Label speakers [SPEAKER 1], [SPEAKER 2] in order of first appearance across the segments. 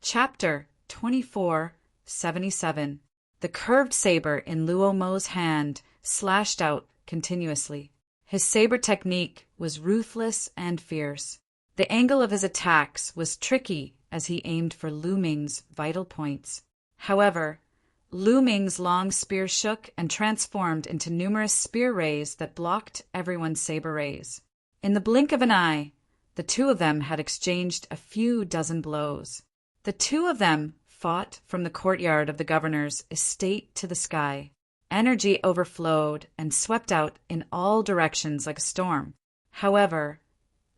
[SPEAKER 1] Chapter 24:77. The curved saber in Luo Mo's hand slashed out continuously. His saber technique was ruthless and fierce. The angle of his attacks was tricky as he aimed for Lu Ming's vital points. However, Lu Ming's long spear shook and transformed into numerous spear rays that blocked everyone's saber rays. In the blink of an eye, the two of them had exchanged a few dozen blows. The two of them fought from the courtyard of the governor's estate to the sky. Energy overflowed and swept out in all directions like a storm. However,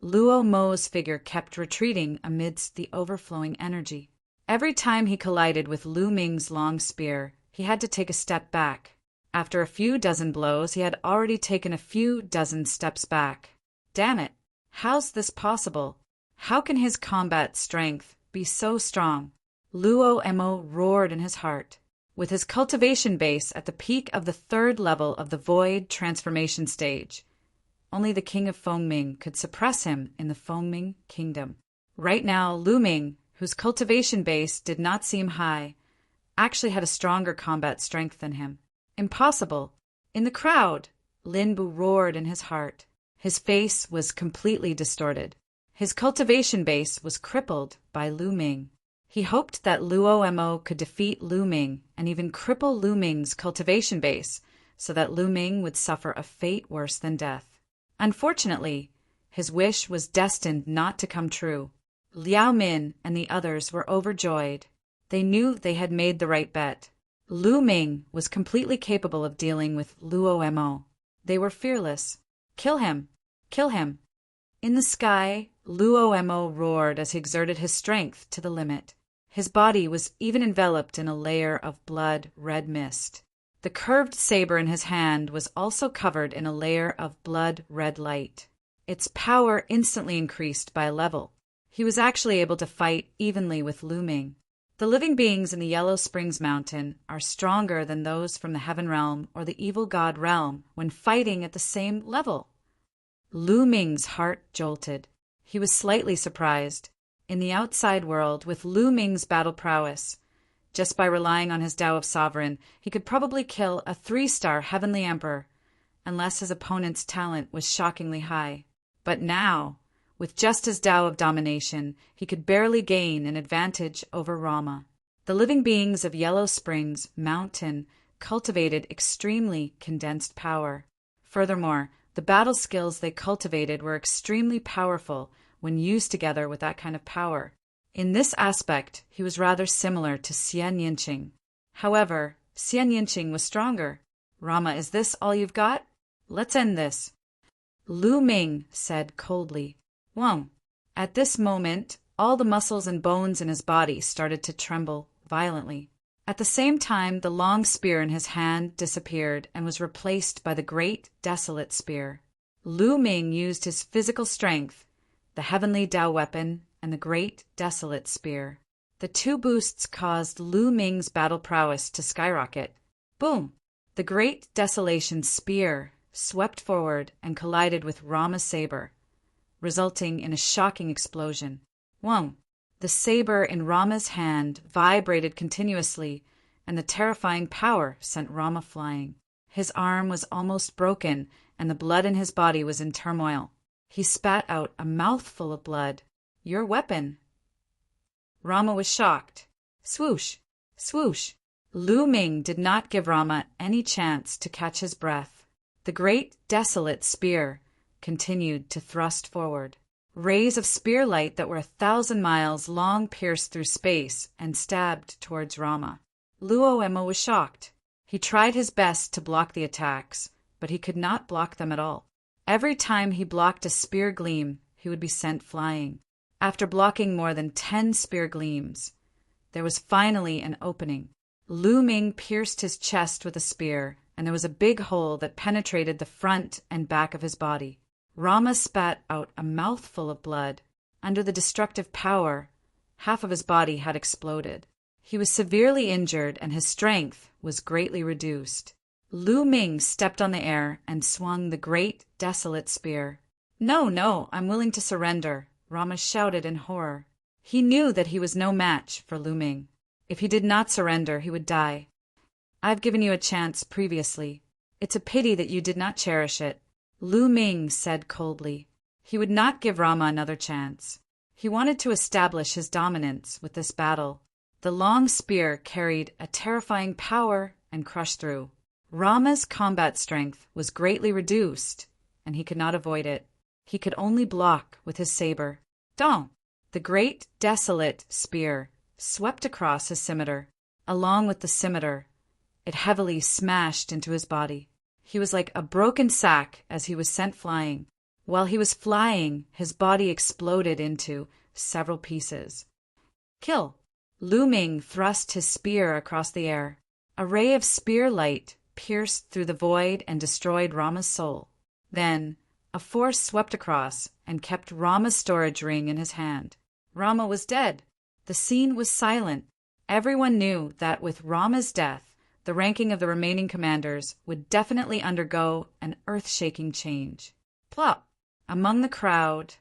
[SPEAKER 1] Luo Mo's figure kept retreating amidst the overflowing energy. Every time he collided with Lu Ming's long spear, he had to take a step back. After a few dozen blows, he had already taken a few dozen steps back. Damn it! How's this possible? How can his combat strength be so strong? Luo Mo roared in his heart. With his cultivation base at the peak of the third level of the void transformation stage, only the king of Fengming could suppress him in the Fengming kingdom. Right now, Lu Ming, whose cultivation base did not seem high, actually had a stronger combat strength than him. Impossible! In the crowd, Lin Bu roared in his heart. His face was completely distorted. His cultivation base was crippled by Lu Ming. He hoped that Luo Mo could defeat Lu Ming and even cripple Lu Ming's cultivation base so that Lu Ming would suffer a fate worse than death. Unfortunately, his wish was destined not to come true. Liao Min and the others were overjoyed. They knew they had made the right bet. Lu Ming was completely capable of dealing with Luo Mo. They were fearless. Kill him! Kill him! In the sky, Luo Mo roared as he exerted his strength to the limit. His body was even enveloped in a layer of blood-red mist. The curved saber in his hand was also covered in a layer of blood-red light. Its power instantly increased by a level. He was actually able to fight evenly with Lu Ming. The living beings in the Yellow Springs Mountain are stronger than those from the Heaven Realm or the Evil God Realm when fighting at the same level. Lu Ming's heart jolted. He was slightly surprised. In the outside world, with Lu Ming's battle prowess, just by relying on his Tao of Sovereign, he could probably kill a 3-star Heavenly Emperor, unless his opponent's talent was shockingly high. But now, with just his Tao of Domination, he could barely gain an advantage over Rama. The living beings of Yellow Springs Mountain cultivated extremely condensed power. Furthermore, the battle skills they cultivated were extremely powerful when used together with that kind of power. In this aspect, he was rather similar to Xian Yinqing. However, Xian Yinqing was stronger. Rama, is this all you've got? Let's end this. Lu Ming said coldly. Wong. At this moment, all the muscles and bones in his body started to tremble violently. At the same time, the long spear in his hand disappeared and was replaced by the great desolate spear. Lu Ming used his physical strength, the heavenly Tao weapon, and the great desolate spear. The two boosts caused Lu Ming's battle prowess to skyrocket. Boom! The great desolation spear swept forward and collided with Rama's saber, resulting in a shocking explosion. Wong! The saber in Rama's hand vibrated continuously, and the terrifying power sent Rama flying. His arm was almost broken, and the blood in his body was in turmoil. He spat out a mouthful of blood. Your weapon. Rama was shocked. Swoosh! Swoosh! Lu Ming did not give Rama any chance to catch his breath. The great desolate spear continued to thrust forward. Rays of spear light that were 1,000 miles long pierced through space and stabbed towards Rama. Luo Mo was shocked. He tried his best to block the attacks, but he could not block them at all. Every time he blocked a spear gleam, he would be sent flying. After blocking more than 10 spear gleams, there was finally an opening. Lu Ming pierced his chest with a spear, and there was a big hole that penetrated the front and back of his body. Rama spat out a mouthful of blood. Under the destructive power, half of his body had exploded. He was severely injured, and his strength was greatly reduced. Lu Ming stepped on the air and swung the great, desolate spear. No, no, I'm willing to surrender, Rama shouted in horror. He knew that he was no match for Lu Ming. If he did not surrender, he would die. I've given you a chance previously. It's a pity that you did not cherish it, Lu Ming said coldly. He would not give Rama another chance. He wanted to establish his dominance with this battle. The long spear carried a terrifying power and crushed through. Rama's combat strength was greatly reduced, and he could not avoid it. He could only block with his saber. Dong! The great, desolate spear swept across his scimitar. Along with the scimitar, it heavily smashed into his body. He was like a broken sack as he was sent flying. While he was flying, his body exploded into several pieces. Kill! Lu Ming thrust his spear across the air. A ray of spear light pierced through the void and destroyed Rama's soul. Then, a force swept across and kept Rama's storage ring in his hand. Rama was dead. The scene was silent. Everyone knew that with Rama's death, the ranking of the remaining commanders would definitely undergo an earth-shaking change. Plop! Among the crowd,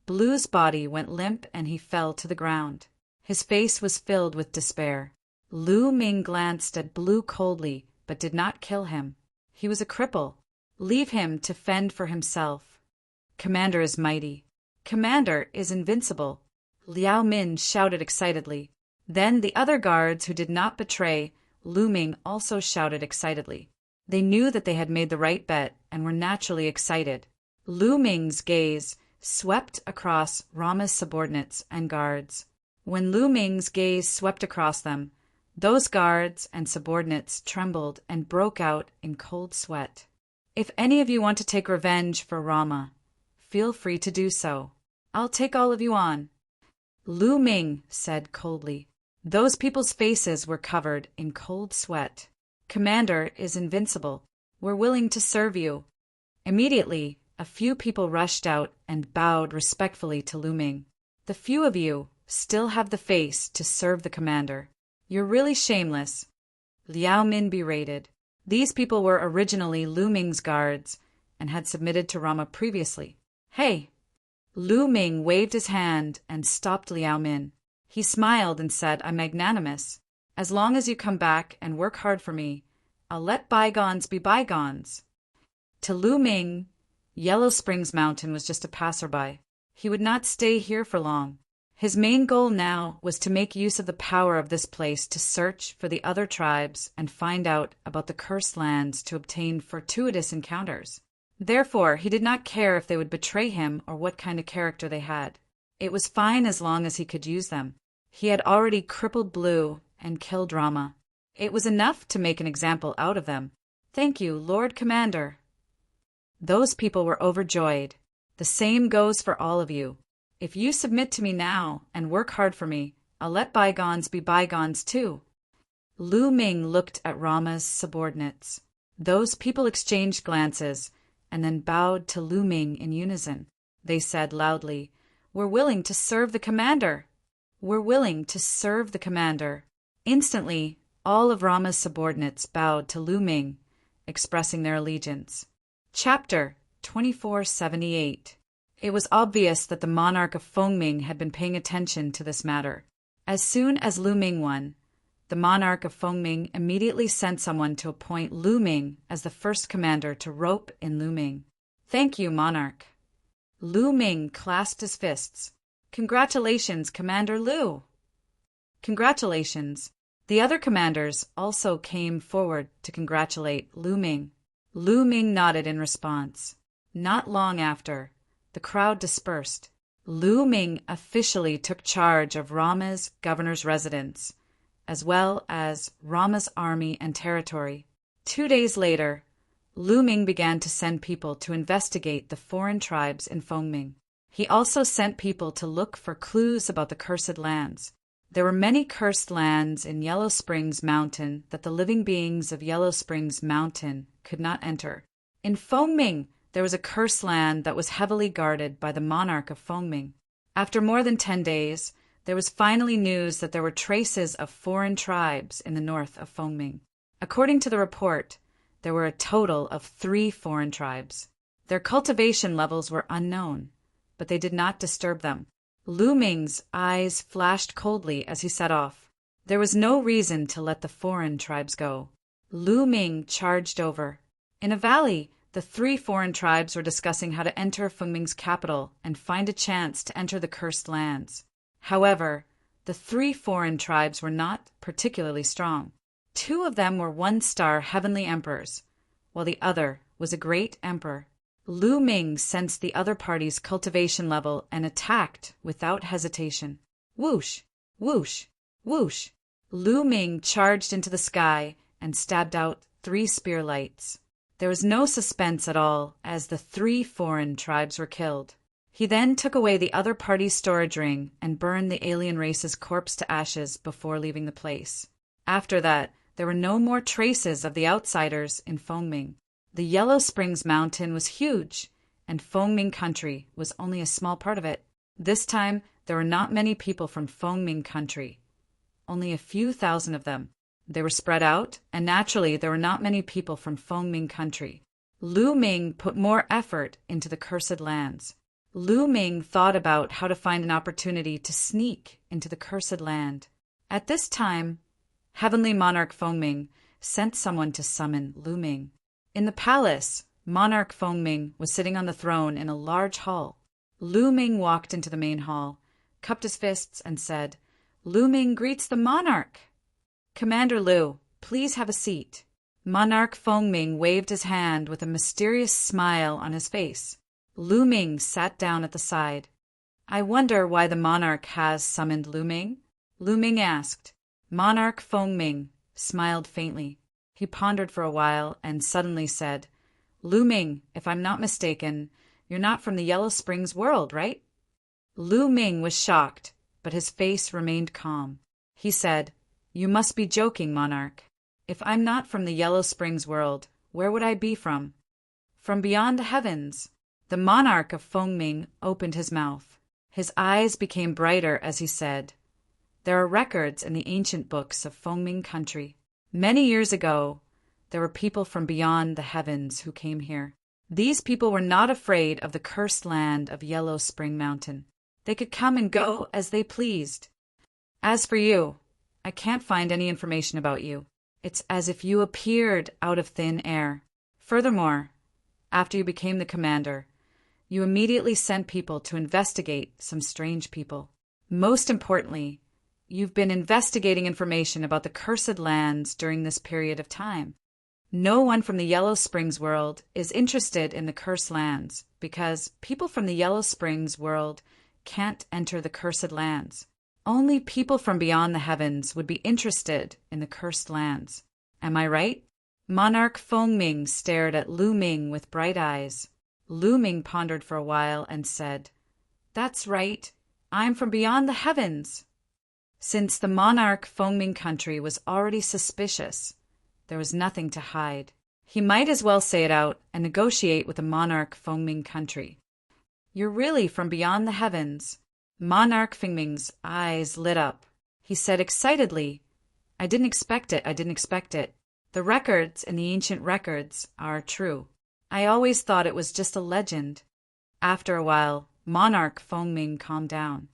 [SPEAKER 1] Blue's body went limp and he fell to the ground. His face was filled with despair. Lu Ming glanced at Blue coldly, but did not kill him. He was a cripple. Leave him to fend for himself. Commander is mighty. Commander is invincible, Liao Min shouted excitedly. Then the other guards who did not betray Lu Ming also shouted excitedly. They knew that they had made the right bet and were naturally excited. Lu Ming's gaze swept across Rama's subordinates and guards. When Lu Ming's gaze swept across them, those guards and subordinates trembled and broke out in cold sweat. If any of you want to take revenge for Rama, feel free to do so. I'll take all of you on. Lu Ming said coldly. Those people's faces were covered in cold sweat. Commander is invincible. We're willing to serve you. Immediately, a few people rushed out and bowed respectfully to Lu Ming. The few of you still have the face to serve the commander. You're really shameless, Liao Min berated. These people were originally Lu Ming's guards and had submitted to Rama previously. Hey! Lu Ming waved his hand and stopped Liao Min. He smiled and said, I'm magnanimous. As long as you come back and work hard for me, I'll let bygones be bygones. To Lu Ming, Yellow Springs Mountain was just a passerby. He would not stay here for long. His main goal now was to make use of the power of this place to search for the other tribes and find out about the cursed lands to obtain fortuitous encounters. Therefore, he did not care if they would betray him or what kind of character they had. It was fine as long as he could use them. He had already crippled Blue and killed Rama. It was enough to make an example out of them. Thank you, Lord Commander. Those people were overjoyed. The same goes for all of you. If you submit to me now and work hard for me, I'll let bygones be bygones too. Lu Ming looked at Rama's subordinates. Those people exchanged glances and then bowed to Lu Ming in unison. They said loudly, We're willing to serve the commander. We're willing to serve the commander. Instantly, all of Rama's subordinates bowed to Lu Ming, expressing their allegiance. Chapter 2478. It was obvious that the monarch of Fengming had been paying attention to this matter. As soon as Lu Ming won, the monarch of Fengming immediately sent someone to appoint Lu Ming as the first commander to rope in Lu Ming. Thank you, monarch. Lu Ming clasped his fists. Congratulations, Commander Lu. Congratulations. The other commanders also came forward to congratulate Lu Ming. Lu Ming nodded in response. Not long after, the crowd dispersed. Lu Ming officially took charge of Rama's governor's residence, as well as Rama's army and territory. 2 days later, Lu Ming began to send people to investigate the foreign tribes in Fengming. He also sent people to look for clues about the cursed lands. There were many cursed lands in Yellow Springs Mountain that the living beings of Yellow Springs Mountain could not enter. In Fengming, there was a cursed land that was heavily guarded by the monarch of Fengming. After more than 10 days, there was finally news that there were traces of foreign tribes in the north of Fengming. According to the report, there were a total of 3 foreign tribes. Their cultivation levels were unknown, but they did not disturb them. Lu Ming's eyes flashed coldly as he set off. There was no reason to let the foreign tribes go. Lu Ming charged over. In a valley, the 3 foreign tribes were discussing how to enter Fengming's capital and find a chance to enter the cursed lands. However, the 3 foreign tribes were not particularly strong. 2 of them were 1-star heavenly emperors, while the other was a great emperor. Lu Ming sensed the other party's cultivation level and attacked without hesitation. Whoosh! Whoosh! Whoosh! Lu Ming charged into the sky and stabbed out 3 spear lights. There was no suspense at all as the 3 foreign tribes were killed. He then took away the other party's storage ring and burned the alien race's corpse to ashes before leaving the place. After that, there were no more traces of the outsiders in Fengming. The Yellow Springs Mountain was huge, and Fengming country was only a small part of it. This time, there were not many people from Fengming country. Only a few thousand of them. They were spread out, and naturally there were not many people from Fengming country. Lu Ming put more effort into the cursed lands. Lu Ming thought about how to find an opportunity to sneak into the cursed land. At this time, Heavenly Monarch Fengming sent someone to summon Lu Ming. In the palace, Monarch Fengming was sitting on the throne in a large hall. Lu Ming walked into the main hall, cupped his fists, and said, "Lu Ming greets the monarch." "Commander Lu, please have a seat." Monarch Fengming waved his hand with a mysterious smile on his face. Lu Ming sat down at the side. "I wonder why the monarch has summoned Lu Ming?" Lu Ming asked. Monarch Fengming smiled faintly. He pondered for a while and suddenly said, "Lu Ming, if I'm not mistaken, you're not from the Yellow Springs world, right?" Lu Ming was shocked, but his face remained calm. He said, "You must be joking, monarch. If I'm not from the Yellow Springs world, where would I be from?" "From beyond the heavens." The monarch of Fengming opened his mouth. His eyes became brighter as he said, "There are records in the ancient books of Fengming country. Many years ago, there were people from beyond the heavens who came here. These people were not afraid of the cursed land of Yellow Spring Mountain. They could come and go as they pleased. As for you, I can't find any information about you. It's as if you appeared out of thin air. Furthermore, after you became the commander, you immediately sent people to investigate some strange people. Most importantly, you've been investigating information about the cursed lands during this period of time. No one from the Yellow Springs world is interested in the cursed lands because people from the Yellow Springs world can't enter the cursed lands. Only people from beyond the heavens would be interested in the cursed lands. Am I right?" Monarch Fengming stared at Lu Ming with bright eyes. Lu Ming pondered for a while and said, "That's right. I'm from beyond the heavens." Since the monarch Fengming country was already suspicious, there was nothing to hide. He might as well say it out and negotiate with the monarch Fengming country. "You're really from beyond the heavens." Monarch Fengming's eyes lit up. He said excitedly, I didn't expect it. The records in the ancient records are true. I always thought it was just a legend." After a while, Monarch Fengming calmed down.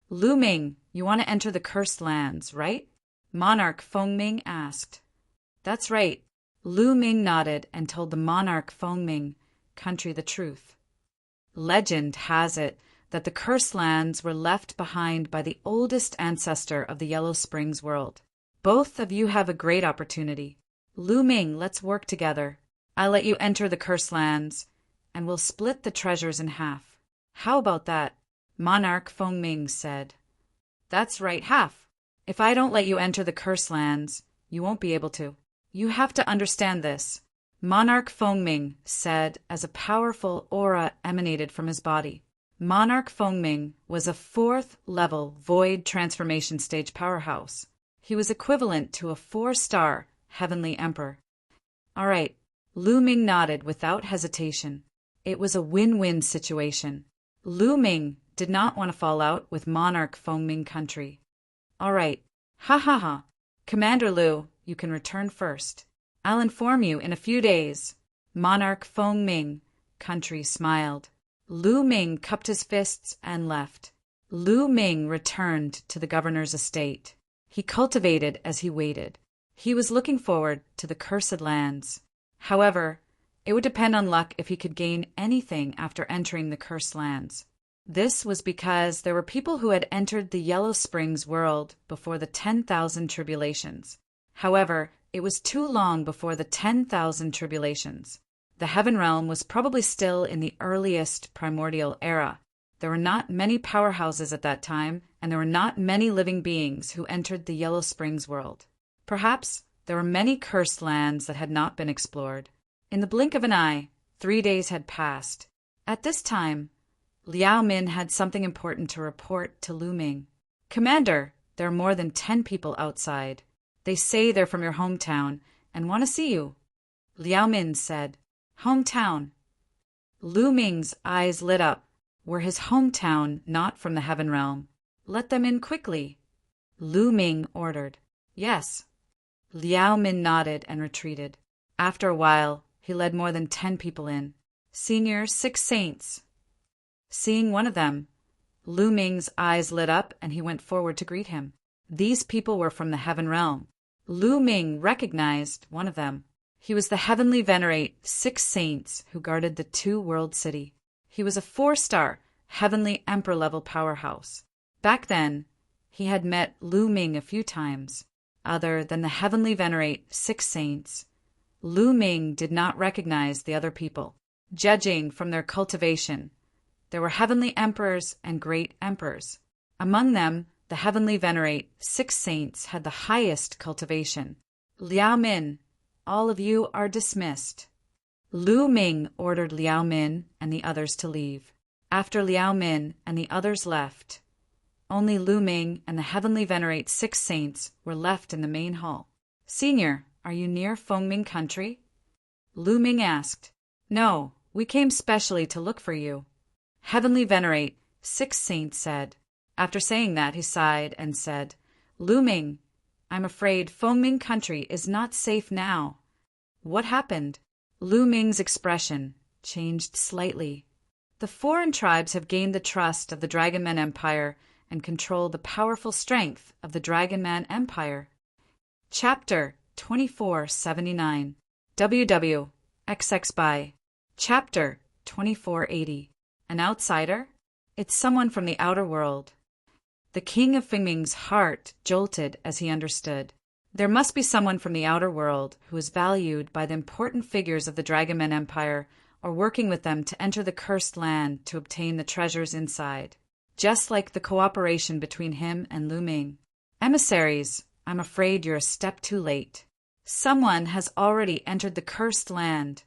[SPEAKER 1] "Lu Ming, you want to enter the cursed lands, right?" Monarch Fengming asked. "That's right." Lu Ming nodded and told the Monarch Fengming country the truth. Legend has it that the cursed lands were left behind by the oldest ancestor of the Yellow Springs world. Both of you have a great opportunity. Lu Ming, let's work together. I'll let you enter the cursed lands, and we'll split the treasures in half. How about that? Monarch Fengming said. "That's right, half. If I don't let you enter the cursed lands, you won't be able to. You have to understand this," Monarch Fengming said as a powerful aura emanated from his body. Monarch Fengming was a 4th-level void transformation stage powerhouse. He was equivalent to a 4-star heavenly emperor. "All right." Lu Ming nodded without hesitation. It was a win-win situation. Lu Ming did not want to fall out with Monarch Fengming country. "All right. Ha ha ha. Commander Lu, you can return first. I'll inform you in a few days." Monarch Fengming country smiled. Lu Ming cupped his fists and left. Lu Ming returned to the governor's estate. He cultivated as he waited. He was looking forward to the cursed lands. However, it would depend on luck if he could gain anything after entering the cursed lands. This was because there were people who had entered the Yellow Springs world before the 10,000 tribulations. However, it was too long before the 10,000 tribulations. The Heaven Realm was probably still in the earliest primordial era. There were not many powerhouses at that time, and there were not many living beings who entered the Yellow Springs world. Perhaps there were many cursed lands that had not been explored. In the blink of an eye, 3 days had passed. At this time, Liao Min had something important to report to Lu Ming. "Commander, there are more than 10 people outside. They say they're from your hometown and want to see you." Liao Min said, "Hometown." Lu Ming's eyes lit up. Were his hometown not from the Heaven Realm? "Let them in quickly," Lu Ming ordered. "Yes." Liao Min nodded and retreated. After a while, he led more than 10 people in. "Senior, 6 saints." Seeing one of them, Lu Ming's eyes lit up and he went forward to greet him. These people were from the Heaven Realm. Lu Ming recognized one of them. He was the heavenly venerate 6 saints who guarded the 2-world city. He was a 4-star, heavenly emperor-level powerhouse. Back then, he had met Lu Ming a few times. Other than the heavenly venerate 6 saints, Lu Ming did not recognize the other people. Judging from their cultivation, there were heavenly emperors and great emperors. Among them, the heavenly venerate 6 saints had the highest cultivation. "Liao Min, all of you are dismissed." Lu Ming ordered Liao Min and the others to leave. After Liao Min and the others left, only Lu Ming and the heavenly venerate 6 saints were left in the main hall. "Senior, are you near Fengming country?" Lu Ming asked. "No, we came specially to look for you," heavenly venerate 6 saints said. After saying that, he sighed and said, "Lu Ming, I'm afraid Fengming country is not safe now." "What happened?" Lu Ming's expression changed slightly. "The foreign tribes have gained the trust of the Dragon Man Empire and control the powerful strength of the Dragon Man Empire." Chapter 2479 WW XX by Chapter 2480 An outsider? It's someone from the outer world. The king of Fengming's heart jolted as he understood. There must be someone from the outer world who is valued by the important figures of the Dragon Man Empire or working with them to enter the cursed land to obtain the treasures inside. Just like the cooperation between him and Lu Ming. "Emissaries, I'm afraid you're a step too late. Someone has already entered the cursed land,"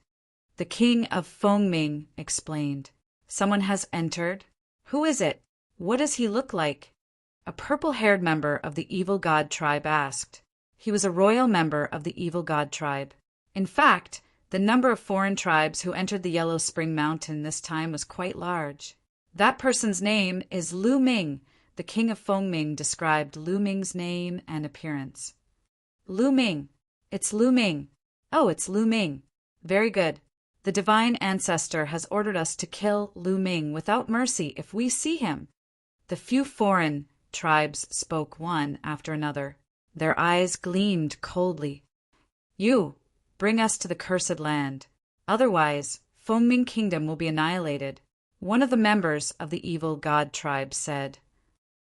[SPEAKER 1] the king of Fengming explained. "Someone has entered? Who is it? What does he look like?" A purple-haired member of the Evil God tribe asked. He was a royal member of the Evil God tribe. In fact, the number of foreign tribes who entered the Yellow Spring Mountain this time was quite large. "That person's name is Lu Ming," the king of Fengming described Lu Ming's name and appearance. "Lu Ming. It's Lu Ming. Oh, it's Lu Ming. Very good. The divine ancestor has ordered us to kill Lu Ming without mercy if we see him." The few foreign tribes spoke one after another. Their eyes gleamed coldly. "You, bring us to the cursed land. Otherwise, Fengming Kingdom will be annihilated," one of the members of the Evil God tribe said.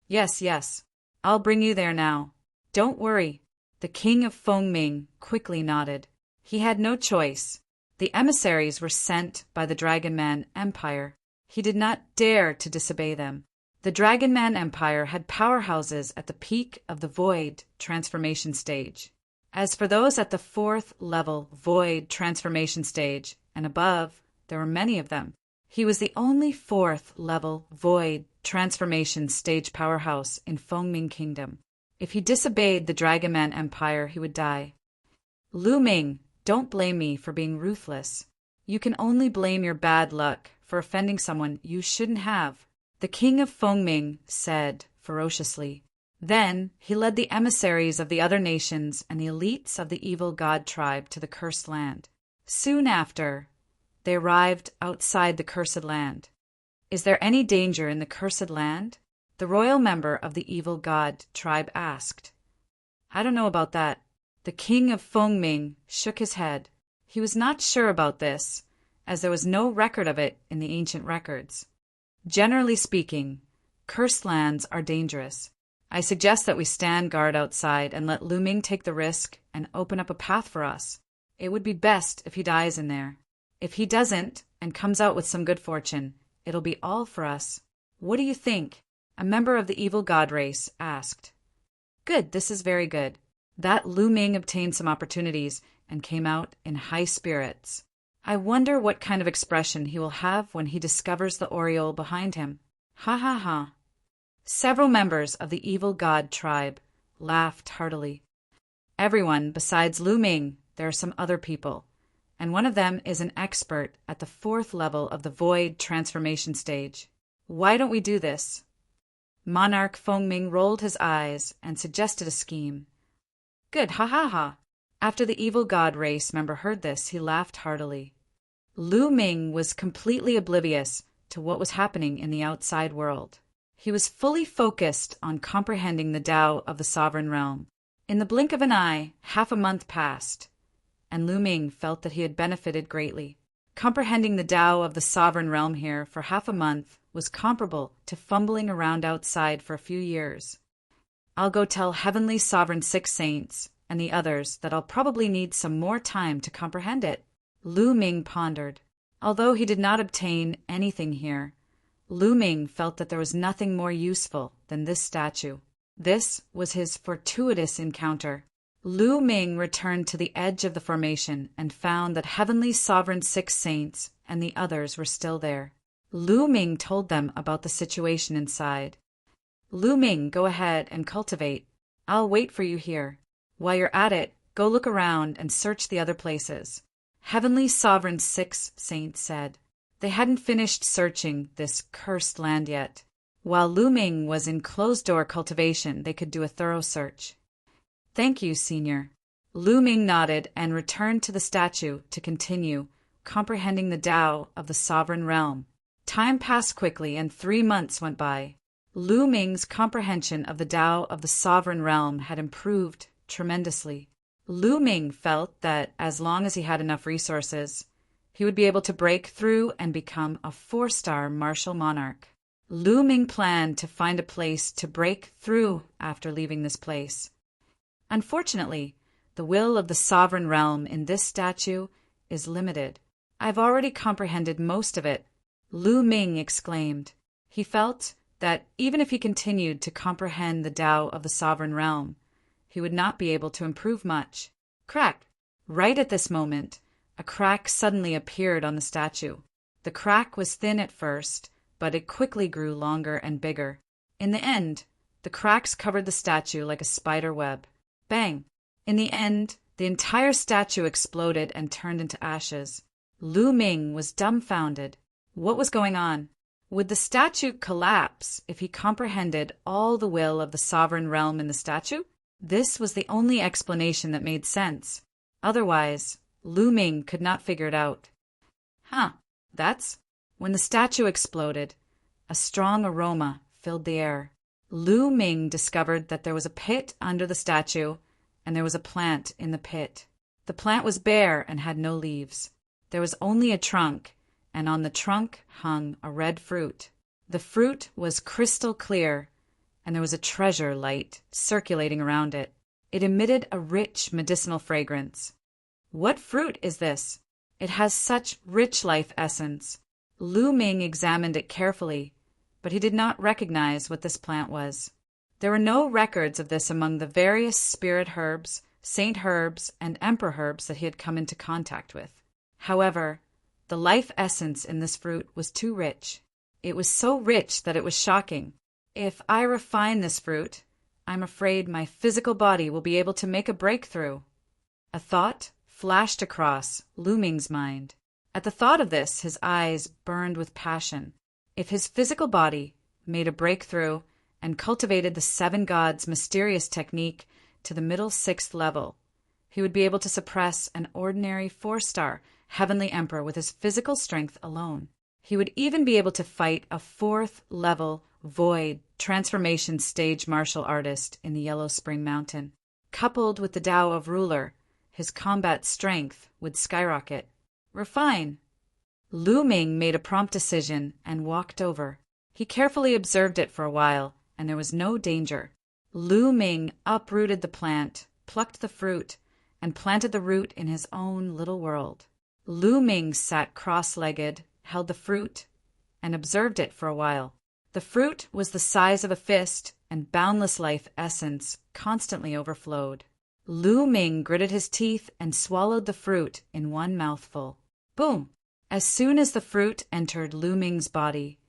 [SPEAKER 1] Yes, I'll bring you there now. Don't worry." The king of Fengming quickly nodded. He had no choice. The emissaries were sent by the Dragon Man Empire. He did not dare to disobey them. The Dragon Man Empire had powerhouses at the peak of the Void transformation stage. As for those at the 4th level Void transformation stage and above, there were many of them. He was the only 4th level Void transformation stage powerhouse in Fengming Kingdom. If he disobeyed the Dragon Man Empire, he would die. "Lu Ming, don't blame me for being ruthless. You can only blame your bad luck for offending someone you shouldn't have," the king of Fengming said ferociously. Then he led the emissaries of the other nations and the elites of the Evil God tribe to the cursed land. Soon after, they arrived outside the cursed land. "Is there any danger in the cursed land?" The royal member of the evil god tribe asked. I don't know about that. The king of Fengming shook his head. He was not sure about this, as there was no record of it in the ancient records. Generally speaking, cursed lands are dangerous. I suggest that we stand guard outside and let Lu Ming take the risk and open up a path for us. It would be best if he dies in there. If he doesn't and comes out with some good fortune, it'll be all for us. What do you think? A member of the evil god race asked. Good, this is very good. That Lu Ming obtained some opportunities and came out in high spirits. I wonder what kind of expression he will have when he discovers the aureole behind him. Ha ha ha. Several members of the evil god tribe laughed heartily. Everyone besides Lu Ming, there are some other people, and one of them is an expert at the 4th level of the void transformation stage. Why don't we do this? Monarch Fengming rolled his eyes and suggested a scheme. Good, ha ha ha. After the evil god race member heard this, he laughed heartily. Lu Ming was completely oblivious to what was happening in the outside world. He was fully focused on comprehending the Tao of the sovereign realm. In the blink of an eye, half a month passed, and Lu Ming felt that he had benefited greatly. Comprehending the Tao of the sovereign realm here for half a month was comparable to fumbling around outside for a few years. I'll go tell Heavenly Sovereign 6 Saints and the others that I'll probably need some more time to comprehend it. Lu Ming pondered. Although he did not obtain anything here, Lu Ming felt that there was nothing more useful than this statue. This was his fortuitous encounter. Lu Ming returned to the edge of the formation and found that Heavenly Sovereign 6 Saints and the others were still there. Lu Ming told them about the situation inside. Lu Ming, go ahead and cultivate. I'll wait for you here. While you're at it, go look around and search the other places. Heavenly Sovereign 6 Saints said. They hadn't finished searching this cursed land yet. While Lu Ming was in closed-door cultivation, they could do a thorough search. Thank you, Senior. Lu Ming nodded and returned to the statue to continue comprehending the Tao of the sovereign realm. Time passed quickly and 3 months went by. Lu Ming's comprehension of the Tao of the sovereign realm had improved tremendously. Lu Ming felt that as long as he had enough resources, he would be able to break through and become a 4-star martial monarch. Lu Ming planned to find a place to break through after leaving this place. Unfortunately, the will of the sovereign realm in this statue is limited. I've already comprehended most of it, Lu Ming exclaimed. He felt that even if he continued to comprehend the Tao of the sovereign realm, he would not be able to improve much. Crack! Right at this moment, a crack suddenly appeared on the statue. The crack was thin at first, but it quickly grew longer and bigger. In the end, the cracks covered the statue like a spider web. Bang! In the end, the entire statue exploded and turned into ashes. Lu Ming was dumbfounded. What was going on? Would the statue collapse if he comprehended all the will of the sovereign realm in the statue? This was the only explanation that made sense. Otherwise, Lu Ming could not figure it out. That's... When the statue exploded, a strong aroma filled the air. Lu Ming discovered that there was a pit under the statue, and there was a plant in the pit. The plant was bare and had no leaves. There was only a trunk, and on the trunk hung a red fruit. The fruit was crystal clear, and there was a treasure light circulating around it. It emitted a rich medicinal fragrance. What fruit is this? It has such rich life essence. Lu Ming examined it carefully, but he did not recognize what this plant was. There were no records of this among the various spirit herbs, saint herbs, and emperor herbs that he had come into contact with. However, the life essence in this fruit was too rich. It was so rich that it was shocking. If I refine this fruit, I'm afraid my physical body will be able to make a breakthrough. A thought flashed across Lu Ming's mind. At the thought of this, his eyes burned with passion. If his physical body made a breakthrough and cultivated the 7 gods' mysterious technique to the middle 6th level, he would be able to suppress an ordinary 4-star heavenly emperor with his physical strength alone. He would even be able to fight a 4th level void, transformation stage martial artist in the Yellow Spring Mountain. Coupled with the Tao of ruler, his combat strength would skyrocket. Refine. Lu Ming made a prompt decision and walked over. He carefully observed it for a while, and there was no danger. Lu Ming uprooted the plant, plucked the fruit, and planted the root in his own little world. Lu Ming sat cross-legged, held the fruit, and observed it for a while. The fruit was the size of a fist, and boundless life essence constantly overflowed. Lu Ming gritted his teeth and swallowed the fruit in one mouthful. Boom! As soon as the fruit entered Lu Ming's body,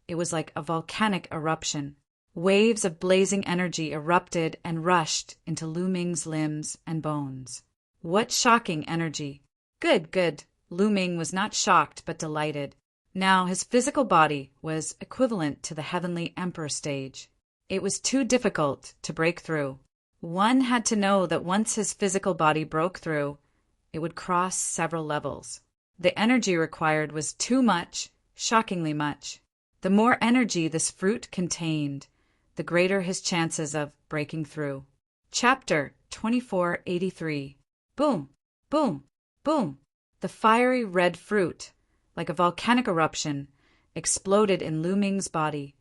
[SPEAKER 1] it was like a volcanic eruption. Waves of blazing energy erupted and rushed into Lu Ming's limbs and bones. What shocking energy! Good, good. Lu Ming was not shocked but delighted. Now his physical body was equivalent to the heavenly emperor stage. It was too difficult to break through. One had to know that once his physical body broke through, it would cross several levels. The energy required was too much, shockingly much. The more energy this fruit contained, the greater his chances of breaking through. Chapter 2483. Boom, boom, boom. The fiery red fruit, like a volcanic eruption, exploded in Lu Ming's body,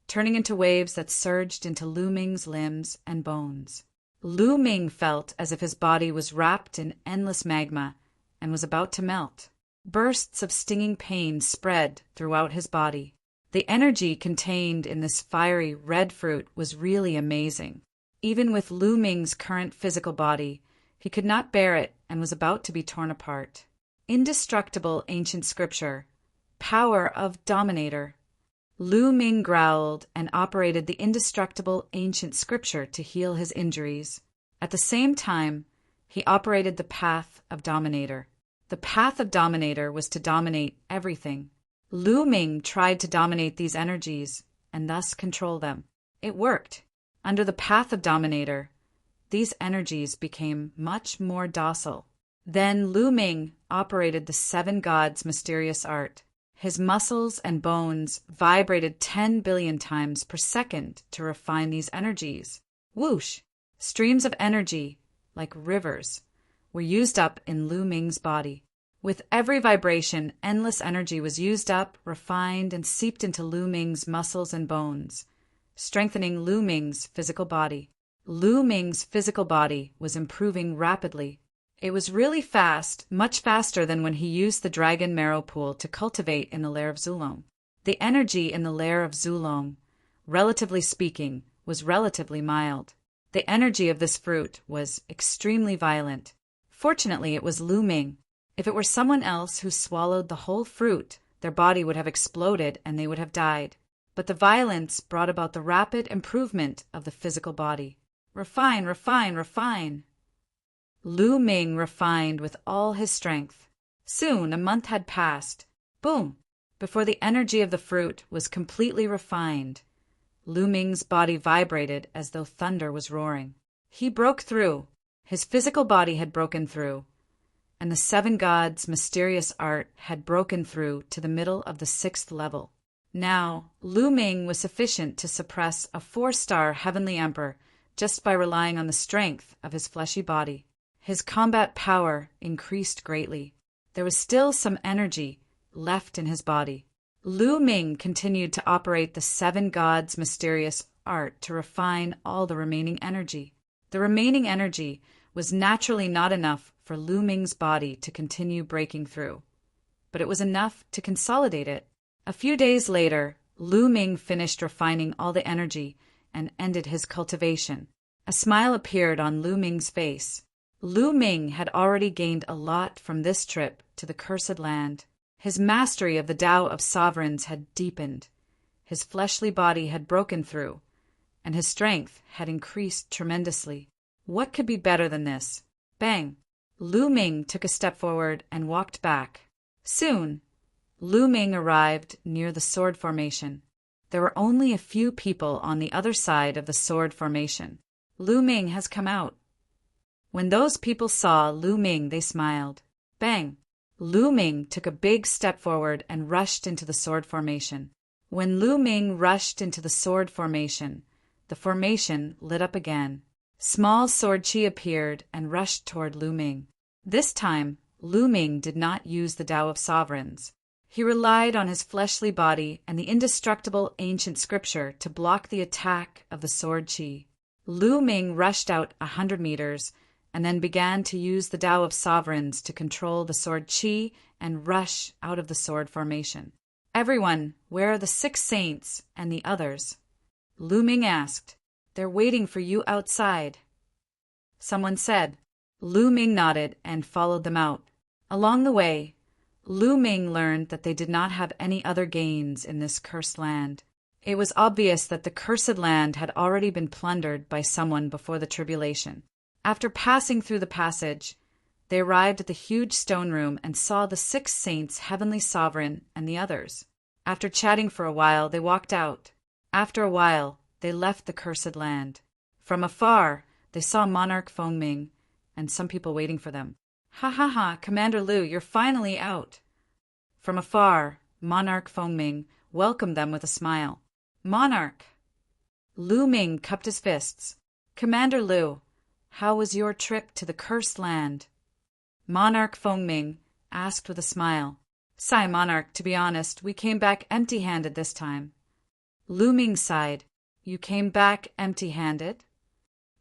[SPEAKER 1] turning into waves that surged into Lu Ming's limbs and bones. Lu Ming felt as if his body was wrapped in endless magma and was about to melt. Bursts of stinging pain spread throughout his body. The energy contained in this fiery red fruit was really amazing. Even with Lu Ming's current physical body, he could not bear it and was about to be torn apart. Indestructible ancient scripture. Power of Dominator. Lu Ming growled and operated the indestructible ancient scripture to heal his injuries. At the same time, he operated the path of Dominator. The path of Dominator was to dominate everything. Lu Ming tried to dominate these energies and thus control them. It worked. Under the path of Dominator, these energies became much more docile. Then Lu Ming operated the seven gods' mysterious art. His muscles and bones vibrated 10 billion times per second to refine these energies. Whoosh! Streams of energy, like rivers, were used up in Lu Ming's body. With every vibration, endless energy was used up, refined, and seeped into Lu Ming's muscles and bones, strengthening Lu Ming's physical body. Lu Ming's physical body was improving rapidly. It was really fast, much faster than when he used the dragon marrow pool to cultivate in the lair of Zulong. The energy in the lair of Zulong, relatively speaking, was relatively mild. The energy of this fruit was extremely violent. Fortunately, it was Lu Ming. If it were someone else who swallowed the whole fruit, their body would have exploded and they would have died. But the violence brought about the rapid improvement of the physical body. Refine, refine, refine. Lu Ming refined with all his strength. Soon a month had passed. Boom! Before the energy of the fruit was completely refined, Lu Ming's body vibrated as though thunder was roaring. He broke through. His physical body had broken through, and the seven gods' mysterious art had broken through to the middle of the 6th level. Now, Lu Ming was sufficient to suppress a 4-star heavenly emperor just by relying on the strength of his fleshy body. His combat power increased greatly. There was still some energy left in his body. Lu Ming continued to operate the seven gods' mysterious art to refine all the remaining energy. The remaining energy was naturally not enough for Lu Ming's body to continue breaking through, but it was enough to consolidate it. A few days later, Lu Ming finished refining all the energy and ended his cultivation. A smile appeared on Lu Ming's face. Lu Ming had already gained a lot from this trip to the Cursed Land. His mastery of the Tao of Sovereigns had deepened. His fleshly body had broken through, and his strength had increased tremendously. What could be better than this? Bang! Lu Ming took a step forward and walked back. Soon, Lu Ming arrived near the sword formation. There were only a few people on the other side of the sword formation. Lu Ming has come out. When those people saw Lu Ming, they smiled. Bang! Lu Ming took a big step forward and rushed into the sword formation. When Lu Ming rushed into the sword formation, the formation lit up again. Small sword chi appeared and rushed toward Lu Ming. This time, Lu Ming did not use the Tao of Sovereigns. He relied on his fleshly body and the indestructible ancient scripture to block the attack of the sword chi. Lu Ming rushed out 100 meters and then began to use the Tao of Sovereigns to control the sword chi and rush out of the sword formation. "Everyone, where are the 6 saints and the others?" Lu Ming asked. "They're waiting for you outside," someone said. Lu Ming nodded and followed them out. Along the way, Lu Ming learned that they did not have any other gains in this cursed land. It was obvious that the cursed land had already been plundered by someone before the tribulation. After passing through the passage, they arrived at the huge stone room and saw the 6 saints, Heavenly Sovereign, and the others. After chatting for a while, they walked out. After a while, they left the cursed land. From afar, they saw Monarch Fengming and some people waiting for them. "Ha ha ha, Commander Lu, you're finally out." From afar, Monarch Fengming welcomed them with a smile. "Monarch!" Lu Ming cupped his fists. "Commander Lu, how was your trip to the cursed land?" Monarch Fengming asked with a smile. "Sigh, Monarch, to be honest, we came back empty-handed this time." Lu Ming sighed. "You came back empty-handed?"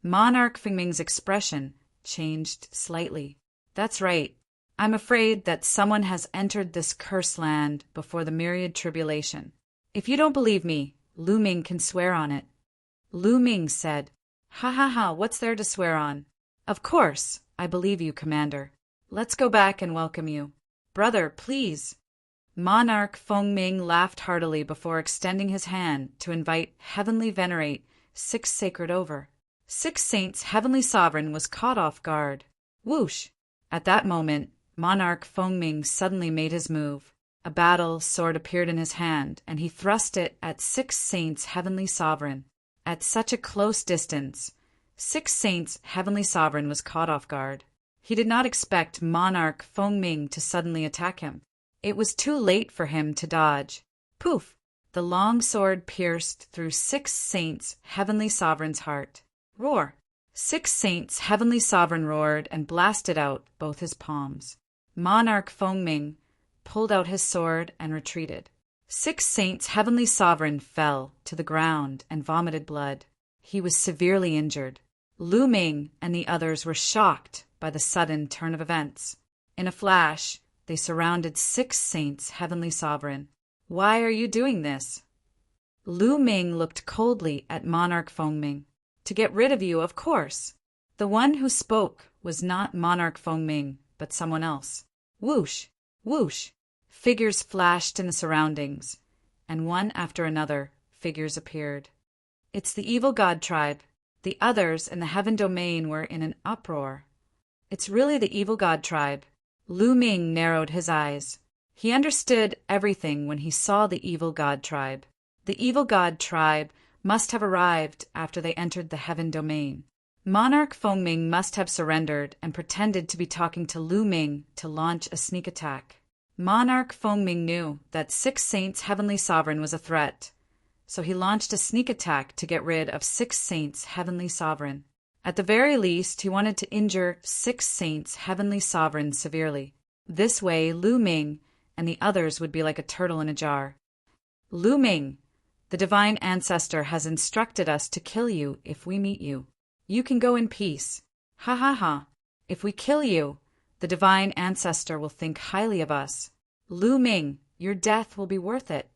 [SPEAKER 1] Monarch Fengming's expression changed slightly. "That's right. I'm afraid that someone has entered this cursed land before the myriad tribulation. If you don't believe me, Lu Ming can swear on it." Lu Ming said, "Ha ha ha, what's there to swear on?" "Of course, I believe you, Commander. Let's go back and welcome you." "Brother, please." Monarch Fengming laughed heartily before extending his hand to invite Heavenly Venerate 6 Sacred over. 6 Saints Heavenly Sovereign was caught off guard. Whoosh! At that moment, Monarch Fengming suddenly made his move. A battle sword appeared in his hand, and he thrust it at 6 Saints Heavenly Sovereign. At such a close distance, 6 Saints Heavenly Sovereign was caught off guard. He did not expect Monarch Fengming to suddenly attack him. It was too late for him to dodge. Poof! The long sword pierced through 6 Saints Heavenly Sovereign's heart. Roar! 6 Saints Heavenly Sovereign roared and blasted out both his palms. Monarch Fengming pulled out his sword and retreated. 6 Saints Heavenly Sovereign fell to the ground and vomited blood. He was severely injured. Lu Ming and the others were shocked by the sudden turn of events. In a flash, they surrounded 6 Saints Heavenly Sovereign. "Why are you doing this?" Lu Ming looked coldly at Monarch Fengming. "To get rid of you, of course." The one who spoke was not Monarch Fengming, but someone else. Whoosh! Whoosh! Figures flashed in the surroundings, and one after another, figures appeared. "It's the evil god tribe." The others in the heaven domain were in an uproar. "It's really the evil god tribe." Lu Ming narrowed his eyes. He understood everything when he saw the evil god tribe. The evil god tribe must have arrived after they entered the heaven domain. Monarch Fengming must have surrendered and pretended to be talking to Lu Ming to launch a sneak attack. Monarch Fengming knew that 6 Saints Heavenly Sovereign was a threat, so he launched a sneak attack to get rid of 6 Saints Heavenly Sovereign. At the very least, he wanted to injure 6 Saints Heavenly Sovereign severely. This way, Lu Ming and the others would be like a turtle in a jar. "Lu Ming, the Divine Ancestor has instructed us to kill you if we meet you. You can go in peace." "Ha ha ha. If we kill you, the Divine Ancestor will think highly of us." "Lu Ming, your death will be worth it."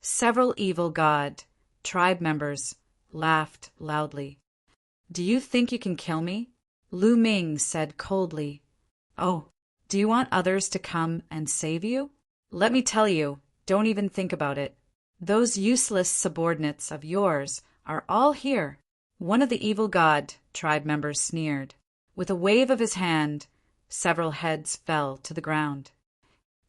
[SPEAKER 1] Several evil god tribe members laughed loudly. "Do you think you can kill me?" Lu Ming said coldly. "Oh, do you want others to come and save you? Let me tell you, don't even think about it. Those useless subordinates of yours are all here." One of the evil god tribe members sneered. With a wave of his hand, several heads fell to the ground.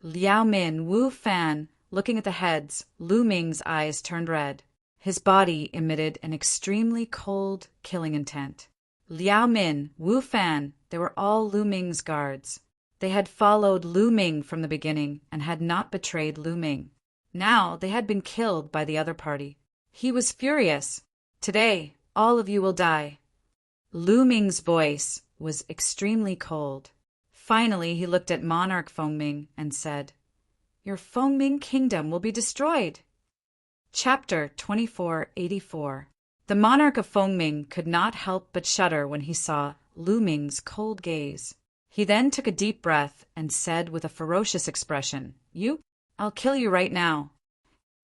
[SPEAKER 1] Liao Min, Wu Fan, looking at the heads, Lu Ming's eyes turned red. His body emitted an extremely cold, killing intent. Liao Min, Wu Fan, they were all Lu Ming's guards. They had followed Lu Ming from the beginning and had not betrayed Lu Ming. Now they had been killed by the other party. He was furious. "Today, all of you will die." Lu Ming's voice was extremely cold. Finally, he looked at Monarch Fengming and said, "Your Fengming kingdom will be destroyed." Chapter 2484. The monarch of Fengming could not help but shudder when he saw Lu Ming's cold gaze. He then took a deep breath and said with a ferocious expression, I'll kill you right now."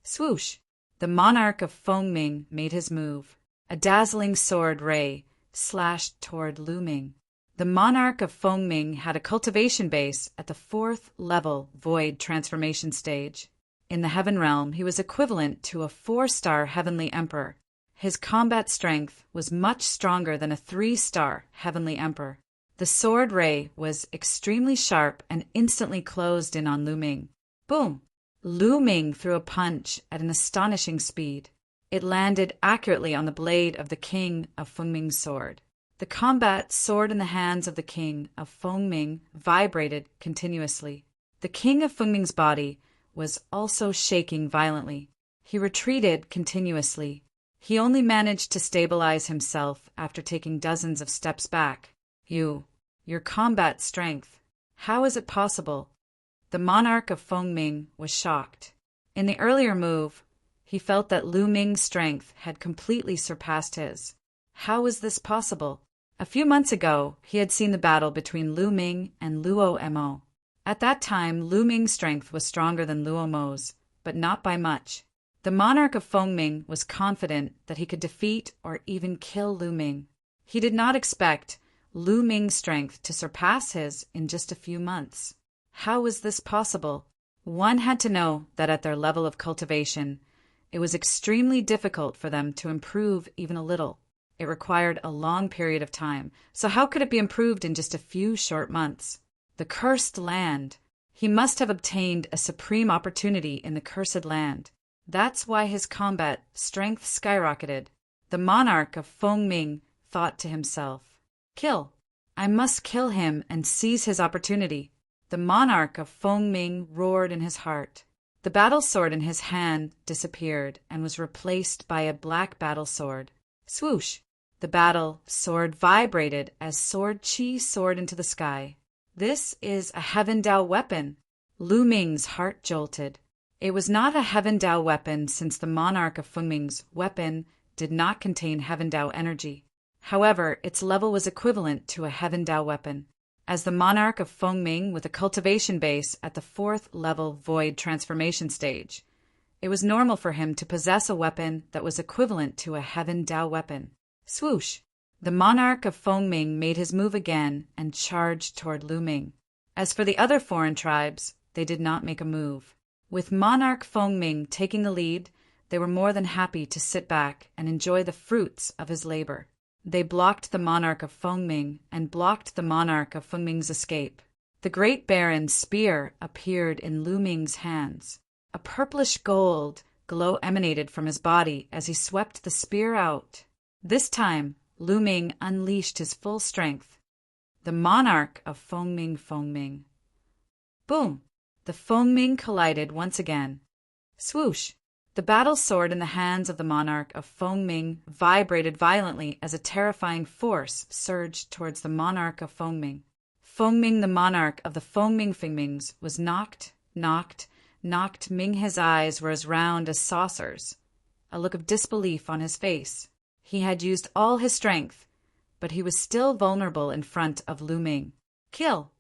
[SPEAKER 1] Swoosh! The monarch of Fengming made his move. A dazzling sword ray slashed toward Lu Ming. The monarch of Fengming had a cultivation base at the 4th level void transformation stage. In the heaven realm, he was equivalent to a 4-star heavenly emperor. His combat strength was much stronger than a 3-star heavenly emperor. The sword ray was extremely sharp and instantly closed in on Lu Ming. Boom! Lu Ming threw a punch at an astonishing speed. It landed accurately on the blade of the king of Fengming's sword. The combat sword in the hands of the king of Fengming vibrated continuously. The king of Fengming's body was also shaking violently. He retreated continuously. He only managed to stabilize himself after taking dozens of steps back. Your combat strength. How is it possible? The monarch of Fengming was shocked. In the earlier move, he felt that Lu Ming's strength had completely surpassed his. How was this possible? A few months ago, he had seen the battle between Lu Ming and Luo Mo. At that time, Lu Ming's strength was stronger than Luo Mo's, but not by much. The monarch of Fengming was confident that he could defeat or even kill Lu Ming. He did not expect Lu Ming's strength to surpass his in just a few months. How was this possible? One had to know that at their level of cultivation, it was extremely difficult for them to improve even a little. It required a long period of time, so how could it be improved in just a few short months? The cursed land. He must have obtained a supreme opportunity in the cursed land. That's why his combat strength skyrocketed. The monarch of Fengming thought to himself, "Kill! I must kill him and seize his opportunity." The monarch of Fengming roared in his heart. The battle sword in his hand disappeared and was replaced by a black battle sword. Swoosh! The battle sword vibrated as sword chi soared into the sky. This is a Heaven Dao weapon. Lu Ming's heart jolted. It was not a Heaven Dao weapon since the monarch of Fengming's weapon did not contain Heaven Dao energy. However, its level was equivalent to a Heaven Dao weapon. As the monarch of Fengming with a cultivation base at the 4th level void transformation stage, it was normal for him to possess a weapon that was equivalent to a Heaven Dao weapon. Swoosh! The monarch of Fengming made his move again and charged toward Lu Ming. As for the other foreign tribes, they did not make a move. With monarch Fengming taking the lead, they were more than happy to sit back and enjoy the fruits of his labor. They blocked the monarch of Fengming and blocked the monarch of Fengming's escape. The great baron's spear appeared in Lu Ming's hands. A purplish gold glow emanated from his body as he swept the spear out. This time, Lu Ming unleashed his full strength. The monarch of Fengming. Boom! The Fengming collided once again. Swoosh! The battle sword in the hands of the monarch of Fengming vibrated violently as a terrifying force surged towards the monarch of Fengming. Fengming, the monarch of the Fengmings, was knocked. Ming, his eyes were as round as saucers, a look of disbelief on his face. He had used all his strength, but he was still vulnerable in front of Lu Ming. Kill!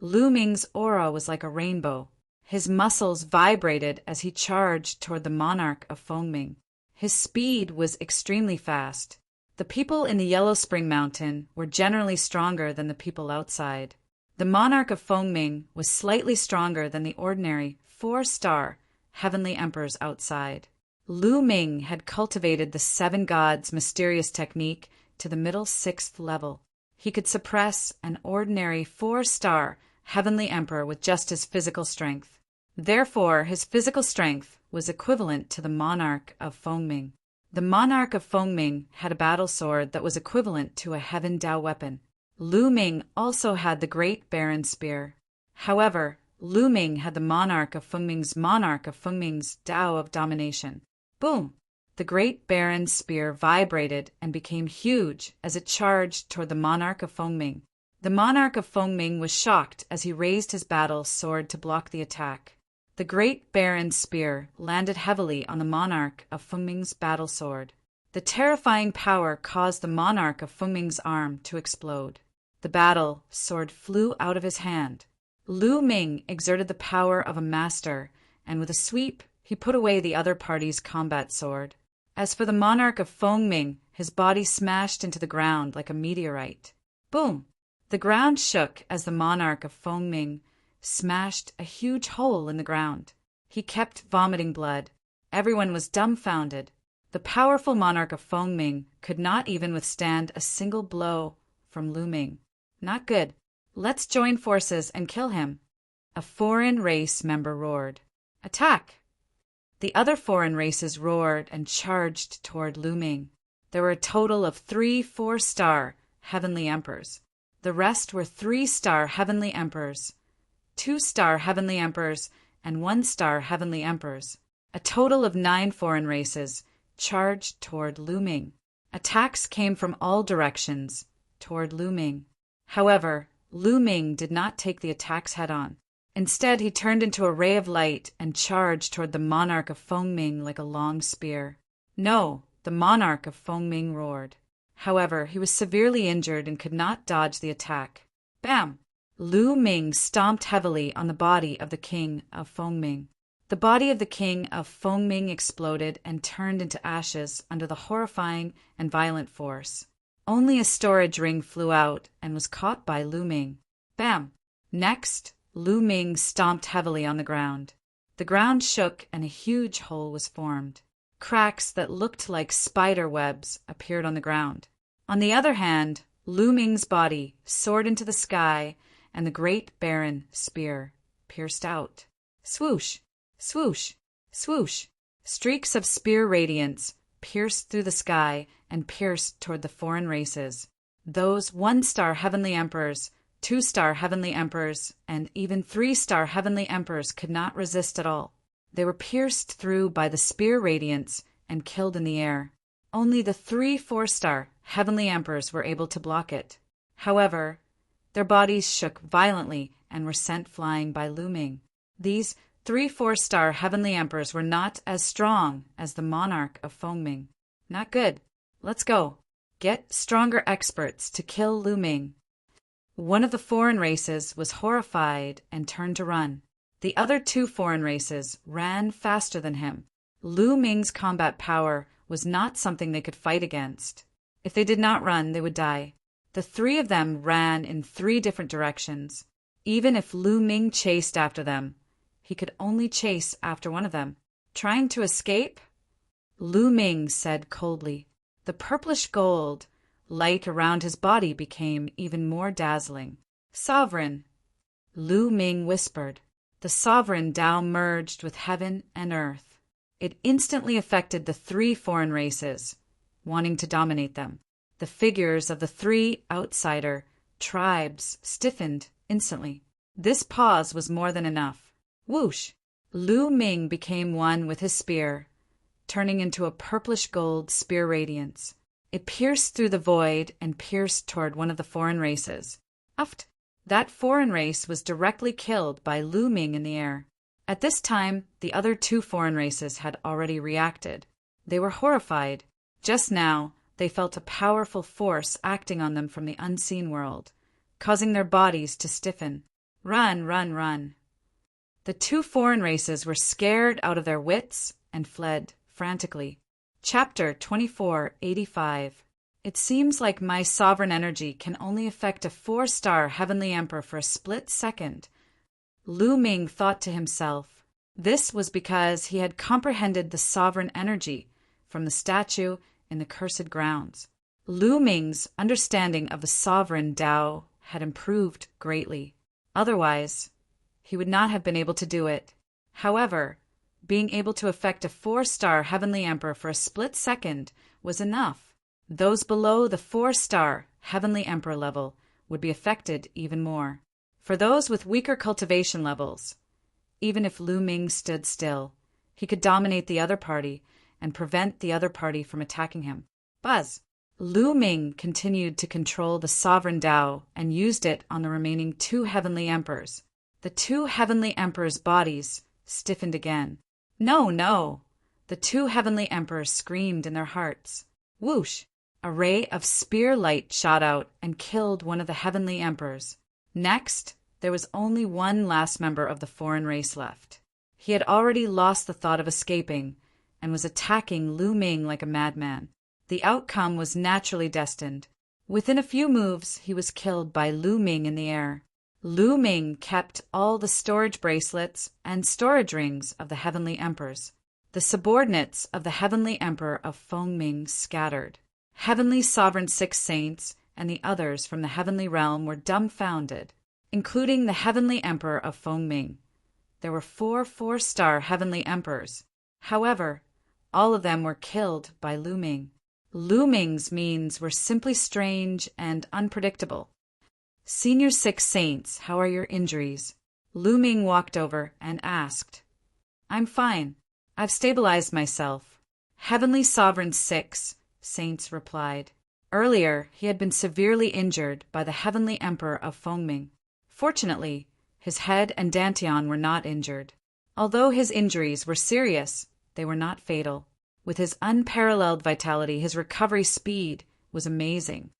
[SPEAKER 1] Lu Ming's aura was like a rainbow. His muscles vibrated as he charged toward the monarch of Fengming. His speed was extremely fast. The people in the Yellow Spring Mountain were generally stronger than the people outside. The monarch of Fengming was slightly stronger than the ordinary 4-star heavenly emperors outside. Lu Ming had cultivated the 7 gods mysterious technique to the middle 6th level. He could suppress an ordinary 4-star heavenly emperor with just his physical strength. Therefore, his physical strength was equivalent to the monarch of Fengming. The monarch of Fengming had a battle sword that was equivalent to a Heaven Dao weapon. Lu Ming also had the Great Baron Spear. However, Lu Ming had the monarch of Fengming's Tao of domination. Boom! The great baron's spear vibrated and became huge as it charged toward the monarch of Fengming. The monarch of Fengming was shocked as he raised his battle sword to block the attack. The great baron's spear landed heavily on the monarch of Fengming's battle sword. The terrifying power caused the monarch of Fengming's arm to explode. The battle sword flew out of his hand. Lu Ming exerted the power of a master, and with a sweep, he put away the other party's combat sword. As for the monarch of Fengming, his body smashed into the ground like a meteorite. Boom! The ground shook as the monarch of Fengming smashed a huge hole in the ground. He kept vomiting blood. Everyone was dumbfounded. The powerful monarch of Fengming could not even withstand a single blow from Lu Ming. Not good. Let's join forces and kill him. A foreign race member roared. Attack! The other foreign races roared and charged toward Lu Ming. There were a total of 3 4-star heavenly emperors. The rest were 3-star heavenly emperors, 2-star heavenly emperors, and 1-star heavenly emperors. A total of 9 foreign races charged toward Lu Ming. Attacks came from all directions toward Lu Ming. However, Lu Ming did not take the attacks head-on. Instead, he turned into a ray of light and charged toward the monarch of Fengming like a long spear. No, the monarch of Fengming roared. However, he was severely injured and could not dodge the attack. Bam! Lu Ming stomped heavily on the body of the king of Fengming. The body of the king of Fengming exploded and turned into ashes under the horrifying and violent force. Only a storage ring flew out and was caught by Lu Ming. Bam! Next, Lu Ming stomped heavily on the ground. The ground shook and a huge hole was formed. Cracks that looked like spider webs appeared on the ground. On the other hand, Lu Ming's body soared into the sky and the great baron spear pierced out. Swoosh! Swoosh! Swoosh! Streaks of spear radiance pierced through the sky and pierced toward the foreign races. Those 1-star heavenly emperors, 2-star heavenly emperors, and even 3-star heavenly emperors could not resist at all. They were pierced through by the spear radiance and killed in the air. Only the 3 4-star heavenly emperors were able to block it. However, their bodies shook violently and were sent flying by Lu Ming. These 3 4-star heavenly emperors were not as strong as the monarch of Fengming. Not good. Let's go. Get stronger experts to kill Lu Ming. One of the foreign races was horrified and turned to run. The other 2 foreign races ran faster than him. Lu Ming's combat power was not something they could fight against. If they did not run, they would die. The 3 of them ran in 3 different directions. Even if Lu Ming chased after them, he could only chase after one of them. Trying to escape? Lu Ming said coldly. The purplish gold light around his body became even more dazzling. Sovereign, Lu Ming whispered. The sovereign Tao merged with heaven and earth. It instantly affected the 3 foreign races, wanting to dominate them. The figures of the 3 outsider tribes stiffened instantly. This pause was more than enough. Whoosh! Lu Ming became one with his spear, turning into a purplish gold spear radiance. It pierced through the void and pierced toward one of the foreign races. Uft! That foreign race was directly killed by Lu Ming in the air. At this time, the other 2 foreign races had already reacted. They were horrified. Just now, they felt a powerful force acting on them from the unseen world, causing their bodies to stiffen. Run, run, run. The 2 foreign races were scared out of their wits and fled frantically. Chapter 2485. It seems like my sovereign energy can only affect a 4-star heavenly emperor for a split second. Lu Ming thought to himself. This was because he had comprehended the sovereign energy from the statue in the cursed grounds. Lu Ming's understanding of the sovereign Tao had improved greatly. Otherwise, he would not have been able to do it. However, being able to affect a 4-star heavenly emperor for a split second was enough. Those below the 4-star heavenly emperor level would be affected even more. For those with weaker cultivation levels, even if Lu Ming stood still, he could dominate the other party and prevent the other party from attacking him. Buzz. Lu Ming continued to control the sovereign Dao and used it on the remaining 2 heavenly emperors. The 2 heavenly emperors' bodies stiffened again. No, no! The 2 heavenly emperors screamed in their hearts. Whoosh! A ray of spear light shot out and killed one of the heavenly emperors. Next, there was only one last member of the foreign race left. He had already lost the thought of escaping and was attacking Lu Ming like a madman. The outcome was naturally destined. Within a few moves, he was killed by Lu Ming in the air. Lu Ming kept all the storage bracelets and storage rings of the heavenly emperors. The subordinates of the heavenly emperor of Fengming scattered. Heavenly sovereign 6 saints and the others from the heavenly realm were dumbfounded, including the heavenly emperor of Fengming. There were 4 4-star heavenly emperors. However, all of them were killed by Lu Ming. Lu Ming's means were simply strange and unpredictable. Senior 6 saints, how are your injuries? Lu Ming walked over and asked. I'm fine. I've stabilized myself. Heavenly Sovereign 6 saints replied. Earlier, he had been severely injured by the heavenly emperor of Fengming. Fortunately, his head and Dantian were not injured. Although his injuries were serious, they were not fatal. With his unparalleled vitality, his recovery speed was amazing.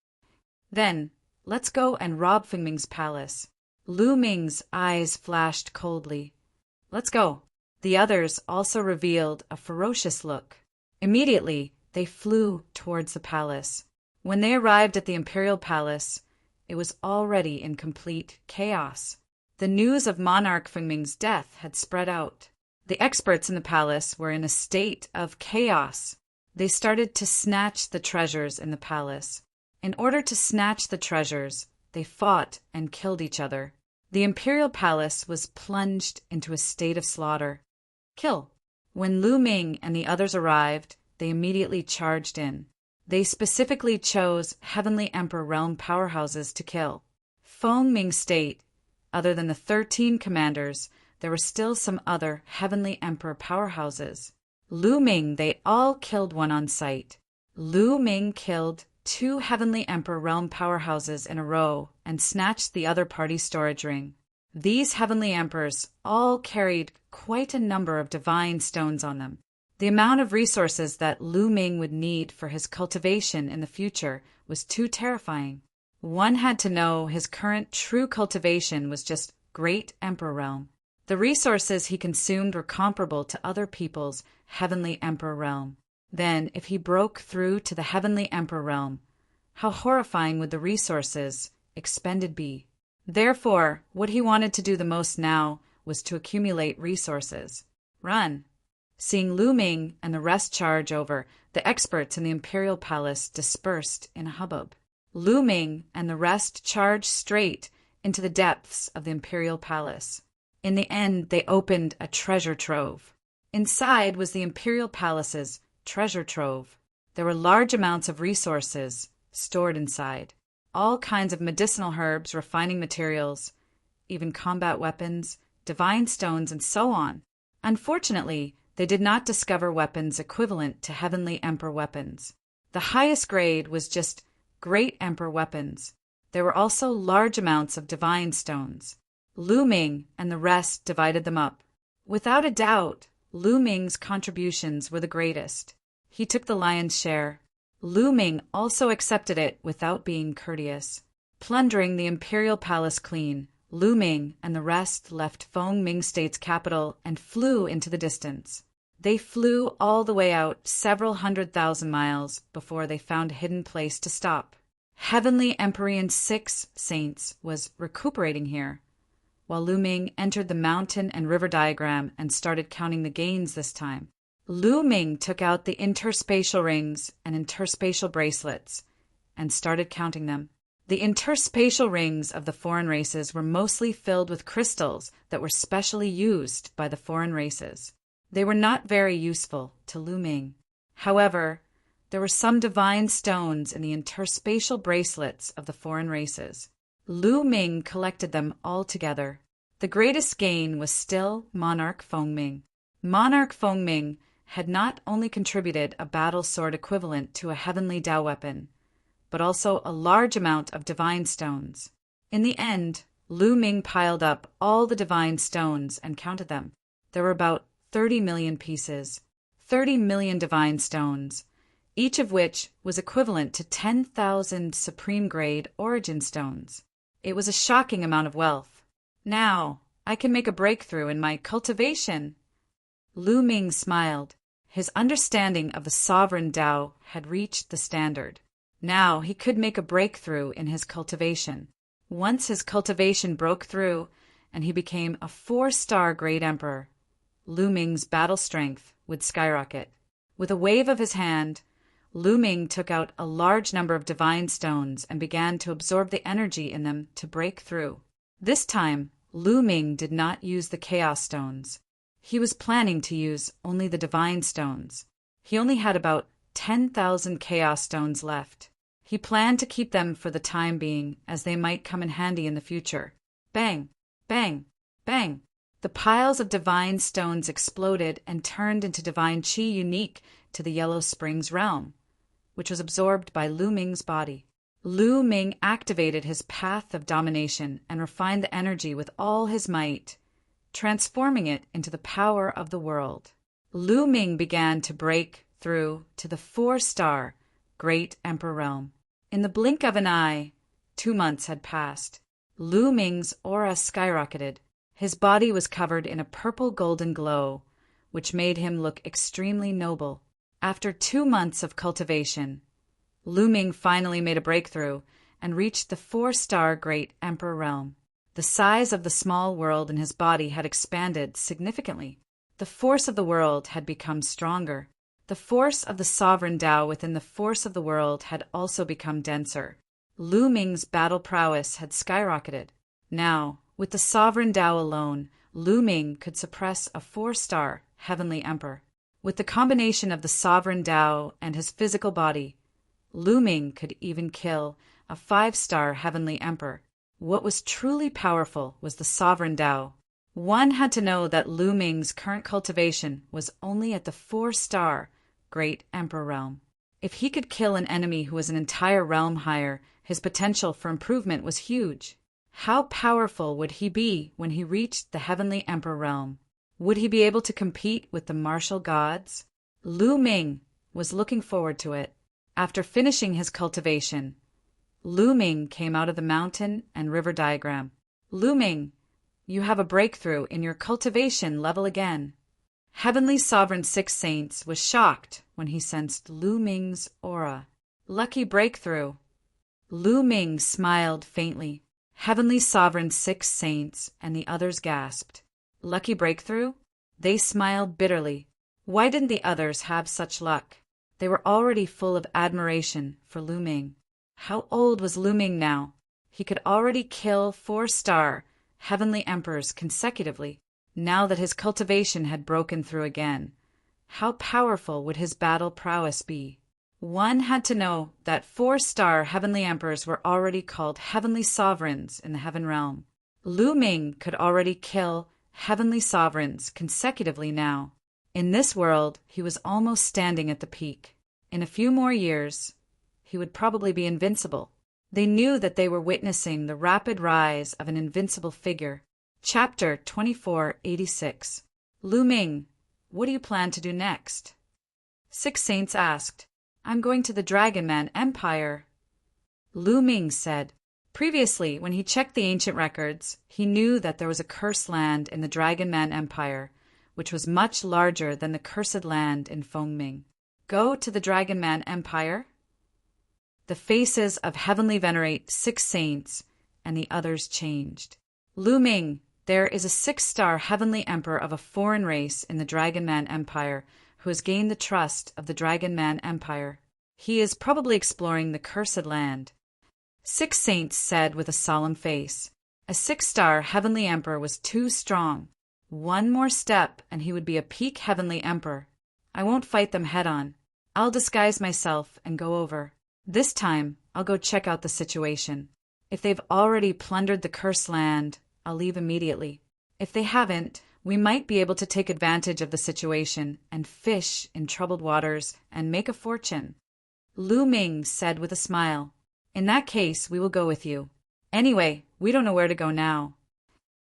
[SPEAKER 1] Then, let's go and rob Fengming's palace. Lu Ming's eyes flashed coldly. Let's go. The others also revealed a ferocious look. Immediately, they flew towards the palace. When they arrived at the imperial palace, it was already in complete chaos. The news of Monarch Fengming's death had spread out. The experts in the palace were in a state of chaos. They started to snatch the treasures in the palace. In order to snatch the treasures, they fought and killed each other. The imperial palace was plunged into a state of slaughter. Kill. When Lu Ming and the others arrived, they immediately charged in. They specifically chose Heavenly Emperor realm powerhouses to kill. Fengming State, other than the 13 commanders, there were still some other Heavenly Emperor powerhouses. Lu Ming, they all killed one on sight. Lu Ming killed 2 Heavenly Emperor realm powerhouses in a row and snatched the other party's storage ring. These Heavenly Emperors all carried quite a number of divine stones on them. The amount of resources that Lu Ming would need for his cultivation in the future was too terrifying. One had to know his current true cultivation was just Great Emperor Realm. The resources he consumed were comparable to other people's Heavenly Emperor Realm. Then, if he broke through to the Heavenly Emperor Realm, how horrifying would the resources expended be? Therefore, what he wanted to do the most now was to accumulate resources. Run! Seeing Lu Ming and the rest charge over, the experts in the imperial palace dispersed in a hubbub. Lu Ming and the rest charged straight into the depths of the imperial palace. In the end, they opened a treasure trove. Inside was the imperial palace's treasure trove. There were large amounts of resources stored inside. All kinds of medicinal herbs, refining materials, even combat weapons, divine stones, and so on. Unfortunately, they did not discover weapons equivalent to Heavenly Emperor weapons. The highest grade was just Great Emperor weapons. There were also large amounts of divine stones. Lu Ming and the rest divided them up. Without a doubt, Lu Ming's contributions were the greatest. He took the lion's share. Lu Ming also accepted it without being courteous. Plundering the imperial palace clean, Lu Ming and the rest left Fengming State's capital and flew into the distance. They flew all the way out several 100,000 miles before they found a hidden place to stop. Heavenly Emperor 6 Saints was recuperating here, while Lu Ming entered the mountain and river diagram and started counting the gains this time. Lu Ming took out the interspatial rings and interspatial bracelets and started counting them. The interspatial rings of the foreign races were mostly filled with crystals that were specially used by the foreign races. They were not very useful to Lu Ming. However, there were some divine stones in the interspatial bracelets of the foreign races. Lu Ming collected them all together. The greatest gain was still Monarch Fengming. Monarch Fengming had not only contributed a battle sword equivalent to a heavenly Dao weapon, but also a large amount of divine stones. In the end, Lu Ming piled up all the divine stones and counted them. There were about 30 million pieces, 30 million divine stones, each of which was equivalent to 10,000 supreme-grade origin stones. It was a shocking amount of wealth. Now, I can make a breakthrough in my cultivation. Lu Ming smiled. His understanding of the sovereign Dao had reached the standard. Now he could make a breakthrough in his cultivation. Once his cultivation broke through, and he became a 4-star great emperor, Lu Ming's battle strength would skyrocket. With a wave of his hand, Lu Ming took out a large number of divine stones and began to absorb the energy in them to break through. This time, Lu Ming did not use the chaos stones. He was planning to use only the divine stones. He only had about 10,000 chaos stones left. He planned to keep them for the time being, as they might come in handy in the future. Bang! Bang! Bang! The piles of divine stones exploded and turned into divine qi unique to the Yellow Springs realm, which was absorbed by Lu Ming's body. Lu Ming activated his path of domination and refined the energy with all his might, transforming it into the power of the world. Lu Ming began to break through to the 4-star Great Emperor realm. In the blink of an eye, 2 months had passed. Lu Ming's aura skyrocketed. His body was covered in a purple golden glow, which made him look extremely noble. After 2 months of cultivation, Lu Ming finally made a breakthrough and reached the 4-star Great Emperor realm. The size of the small world in his body had expanded significantly. The force of the world had become stronger. The force of the sovereign Dao within the force of the world had also become denser. Lu Ming's battle prowess had skyrocketed. Now, with the sovereign Dao alone, Lu Ming could suppress a 4-star heavenly emperor. With the combination of the sovereign Dao and his physical body, Lu Ming could even kill a 5-star heavenly emperor. What was truly powerful was the sovereign Dao. One had to know that Lu Ming's current cultivation was only at the 4-star Great Emperor realm. If he could kill an enemy who was an entire realm higher, his potential for improvement was huge. How powerful would he be when he reached the Heavenly Emperor realm? Would he be able to compete with the martial gods? Lu Ming was looking forward to it. After finishing his cultivation, Lu Ming came out of the mountain and river diagram. Lu Ming, you have a breakthrough in your cultivation level again. Heavenly Sovereign Six Saints was shocked when he sensed Lu Ming's aura. Lucky breakthrough. Lu Ming smiled faintly. Heavenly Sovereign Six Saints and the others gasped. Lucky breakthrough? They smiled bitterly. Why didn't the others have such luck? They were already full of admiration for Lu Ming. How old was Lu Ming now? He could already kill 4-star heavenly emperors consecutively, now that his cultivation had broken through again. How powerful would his battle prowess be? One had to know that 4-star heavenly emperors were already called heavenly sovereigns in the heaven realm. Lu Ming could already kill heavenly sovereigns consecutively now. In this world, he was almost standing at the peak. In a few more years, he would probably be invincible. They knew that they were witnessing the rapid rise of an invincible figure. Chapter 2486. Lu Ming, what do you plan to do next? Six Saints asked. I'm going to the Dragon Man Empire. Lu Ming said. Previously, when he checked the ancient records, he knew that there was a cursed land in the Dragon Man Empire, which was much larger than the cursed land in Fengming. Go to the Dragon Man Empire? The faces of Heavenly Venerate Six Saints and the others changed. Lu Ming, there is a 6-star Heavenly Emperor of a foreign race in the Dragon Man Empire who has gained the trust of the Dragon Man Empire. He is probably exploring the cursed land. Six Saints said with a solemn face. A 6-star Heavenly Emperor was too strong. One more step and he would be a peak Heavenly Emperor. I won't fight them head-on. I'll disguise myself and go over. This time, I'll go check out the situation. If they've already plundered the cursed land, I'll leave immediately. If they haven't, we might be able to take advantage of the situation and fish in troubled waters and make a fortune." Lu Ming said with a smile, "In that case, we will go with you. Anyway, we don't know where to go now."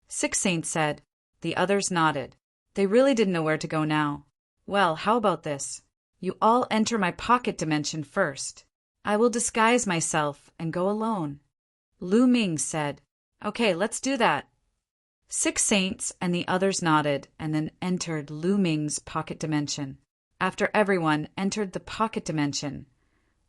[SPEAKER 1] Six Saints said. The others nodded. They really didn't know where to go now. "Well, how about this? You all enter my pocket dimension first. I will disguise myself and go alone." Lu Ming said, "Okay, let's do that." Six Saints and the others nodded and then entered Lu Ming's pocket dimension. After everyone entered the pocket dimension,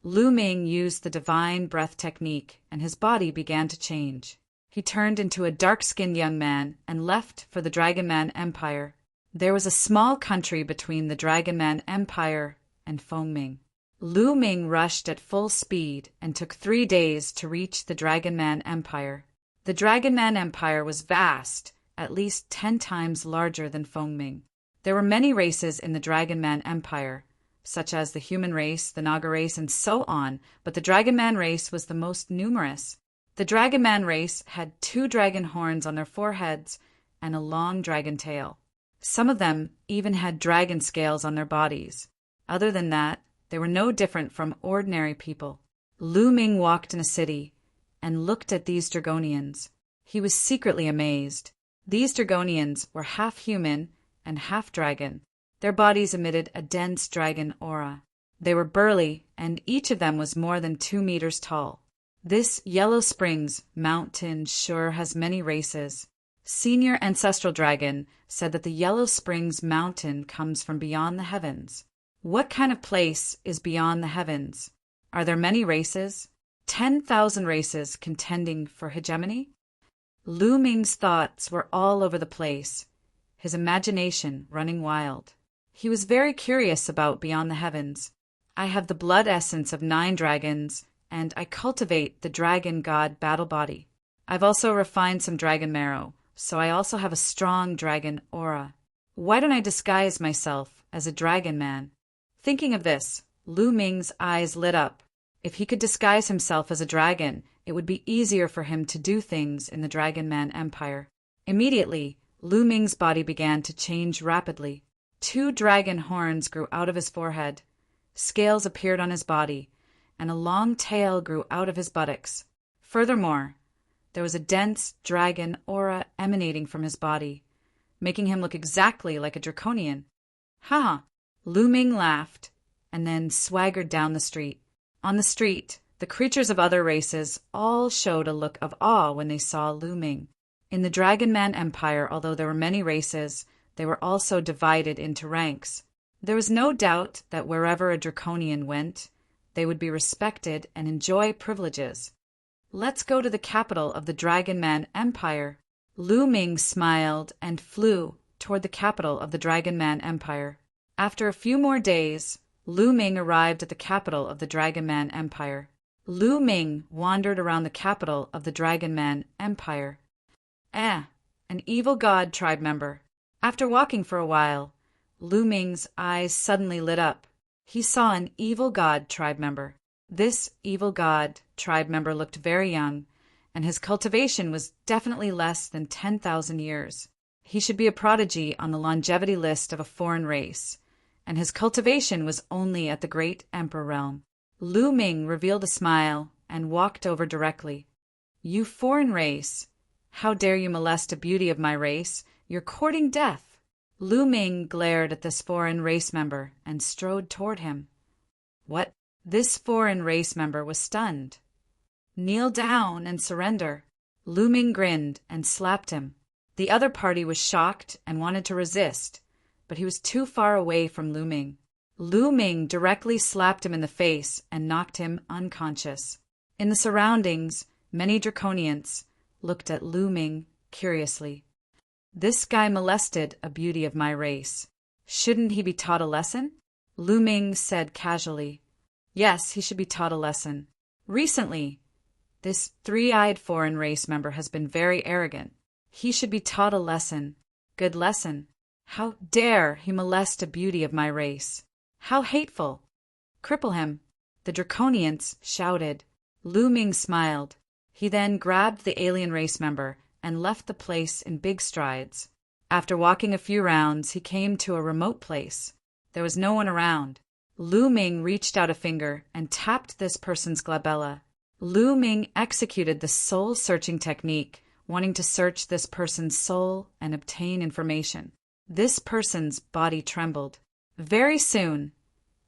[SPEAKER 1] Lu Ming used the divine breath technique and his body began to change. He turned into a dark-skinned young man and left for the Dragon Man Empire. There was a small country between the Dragon Man Empire and Fengming. Lu Ming rushed at full speed and took 3 days to reach the Dragon Man Empire. The Dragon Man Empire was vast, at least 10 times larger than Fengming. There were many races in the Dragon Man Empire, such as the human race, the Naga race, and so on, but the Dragon Man race was the most numerous. The Dragon Man race had 2 dragon horns on their foreheads and a long dragon tail. Some of them even had dragon scales on their bodies. Other than that, they were no different from ordinary people. Lu Ming walked in a city and looked at these Dragonians. He was secretly amazed. These Dragonians were half human and half dragon. Their bodies emitted a dense dragon aura. They were burly, and each of them was more than 2 meters tall. This Yellow Springs mountain sure has many races. Senior Ancestral Dragon said that the Yellow Springs mountain comes from beyond the heavens. What kind of place is beyond the heavens? Are there many races? 10,000 races contending for hegemony? Lu Ming's thoughts were all over the place, his imagination running wild. He was very curious about beyond the heavens. "I have the blood essence of 9 dragons, and I cultivate the dragon god battle body. I've also refined some dragon marrow, so I also have a strong dragon aura. Why don't I disguise myself as a dragon man?" Thinking of this, Lu Ming's eyes lit up. If he could disguise himself as a dragon, it would be easier for him to do things in the Dragon Man Empire. Immediately, Lu Ming's body began to change rapidly. 2 dragon horns grew out of his forehead, scales appeared on his body, and a long tail grew out of his buttocks. Furthermore, there was a dense dragon aura emanating from his body, making him look exactly like a draconian. "Ha!" Lu Ming laughed, and then swaggered down the street. On the street, the creatures of other races all showed a look of awe when they saw Lu Ming. In the Dragon Man Empire, although there were many races, they were also divided into ranks. There was no doubt that wherever a draconian went, they would be respected and enjoy privileges. "Let's go to the capital of the Dragon Man Empire." Lu Ming smiled and flew toward the capital of the Dragon Man Empire. After a few more days, Lu Ming arrived at the capital of the Dragon Man Empire. Lu Ming wandered around the capital of the Dragon Man Empire. An evil god tribe member. After walking for a while, Lu Ming's eyes suddenly lit up. He saw an evil god tribe member. This evil god tribe member looked very young, and his cultivation was definitely less than 10,000 years. He should be a prodigy on the longevity list of a foreign race, and his cultivation was only at the Great Emperor realm. Lu Ming revealed a smile and walked over directly. "You foreign race! How dare you molest a beauty of my race? You're courting death!" Lu Ming glared at this foreign race member and strode toward him. "What?" This foreign race member was stunned. "Kneel down and surrender." Lu Ming grinned and slapped him. The other party was shocked and wanted to resist, but he was too far away from Lu Ming. Lu Ming directly slapped him in the face and knocked him unconscious. In the surroundings, many Draconians looked at Lu Ming curiously. "This guy molested a beauty of my race. Shouldn't he be taught a lesson?" Lu Ming said casually. "Yes, he should be taught a lesson. Recently, this 3-eyed foreign race member has been very arrogant. He should be taught a lesson. Good lesson. How dare he molest a beauty of my race? How hateful! Cripple him!" The Draconians shouted. Lu Ming smiled. He then grabbed the alien race member and left the place in big strides. After walking a few rounds, he came to a remote place. There was no one around. Lu Ming reached out a finger and tapped this person's glabella. Lu Ming executed the soul-searching technique, wanting to search this person's soul and obtain information. This person's body trembled. Very soon,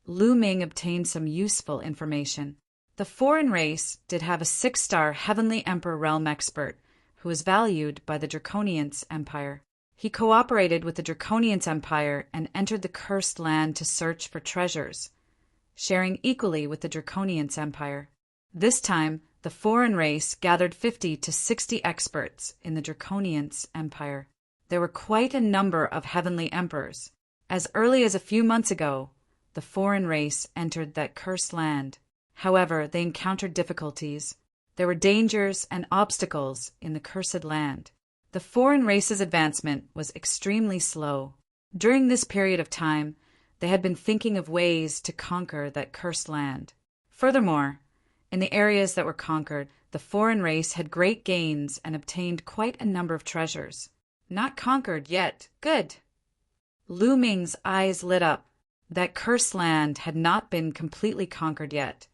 [SPEAKER 1] Lu Ming obtained some useful information. The foreign race did have a 6-star Heavenly Emperor realm expert who was valued by the Draconians Empire. He cooperated with the Draconians Empire and entered the Cursed Land to search for treasures, sharing equally with the Draconians Empire. This time, the foreign race gathered 50 to 60 experts in the Draconians Empire. There were quite a number of Heavenly Emperors. As early as a few months ago, the foreign race entered that Cursed Land. However, they encountered difficulties. There were dangers and obstacles in the Cursed Land. The foreign race's advancement was extremely slow. During this period of time, they had been thinking of ways to conquer that Cursed Land. Furthermore, in the areas that were conquered, the foreign race had great gains and obtained quite a number of treasures. Not conquered yet. Good. Lu Ming's eyes lit up. That Cursed Land had not been completely conquered yet,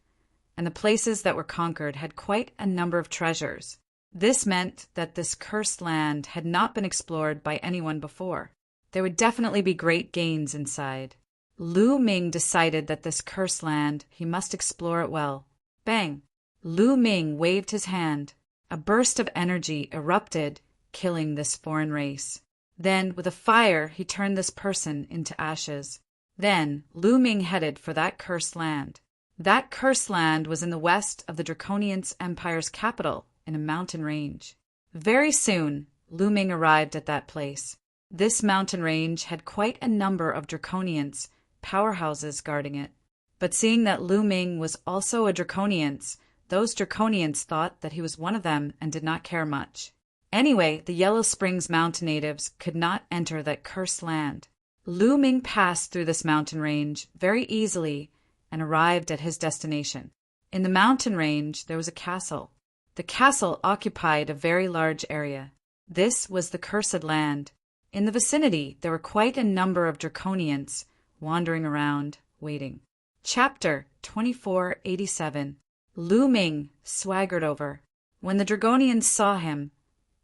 [SPEAKER 1] and the places that were conquered had quite a number of treasures. This meant that this Cursed Land had not been explored by anyone before. There would definitely be great gains inside. Lu Ming decided that this Cursed Land, he must explore it well. Bang! Lu Ming waved his hand. A burst of energy erupted, killing this foreign race. Then, with a fire, he turned this person into ashes. Then, Lu Ming headed for that Cursed Land. That Cursed Land was in the west of the Draconians Empire's capital, in a mountain range. Very soon, Lu Ming arrived at that place. This mountain range had quite a number of Draconians, powerhouses guarding it. But seeing that Lu Ming was also a Draconians, those Draconians thought that he was one of them and did not care much. Anyway, the Yellow Springs mountain natives could not enter that Cursed Land. Lu Ming passed through this mountain range very easily and arrived at his destination. In the mountain range, there was a castle. The castle occupied a very large area. This was the Cursed Land. In the vicinity, there were quite a number of Draconians wandering around, waiting. Chapter 2487. Lu Ming swaggered over. When the Draconians saw him,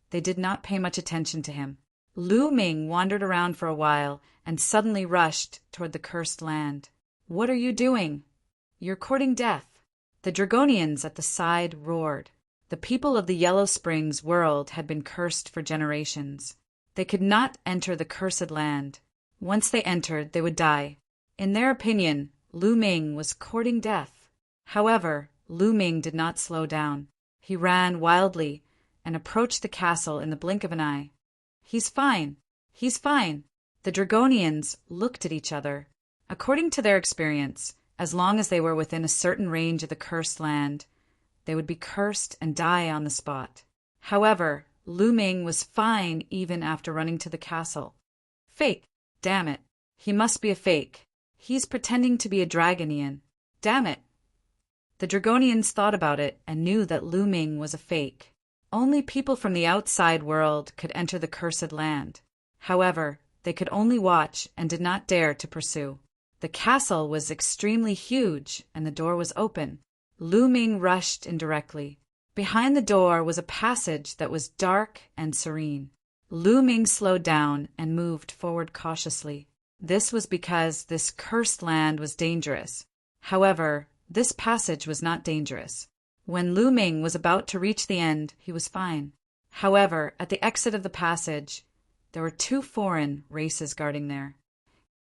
[SPEAKER 1] they did not pay much attention to him. Lu Ming wandered around for a while and suddenly rushed toward the Cursed Land. "What are you doing?" "You're courting death." The Draconians at the side roared. The people of the Yellow Springs world had been cursed for generations. They could not enter the Cursed Land. Once they entered, they would die. In their opinion, Lu Ming was courting death. However, Lu Ming did not slow down. He ran wildly and approached the castle in the blink of an eye. "He's fine. He's fine." The Draconians looked at each other. According to their experience, as long as they were within a certain range of the Cursed Land, they would be cursed and die on the spot. However, Lu Ming was fine even after running to the castle. Fake. Damn it. He must be a fake. He's pretending to be a Dragonian. Damn it. The Draconians thought about it and knew that Lu Ming was a fake. Only people from the outside world could enter the Cursed Land. However, they could only watch and did not dare to pursue. The castle was extremely huge and the door was open. Lu Ming rushed in directly. Behind the door was a passage that was dark and serene. Lu Ming slowed down and moved forward cautiously. This was because this Cursed Land was dangerous. However, this passage was not dangerous. When Lu Ming was about to reach the end, he was fine. However, at the exit of the passage, there were 2 foreign races guarding there.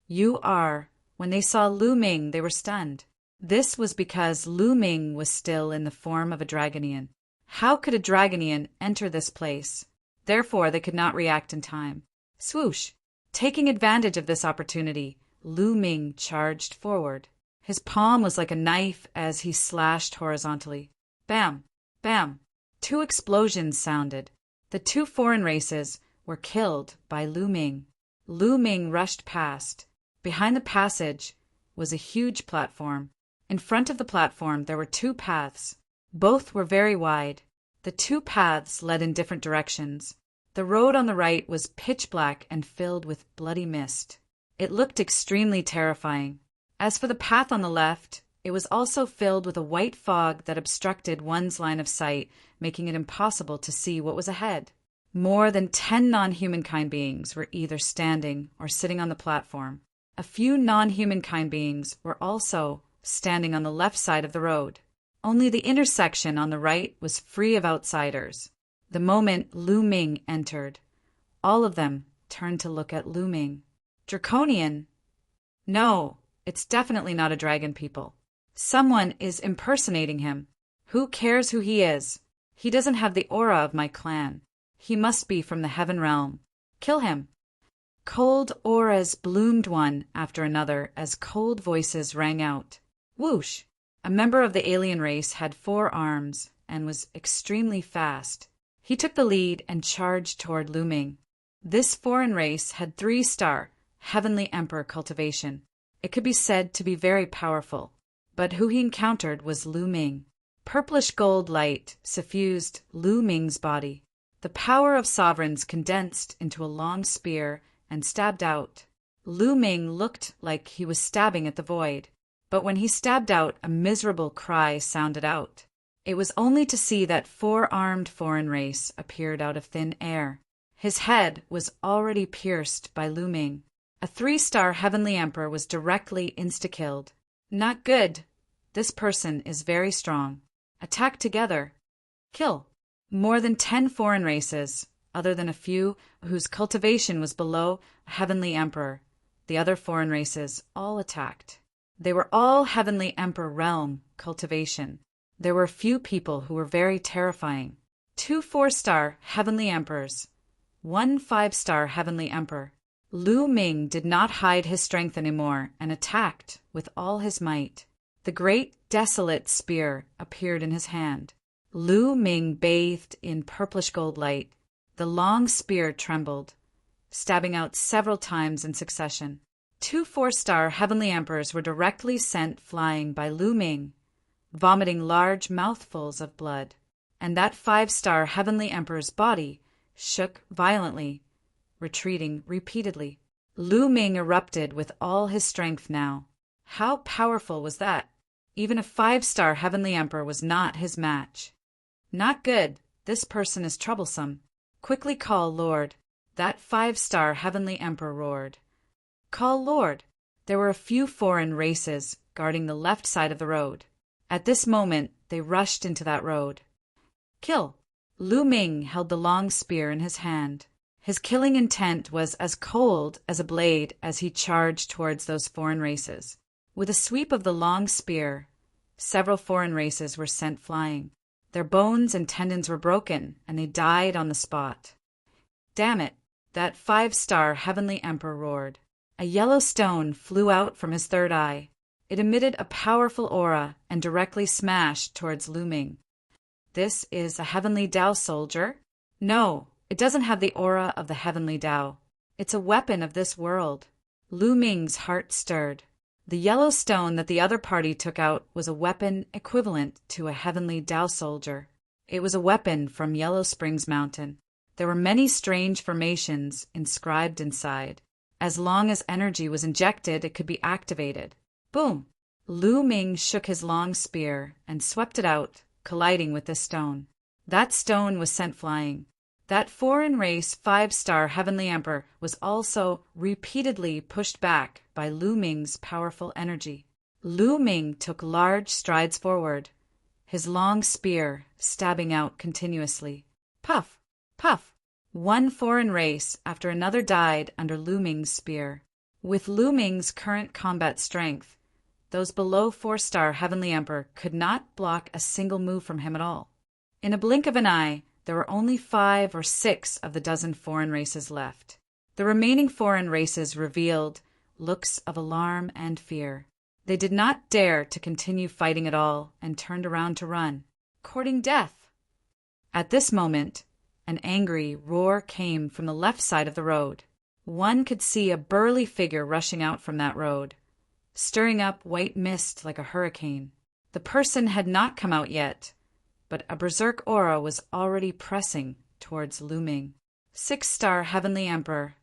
[SPEAKER 1] When they saw Lu Ming, they were stunned. This was because Lu Ming was still in the form of a Dragonian. How could a Dragonian enter this place? Therefore, they could not react in time. Swoosh! Taking advantage of this opportunity, Lu Ming charged forward. His palm was like a knife as he slashed horizontally. Bam! Bam! 2 explosions sounded. The 2 foreign races were killed by Lu Ming. Lu Ming rushed past. Behind the passage was a huge platform. In front of the platform there were 2 paths. Both were very wide. The two paths led in different directions. The road on the right was pitch black and filled with bloody mist. It looked extremely terrifying. As for the path on the left, it was also filled with a white fog that obstructed one's line of sight, making it impossible to see what was ahead. More than 10 non-humankind beings were either standing or sitting on the platform. A few non-humankind beings were also standing on the left side of the road. Only the intersection on the right was free of outsiders. The moment Lu Ming entered, all of them turned to look at Lu Ming. Draconian? No, it's definitely not a dragon, people. Someone is impersonating him. Who cares who he is? He doesn't have the aura of my clan. He must be from the heaven realm. Kill him. Cold auras bloomed one after another as cold voices rang out. Whoosh! A member of the alien race had 4 arms and was extremely fast. He took the lead and charged toward Lu Ming. This foreign race had 3-star, Heavenly Emperor cultivation. It could be said to be very powerful, but who he encountered was Lu Ming. Purplish gold light suffused Lu Ming's body. The power of sovereigns condensed into a long spear and stabbed out. Lu Ming looked like he was stabbing at the void, but when he stabbed out, a miserable cry sounded out. It was only to see that 4-armed foreign race appeared out of thin air. His head was already pierced by Lu Ming. A 3-star Heavenly Emperor was directly insta-killed. Not good. This person is very strong. Attack together. Kill. More than 10 foreign races, other than a few whose cultivation was below a Heavenly Emperor. The other foreign races all attacked. They were all Heavenly Emperor realm cultivation. There were few people who were very terrifying. 2 4-star Heavenly Emperors, 1 5-star Heavenly Emperor. Lu Ming did not hide his strength anymore and attacked with all his might. The great desolate spear appeared in his hand. Lu Ming bathed in purplish gold light. The long spear trembled, stabbing out several times in succession. 2 4-star Heavenly Emperors were directly sent flying by Lu Ming, vomiting large mouthfuls of blood, and that 5-star Heavenly Emperor's body shook violently, retreating repeatedly. Lu Ming erupted with all his strength now. How powerful was that? Even a 5-star Heavenly Emperor was not his match. Not good. This person is troublesome. Quickly call Lord. That 5-star Heavenly Emperor roared. Call Lord. There were a few foreign races guarding the left side of the road. At this moment, they rushed into that road. Kill. Lu Ming held the long spear in his hand. His killing intent was as cold as a blade as he charged towards those foreign races. With a sweep of the long spear, several foreign races were sent flying. Their bones and tendons were broken, and they died on the spot. Damn it! That 5-star Heavenly Emperor roared. A yellow stone flew out from his third eye. It emitted a powerful aura and directly smashed towards Lu Ming. This is a Heavenly Dao soldier? No, it doesn't have the aura of the Heavenly Dao. It's a weapon of this world. Lu Ming's heart stirred. The yellow stone that the other party took out was a weapon equivalent to a Heavenly Dao soldier. It was a weapon from Yellow Springs Mountain. There were many strange formations inscribed inside. As long as energy was injected, it could be activated. Boom! Lu Ming shook his long spear and swept it out, colliding with this stone. That stone was sent flying. That foreign race 5-star Heavenly Emperor was also repeatedly pushed back by Lu Ming's powerful energy. Lu Ming took large strides forward, his long spear stabbing out continuously. Puff! Puff! One foreign race after another died under Lu Ming's spear. With Lu Ming's current combat strength, those below 4-star Heavenly Emperor could not block a single move from him at all. In a blink of an eye, there were only 5 or 6 of the dozen foreign races left. The remaining foreign races revealed looks of alarm and fear. They did not dare to continue fighting at all and turned around to run, courting death. At this moment, an angry roar came from the left side of the road. One could see a burly figure rushing out from that road, stirring up white mist like a hurricane. The person had not come out yet, but a berserk aura was already pressing towards Lu Ming. 6-star Heavenly Emperor.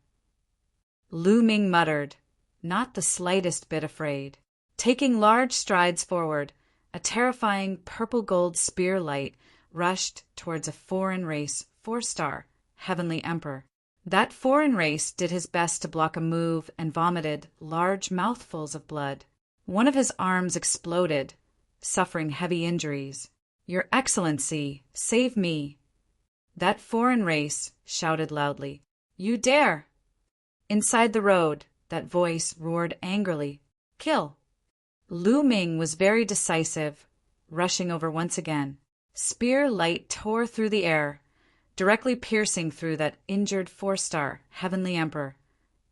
[SPEAKER 1] Lu Ming muttered, not the slightest bit afraid. Taking large strides forward, a terrifying purple-gold spear light rushed towards a foreign race 4-star Heavenly Emperor. That foreign race did his best to block a move and vomited large mouthfuls of blood. One of his arms exploded, suffering heavy injuries. Your Excellency, save me! That foreign race shouted loudly. You dare! Inside the road, that voice roared angrily. Kill! Lu Ming was very decisive, rushing over once again. Spear light tore through the air, directly piercing through that injured 4-star Heavenly Emperor,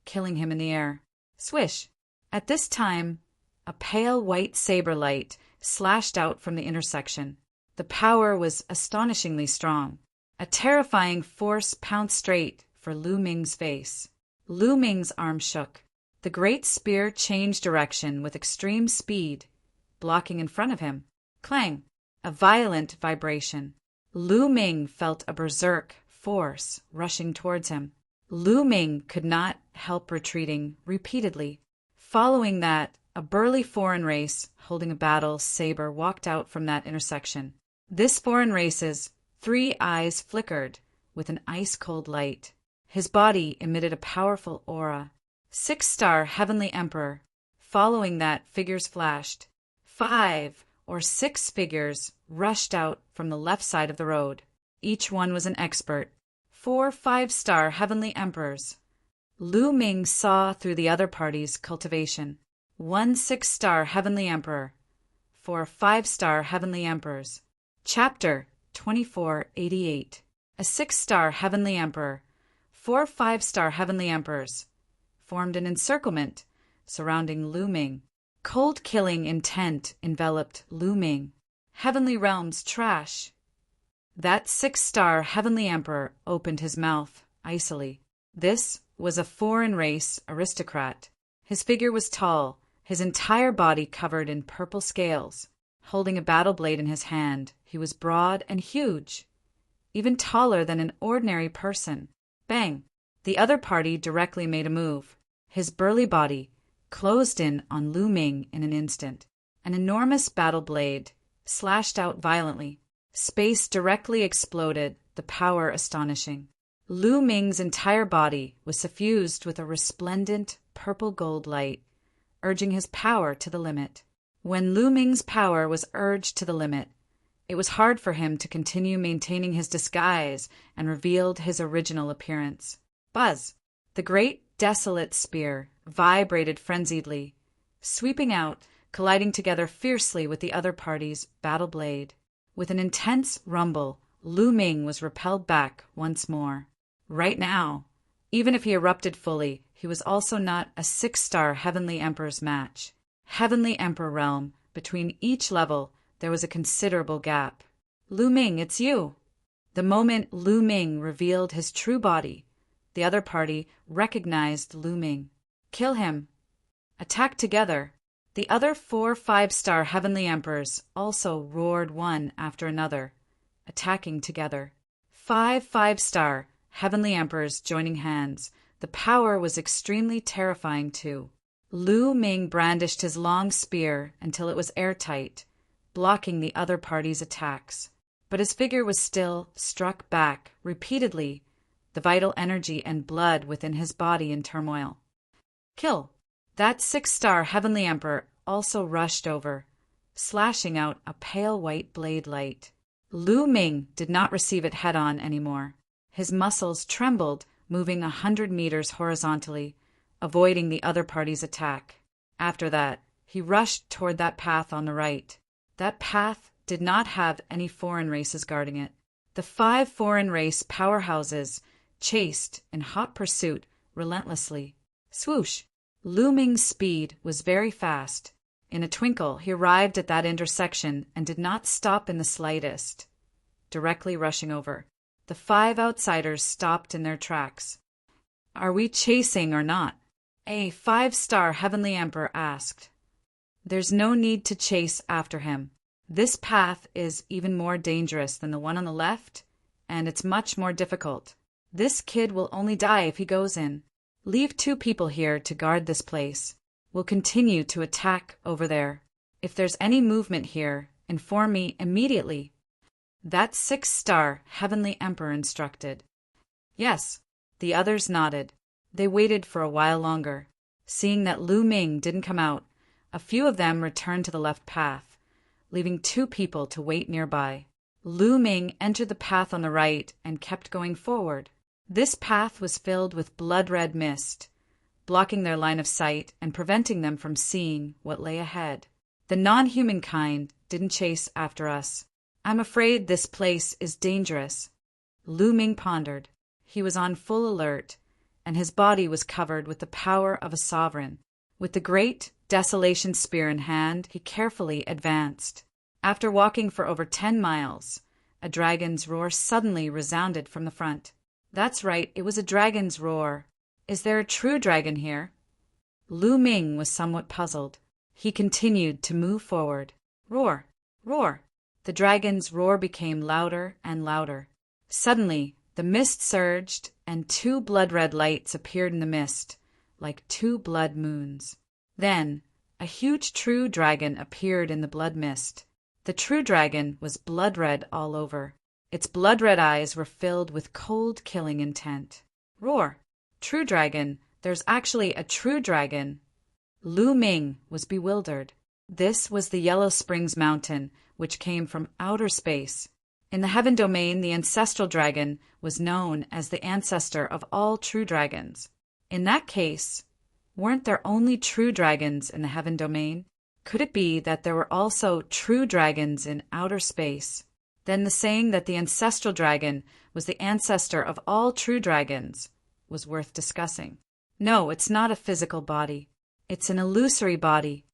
[SPEAKER 1] killing him in the air. Swish! At this time, a pale white saber light slashed out from the intersection. The power was astonishingly strong. A terrifying force pounced straight for Lu Ming's face. Lu Ming's arm shook. The great spear changed direction with extreme speed, blocking in front of him. Clang! A violent vibration. Lu Ming felt a berserk force rushing towards him. Lu Ming could not help retreating repeatedly. Following that, a burly foreign race holding a battle saber walked out from that intersection. This foreign race's 3 eyes flickered with an ice-cold light. His body emitted a powerful aura. 6-star Heavenly Emperor. Following that, figures flashed. 5 or 6 figures rushed out from the left side of the road. Each one was an expert. 4 5-star Heavenly Emperors. Lu Ming saw through the other party's cultivation. 1 6-star Heavenly Emperor. 4 5-star Heavenly Emperors. Chapter 2488. A 6-star Heavenly Emperor. 4 5-star Heavenly Emperors formed an encirclement surrounding Lu Ming. Cold killing intent enveloped Lu Ming. Heavenly Realms trash. That 6-star Heavenly Emperor opened his mouth icily. This was a foreign race aristocrat. His figure was tall, his entire body covered in purple scales. Holding a battle blade in his hand, he was broad and huge, even taller than an ordinary person. Bang! The other party directly made a move. His burly body closed in on Lu Ming in an instant. An enormous battle blade slashed out violently. Space directly exploded, the power astonishing. Lu Ming's entire body was suffused with a resplendent purple-gold light, urging his power to the limit. When Lu Ming's power was urged to the limit, it was hard for him to continue maintaining his disguise and revealed his original appearance. Buzz! The great desolate spear vibrated frenziedly, sweeping out, colliding together fiercely with the other party's battle blade. With an intense rumble, Lu Ming was repelled back once more. Right now, even if he erupted fully, he was also not a 6-star Heavenly Emperor's match. Heavenly Emperor realm, between each level, there was a considerable gap. Lu Ming, it's you! The moment Lu Ming revealed his true body, the other party recognized Lu Ming. Kill him! Attack together! The other 4 5-star Heavenly Emperors also roared one after another, attacking together. 5 5-star Heavenly Emperors joining hands. The power was extremely terrifying too. Lu Ming brandished his long spear until it was airtight, blocking the other party's attacks. But his figure was still struck back repeatedly, the vital energy and blood within his body in turmoil. Kill! That 6-star Heavenly Emperor also rushed over, slashing out a pale white blade light. Lu Ming did not receive it head-on anymore. His muscles trembled, moving 100 meters horizontally, avoiding the other party's attack. After that, he rushed toward that path on the right. That path did not have any foreign races guarding it. The 5 foreign race powerhouses chased in hot pursuit relentlessly. Swoosh! Lu Ming's speed was very fast. In a twinkle, he arrived at that intersection and did not stop in the slightest, directly rushing over. The 5 outsiders stopped in their tracks. Are we chasing or not? A 5-star Heavenly Emperor asked. There's no need to chase after him. This path is even more dangerous than the one on the left, and it's much more difficult. This kid will only die if he goes in. Leave 2 people here to guard this place. We'll continue to attack over there. If there's any movement here, inform me immediately." That 6-star Heavenly Emperor instructed. Yes, the others nodded. They waited for a while longer. Seeing that Lu Ming didn't come out, a few of them returned to the left path, leaving 2 people to wait nearby. Lu Ming entered the path on the right and kept going forward. This path was filled with blood-red mist, blocking their line of sight and preventing them from seeing what lay ahead. The non-human kind didn't chase after us. "I'm afraid this place is dangerous," Lu Ming pondered. He was on full alert, and his body was covered with the power of a sovereign. With the great desolation spear in hand, he carefully advanced. After walking for over 10 miles, a dragon's roar suddenly resounded from the front. That's right, it was a dragon's roar. Is there a true dragon here? Lu Ming was somewhat puzzled. He continued to move forward. Roar! Roar! The dragon's roar became louder and louder. Suddenly, the mist surged, and 2 blood-red lights appeared in the mist, like 2 blood moons. Then, a huge true dragon appeared in the blood mist. The true dragon was blood-red all over. Its blood-red eyes were filled with cold, killing intent. Roar! True dragon! There's actually a true dragon! Lu Ming was bewildered. This was the Yellow Springs Mountain, which came from outer space. In the Heaven Domain, the ancestral dragon was known as the ancestor of all true dragons. In that case, weren't there only true dragons in the Heaven Domain? Could it be that there were also true dragons in outer space? Then the saying that the ancestral dragon was the ancestor of all true dragons was worth discussing. No, it's not a physical body. It's an illusory body.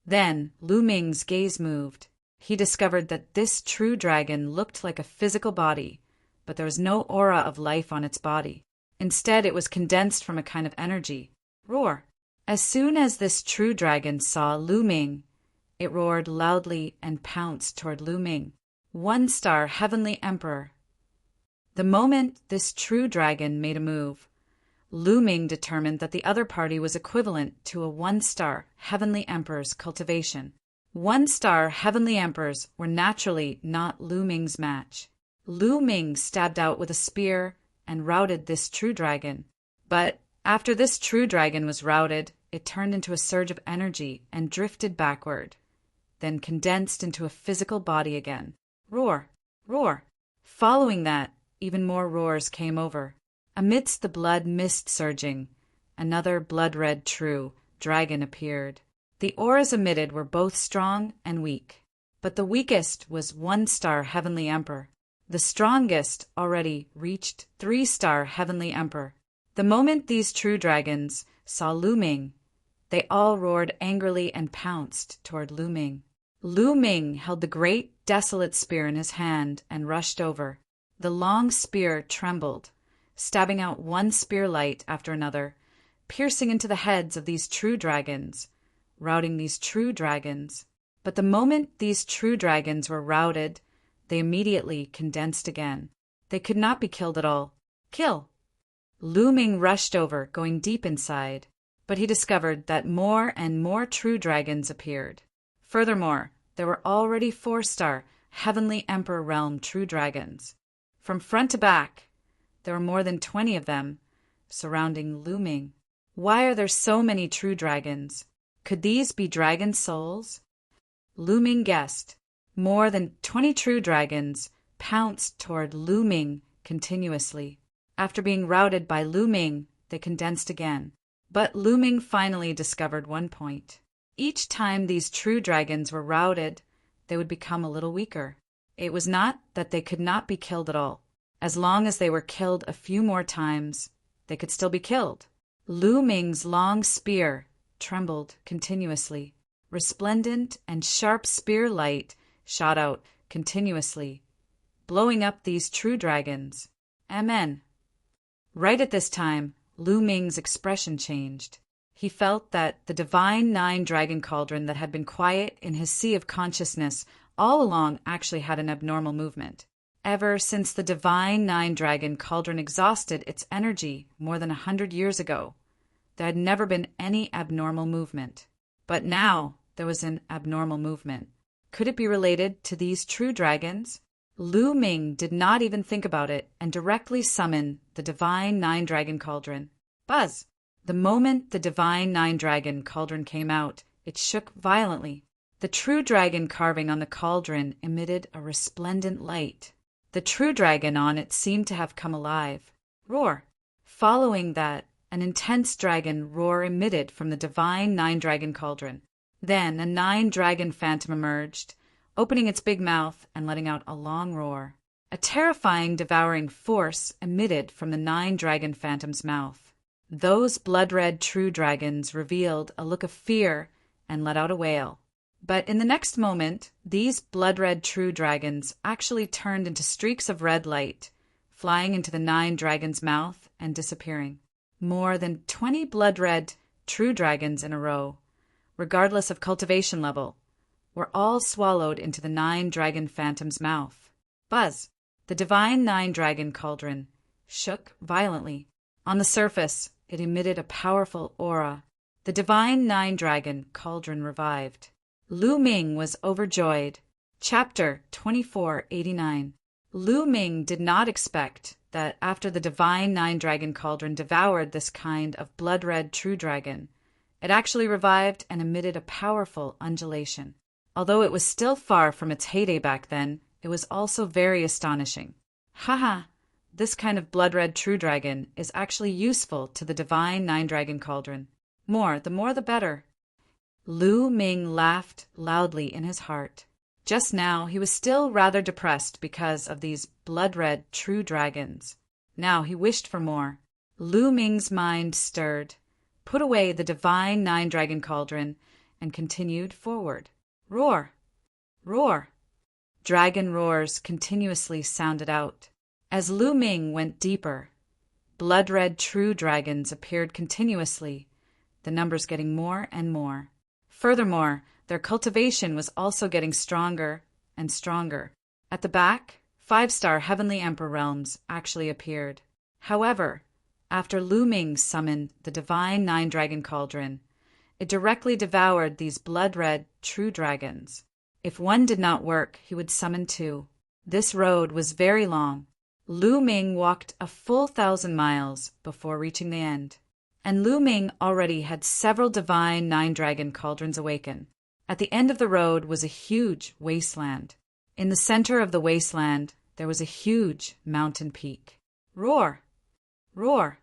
[SPEAKER 1] Then Lu Ming's gaze moved. He discovered that this true dragon looked like a physical body, but there was no aura of life on its body. Instead, it was condensed from a kind of energy. Roar! As soon as this true dragon saw Lu Ming, it roared loudly and pounced toward Lu Ming. 1-star Heavenly Emperor. The moment this true dragon made a move, Lu Ming determined that the other party was equivalent to a 1-star Heavenly Emperor's cultivation. 1-star Heavenly Emperors were naturally not Lu Ming's match. Lu Ming stabbed out with a spear and routed this true dragon. But after this true dragon was routed, it turned into a surge of energy and drifted backward, then condensed into a physical body again. Roar! Roar! Following that, even more roars came over. Amidst the blood mist surging, another blood-red true dragon appeared. The auras emitted were both strong and weak, but the weakest was 1-star Heavenly Emperor. The strongest already reached 3-star Heavenly Emperor. The moment these true dragons saw Lu Ming, they all roared angrily and pounced toward Lu Ming. Lu Ming held the great desolate spear in his hand and rushed over. The long spear trembled, stabbing out one spear light after another, piercing into the heads of these true dragons, routing these true dragons. But the moment these true dragons were routed, they immediately condensed again. They could not be killed at all. Kill! Lu Ming rushed over, going deep inside, but he discovered that more and more true dragons appeared. Furthermore, there were already 4-star Heavenly Emperor Realm true dragons. From front to back, there were more than 20 of them, surrounding Lu Ming. Why are there so many true dragons? Could these be dragon souls? Lu Ming guessed. More than 20 true dragons pounced toward Lu Ming continuously. After being routed by Lu Ming, they condensed again. But Lu Ming finally discovered one point. Each time these true dragons were routed, they would become a little weaker. It was not that they could not be killed at all. As long as they were killed a few more times, they could still be killed. Lu Ming's long spear trembled continuously. Resplendent and sharp spear light shot out continuously, blowing up these true dragons. Amen. Right at this time, Lu Ming's expression changed. He felt that the divine 9 dragon cauldron that had been quiet in his sea of consciousness all along actually had an abnormal movement. Ever since the divine nine-dragon cauldron exhausted its energy more than 100 years ago, there had never been any abnormal movement. But now there was an abnormal movement. Could it be related to these true dragons? Lu Ming did not even think about it and directly summoned the divine nine-dragon cauldron. Buzz! The moment the divine nine-dragon cauldron came out, it shook violently. The true dragon carving on the cauldron emitted a resplendent light. The true dragon on it seemed to have come alive. Roar! Following that, an intense dragon roar emitted from the divine nine-dragon cauldron. Then a nine-dragon phantom emerged, opening its big mouth and letting out a long roar. A terrifying, devouring force emitted from the nine-dragon phantom's mouth. Those blood-red true dragons revealed a look of fear and let out a wail. But in the next moment, these blood-red true dragons actually turned into streaks of red light, flying into the nine-dragon's mouth and disappearing. More than 20 blood-red true dragons in a row, regardless of cultivation level, were all swallowed into the nine-dragon phantom's mouth. Buzz! The divine nine-dragon cauldron shook violently. On the surface, it emitted a powerful aura. The divine nine-dragon cauldron revived. Lu Ming was overjoyed. Chapter 2489. Lu Ming did not expect that after the divine nine-dragon cauldron devoured this kind of blood-red true dragon, it actually revived and emitted a powerful undulation. Although it was still far from its heyday back then, it was also very astonishing. Haha, this kind of blood-red true dragon is actually useful to the divine nine-dragon cauldron. The more the better. Lu Ming laughed loudly in his heart. Just now he was still rather depressed because of these blood-red true dragons. Now he wished for more. Lu Ming's mind stirred, put away the divine nine-dragon cauldron, and continued forward. Roar! Roar! Dragon roars continuously sounded out. As Lu Ming went deeper, blood-red true dragons appeared continuously, the numbers getting more and more. Furthermore, their cultivation was also getting stronger and stronger. At the back, 5-star heavenly emperor realms actually appeared. However, after Lu Ming summoned the divine nine-dragon cauldron, it directly devoured these blood-red true dragons. If one did not work, he would summon 2. This road was very long. Lu Ming walked a full 1,000 miles before reaching the end. And Lu Ming already had several divine nine-dragon cauldrons awaken. At the end of the road was a huge wasteland. In the center of the wasteland, there was a huge mountain peak. Roar! Roar!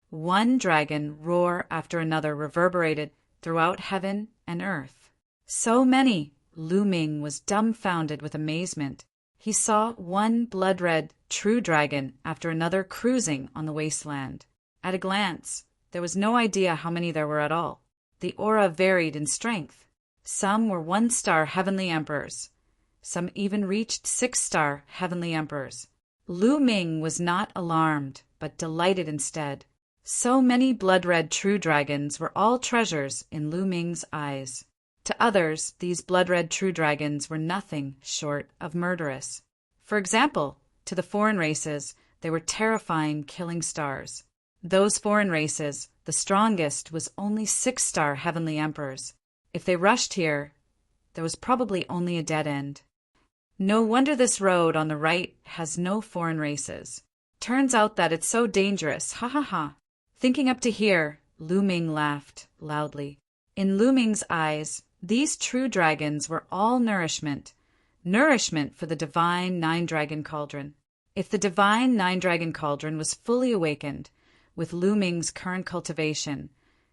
[SPEAKER 1] One dragon roar after another reverberated throughout heaven and earth. So many! Lu Ming was dumbfounded with amazement. He saw one blood-red true dragon after another cruising on the wasteland. At a glance, there was no idea how many there were at all. The aura varied in strength. Some were 1-star heavenly emperors. Some even reached 6-star heavenly emperors. Lu Ming was not alarmed, but delighted instead. So many blood-red true dragons were all treasures in Lu Ming's eyes. To others, these blood-red true dragons were nothing short of murderous. For example, to the foreign races, they were terrifying killing stars. Those foreign races, the strongest was only 6-star heavenly emperors. If they rushed here, there was probably only a dead end. No wonder this road on the right has no foreign races. Turns out that it's so dangerous, ha ha ha. Thinking up to here, Lu Ming laughed loudly. In Lu Ming's eyes, these true dragons were all nourishment for the divine nine-dragon cauldron. If the divine nine-dragon cauldron was fully awakened, with Lu Ming's current cultivation,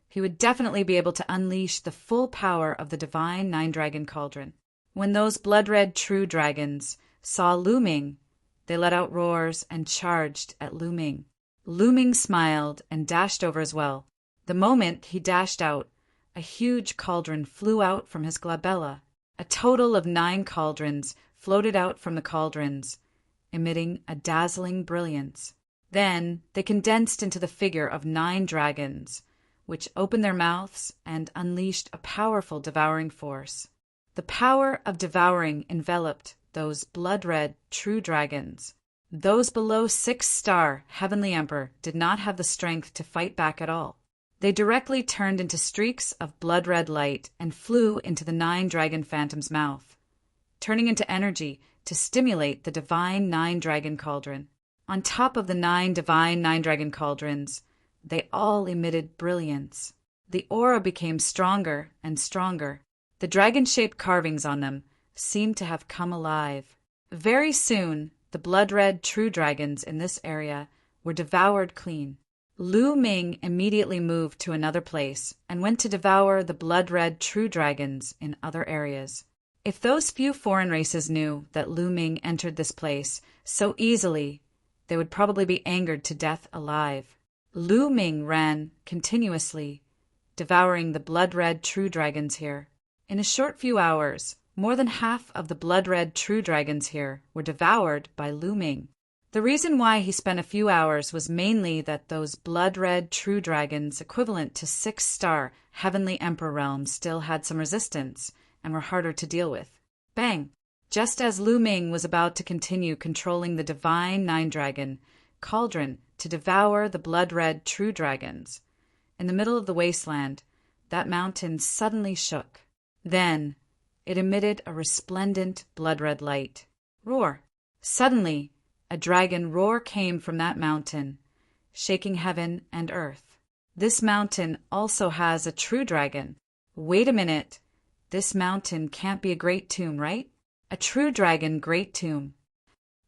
[SPEAKER 1] he would definitely be able to unleash the full power of the divine nine-dragon cauldron. When those blood-red true dragons saw Lu Ming, they let out roars and charged at Lu Ming. Lu Ming smiled and dashed over as well. The moment he dashed out, a huge cauldron flew out from his glabella. A total of 9 cauldrons floated out from the cauldrons, emitting a dazzling brilliance. Then they condensed into the figure of 9 dragons, which opened their mouths and unleashed a powerful devouring force. The power of devouring enveloped those blood-red true dragons. Those below 6-star Heavenly Emperor did not have the strength to fight back at all. They directly turned into streaks of blood-red light and flew into the 9-dragon phantom's mouth, turning into energy to stimulate the divine 9-dragon cauldron. On top of the 9 divine 9-dragon cauldrons, they all emitted brilliance. The aura became stronger and stronger. The dragon-shaped carvings on them seemed to have come alive. Very soon, the blood-red true dragons in this area were devoured clean. Lu Ming immediately moved to another place and went to devour the blood-red true dragons in other areas. If those few foreign races knew that Lu Ming entered this place so easily, they would probably be angered to death alive. Lu Ming ran continuously, devouring the blood-red true dragons here. In a short few hours, more than half of the blood-red true dragons here were devoured by Lu Ming. The reason why he spent a few hours was mainly that those blood-red true dragons equivalent to 6-star Heavenly Emperor realms still had some resistance and were harder to deal with. Bang! Just as Lu Ming was about to continue controlling the divine 9-dragon cauldron to devour the blood-red true dragons, in the middle of the wasteland, that mountain suddenly shook. Then it emitted a resplendent blood-red light. Roar! Suddenly, a dragon roar came from that mountain, shaking heaven and earth. This mountain also has a true dragon. Wait a minute. This mountain can't be a great tomb, right? A true dragon great tomb.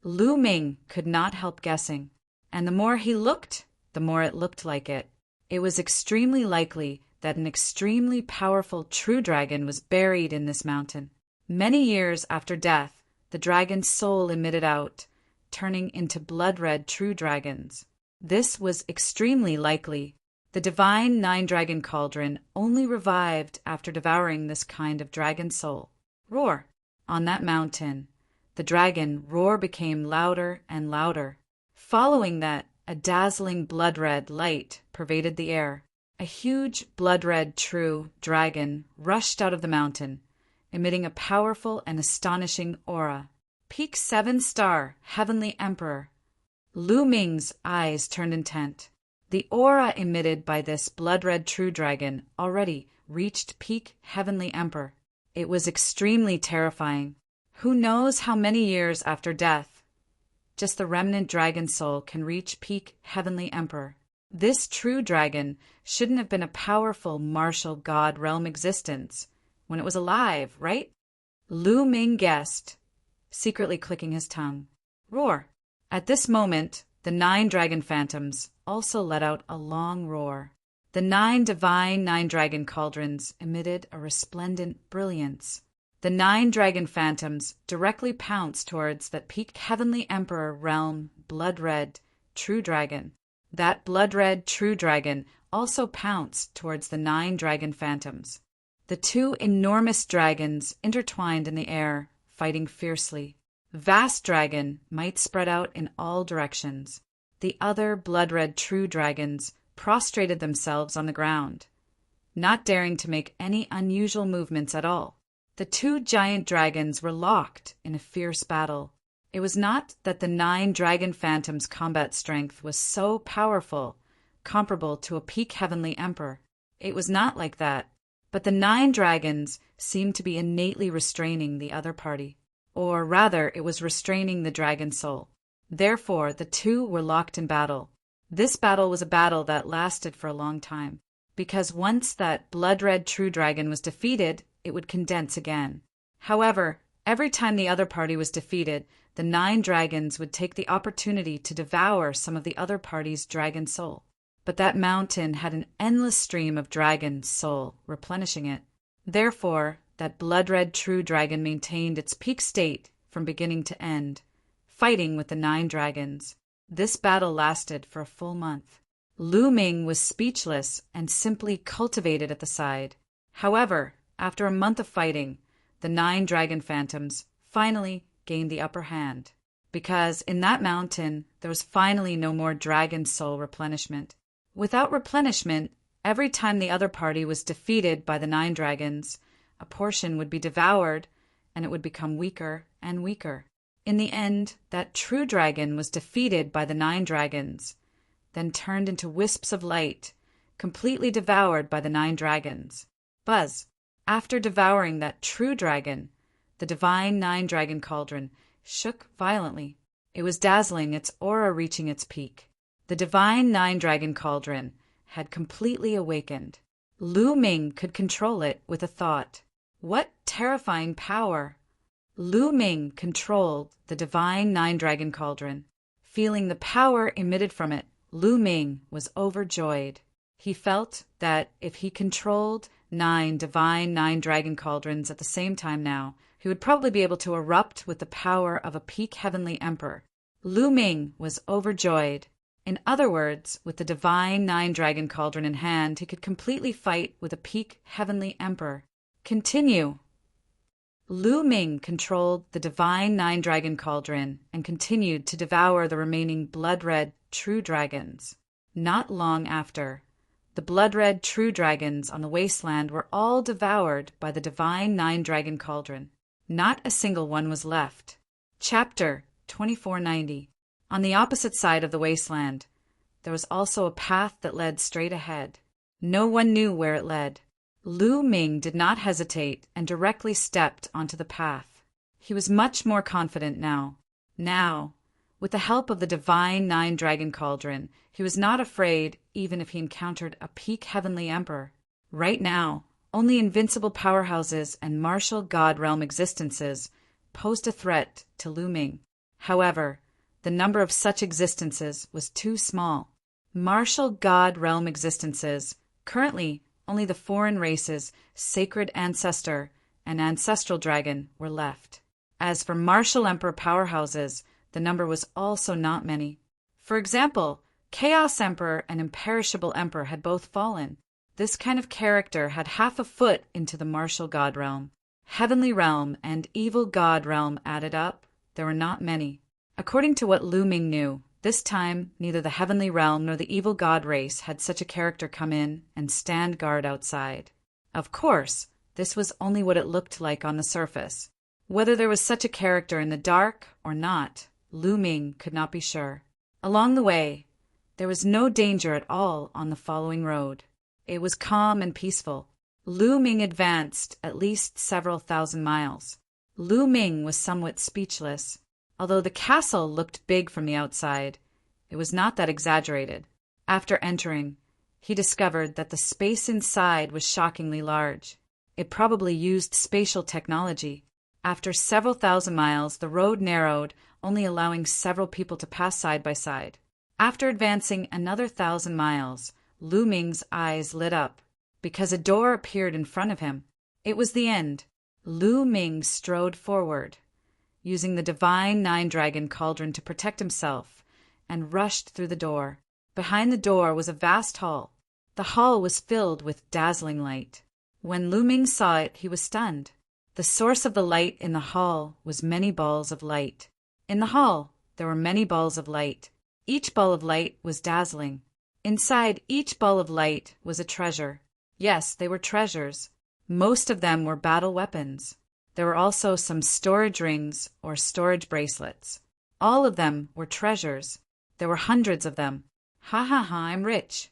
[SPEAKER 1] Lu Ming could not help guessing, and the more he looked, the more it looked like it. It was extremely likely that an extremely powerful true dragon was buried in this mountain. Many years after death, the dragon's soul emitted out, turning into blood-red true dragons. This was extremely likely. The divine 9-dragon cauldron only revived after devouring this kind of dragon soul. Roar! On that mountain, the dragon roar became louder and louder. Following that, a dazzling blood-red light pervaded the air. A huge blood-red true dragon rushed out of the mountain, emitting a powerful and astonishing aura. Peak 7-star Heavenly Emperor. Lu Ming's eyes turned intent. The aura emitted by this blood-red true dragon already reached peak Heavenly Emperor. It was extremely terrifying. Who knows how many years after death just the remnant dragon soul can reach peak Heavenly Emperor. This true dragon shouldn't have been a powerful martial god realm existence when it was alive, right? Lu Ming guessed, secretly clicking his tongue. Roar! At this moment, the 9 dragon phantoms also let out a long roar. The 9 divine 9-dragon cauldrons emitted a resplendent brilliance. The 9 dragon phantoms directly pounced towards that peak Heavenly Emperor realm blood-red true dragon. That blood-red true dragon also pounced towards the 9 dragon phantoms. The 2 enormous dragons intertwined in the air, fighting fiercely. Vast dragon might spread out in all directions. The other blood-red true dragons prostrated themselves on the ground, not daring to make any unusual movements at all. The 2 giant dragons were locked in a fierce battle. It was not that the 9 dragon phantoms' combat strength was so powerful, comparable to a peak Heavenly Emperor. It was not like that. But the 9 dragons seemed to be innately restraining the other party. Or rather, it was restraining the dragon soul. Therefore, the 2 were locked in battle. This battle was a battle that lasted for a long time, because once that blood-red true dragon was defeated, it would condense again. However, every time the other party was defeated, the 9 dragons would take the opportunity to devour some of the other party's dragon soul. But that mountain had an endless stream of dragon soul replenishing it. Therefore, that blood-red true dragon maintained its peak state from beginning to end, fighting with the 9 dragons. This battle lasted for a full month. Lu Ming was speechless and simply cultivated at the side. However, after a month of fighting, the 9 dragon phantoms finally gained the upper hand, because in that mountain there was finally no more dragon soul replenishment. Without replenishment, every time the other party was defeated by the 9 dragons, a portion would be devoured, and it would become weaker and weaker. In the end, that true dragon was defeated by the 9 dragons, then turned into wisps of light, completely devoured by the 9 dragons. Buzz, after devouring that true dragon, the divine 9-dragon cauldron shook violently. It was dazzling, its aura reaching its peak. The divine 9-dragon cauldron had completely awakened. Lu Ming could control it with a thought. What terrifying power! Lu Ming controlled the divine 9-dragon cauldron. Feeling the power emitted from it, Lu Ming was overjoyed. He felt that if he controlled 9 divine 9-dragon cauldrons at the same time now, he would probably be able to erupt with the power of a peak heavenly emperor. Lu Ming was overjoyed. In other words, with the divine 9-dragon cauldron in hand, he could completely fight with a peak heavenly emperor. Continue. Lu Ming controlled the divine 9-dragon cauldron and continued to devour the remaining blood-red true dragons. Not long after, the blood-red true dragons on the wasteland were all devoured by the divine 9-dragon cauldron. Not a single one was left. Chapter 2490. On the opposite side of the wasteland, there was also a path that led straight ahead. No one knew where it led. Lu Ming did not hesitate and directly stepped onto the path. He was much more confident now. Now, with the help of the divine 9-dragon cauldron, he was not afraid even if he encountered a peak heavenly emperor. Right now, only invincible powerhouses and martial god realm existences posed a threat to Lu Ming. However, the number of such existences was too small. Martial god realm existences, currently only the foreign races Sacred Ancestor and Ancestral Dragon were left. As for martial emperor powerhouses, the number was also not many. For example, Chaos Emperor and Imperishable Emperor had both fallen. This kind of character had half a foot into the martial god realm. Heavenly realm and evil god realm added up, there were not many. According to what Lu Ming knew, this time neither the heavenly realm nor the evil god race had such a character come in and stand guard outside. Of course, this was only what it looked like on the surface. Whether there was such a character in the dark or not, Lu Ming could not be sure. Along the way, there was no danger at all on the following road. It was calm and peaceful. Lu Ming advanced at least several thousand miles. Lu Ming was somewhat speechless. Although the castle looked big from the outside, it was not that exaggerated. After entering, he discovered that the space inside was shockingly large. It probably used spatial technology. After several thousand miles, the road narrowed, only allowing several people to pass side by side. After advancing another 1,000 miles, Lu Ming's eyes lit up, because a door appeared in front of him. It was the end. Lu Ming strode forward, using the divine 9-dragon cauldron to protect himself, and rushed through the door. Behind the door was a vast hall. The hall was filled with dazzling light. When Lu Ming saw it, he was stunned. The source of the light in the hall was many balls of light. In the hall, there were many balls of light. Each ball of light was dazzling. Inside each ball of light was a treasure. Yes, they were treasures. Most of them were battle weapons. There were also some storage rings or storage bracelets. All of them were treasures. There were hundreds of them. Ha ha ha, I'm rich.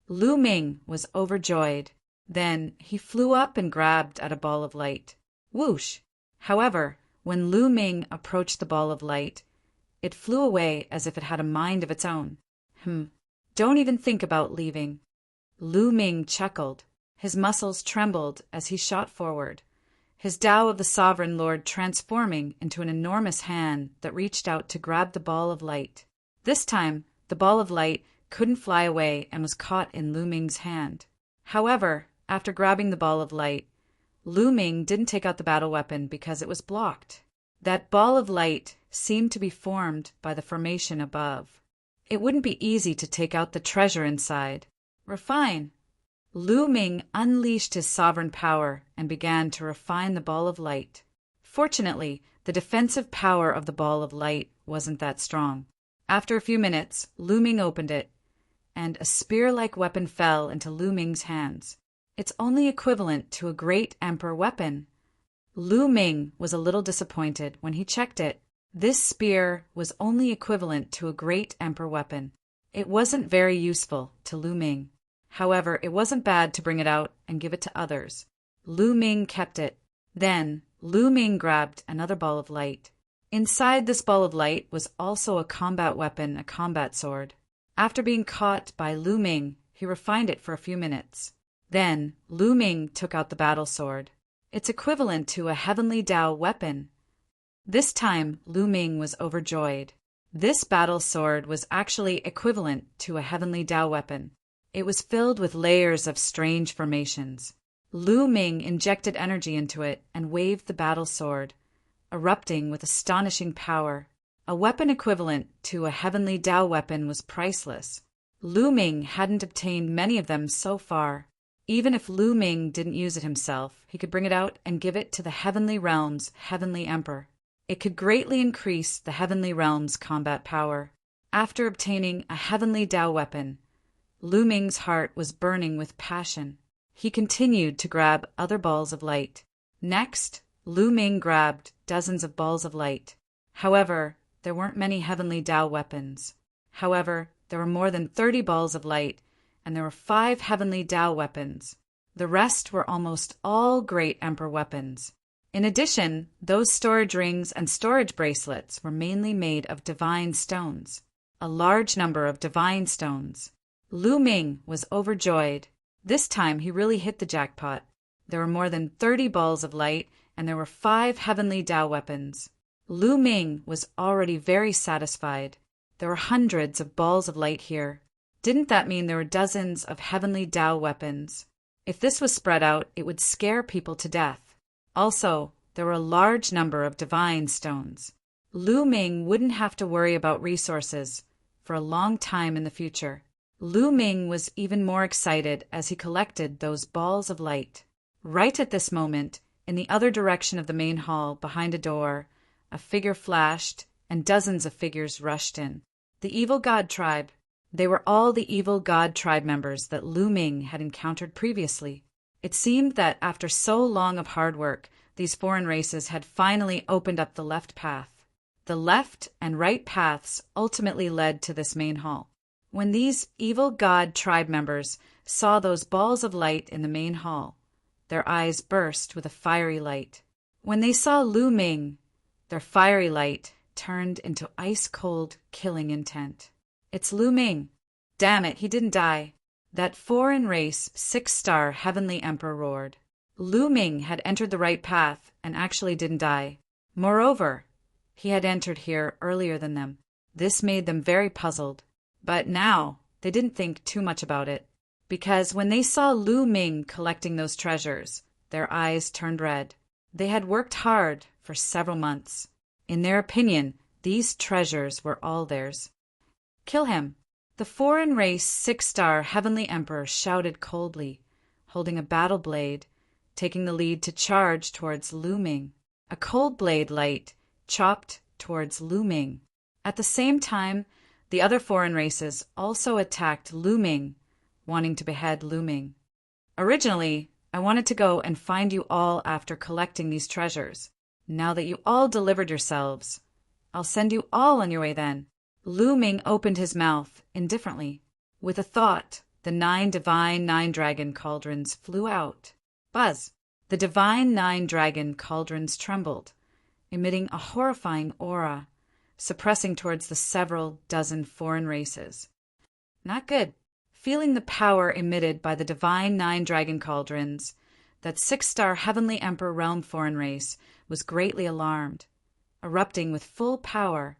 [SPEAKER 1] Lu Ming was overjoyed. Then he flew up and grabbed at a ball of light. Whoosh! However, when Lu Ming approached the ball of light, it flew away as if it had a mind of its own. Don't even think about leaving. Lu Ming chuckled. His muscles trembled as he shot forward, his Tao of the Sovereign Lord transforming into an enormous hand that reached out to grab the ball of light. This time, the ball of light couldn't fly away and was caught in Lu Ming's hand. However, after grabbing the ball of light, Lu Ming didn't take out the battle weapon because it was blocked. That ball of light seemed to be formed by the formation above. It wouldn't be easy to take out the treasure inside. Refine. Lu Ming unleashed his sovereign power and began to refine the ball of light. Fortunately, the defensive power of the ball of light wasn't that strong. After a few minutes, Lu Ming opened it, and a spear-like weapon fell into Lu Ming's hands. It's only equivalent to a great emperor weapon. Lu Ming was a little disappointed when he checked it. This spear was only equivalent to a great emperor weapon. It wasn't very useful to Lu Ming. However, it wasn't bad to bring it out and give it to others. Lu Ming kept it. Then, Lu Ming grabbed another ball of light. Inside this ball of light was also a combat weapon, a combat sword. After being caught by Lu Ming, he refined it for a few minutes. Then, Lu Ming took out the battle sword. It's equivalent to a heavenly Tao weapon. This time, Lu Ming was overjoyed. This battle sword was actually equivalent to a heavenly Tao weapon. It was filled with layers of strange formations. Lu Ming injected energy into it and waved the battle sword, erupting with astonishing power. A weapon equivalent to a heavenly Tao weapon was priceless. Lu Ming hadn't obtained many of them so far. Even if Lu Ming didn't use it himself, he could bring it out and give it to the Heavenly Realm's Heavenly Emperor. It could greatly increase the Heavenly Realm's combat power. After obtaining a heavenly Tao weapon, Lu Ming's heart was burning with passion. He continued to grab other balls of light. Next, Lu Ming grabbed dozens of balls of light. However, there weren't many heavenly Tao weapons. However, there were more than 30 balls of light, and there were 5 heavenly Tao weapons. The rest were almost all great emperor weapons. In addition, those storage rings and storage bracelets were mainly made of divine stones. A large number of divine stones. Lu Ming was overjoyed. This time he really hit the jackpot. There were more than 30 balls of light, and there were 5 heavenly Tao weapons. Lu Ming was already very satisfied. There were hundreds of balls of light here. Didn't that mean there were dozens of heavenly Tao weapons? If this was spread out, it would scare people to death. Also, there were a large number of divine stones. Lu Ming wouldn't have to worry about resources for a long time in the future. Lu Ming was even more excited as he collected those balls of light. Right at this moment, in the other direction of the main hall, behind a door, a figure flashed, and dozens of figures rushed in. The evil god tribe. They were all the evil god tribe members that Lu Ming had encountered previously. It seemed that after so long of hard work, these foreign races had finally opened up the left path. The left and right paths ultimately led to this main hall. When these evil god tribe members saw those balls of light in the main hall, their eyes burst with a fiery light. When they saw Lu Ming, their fiery light turned into ice-cold, killing intent. It's Lu Ming. Damn it, he didn't die. That foreign race 6-star heavenly emperor roared. Lu Ming had entered the right path and actually didn't die. Moreover, he had entered here earlier than them. This made them very puzzled. But now, they didn't think too much about it. Because when they saw Lu Ming collecting those treasures, their eyes turned red. They had worked hard for several months. In their opinion, these treasures were all theirs. Kill him. The foreign race 6-star heavenly emperor shouted coldly, holding a battle blade, taking the lead to charge towards Lu Ming. A cold blade light chopped towards Lu Ming. At the same time, the other foreign races also attacked Lu Ming, wanting to behead Lu Ming. Originally, I wanted to go and find you all after collecting these treasures. Now that you all delivered yourselves, I'll send you all on your way then. Lu Ming opened his mouth indifferently. With a thought, the 9 divine 9-dragon cauldrons flew out. Buzz! The divine 9-dragon cauldrons trembled, emitting a horrifying aura, suppressing towards the several dozen foreign races. Not good. Feeling the power emitted by the divine 9-dragon cauldrons, that 6-star heavenly emperor realm foreign race was greatly alarmed, erupting with full power,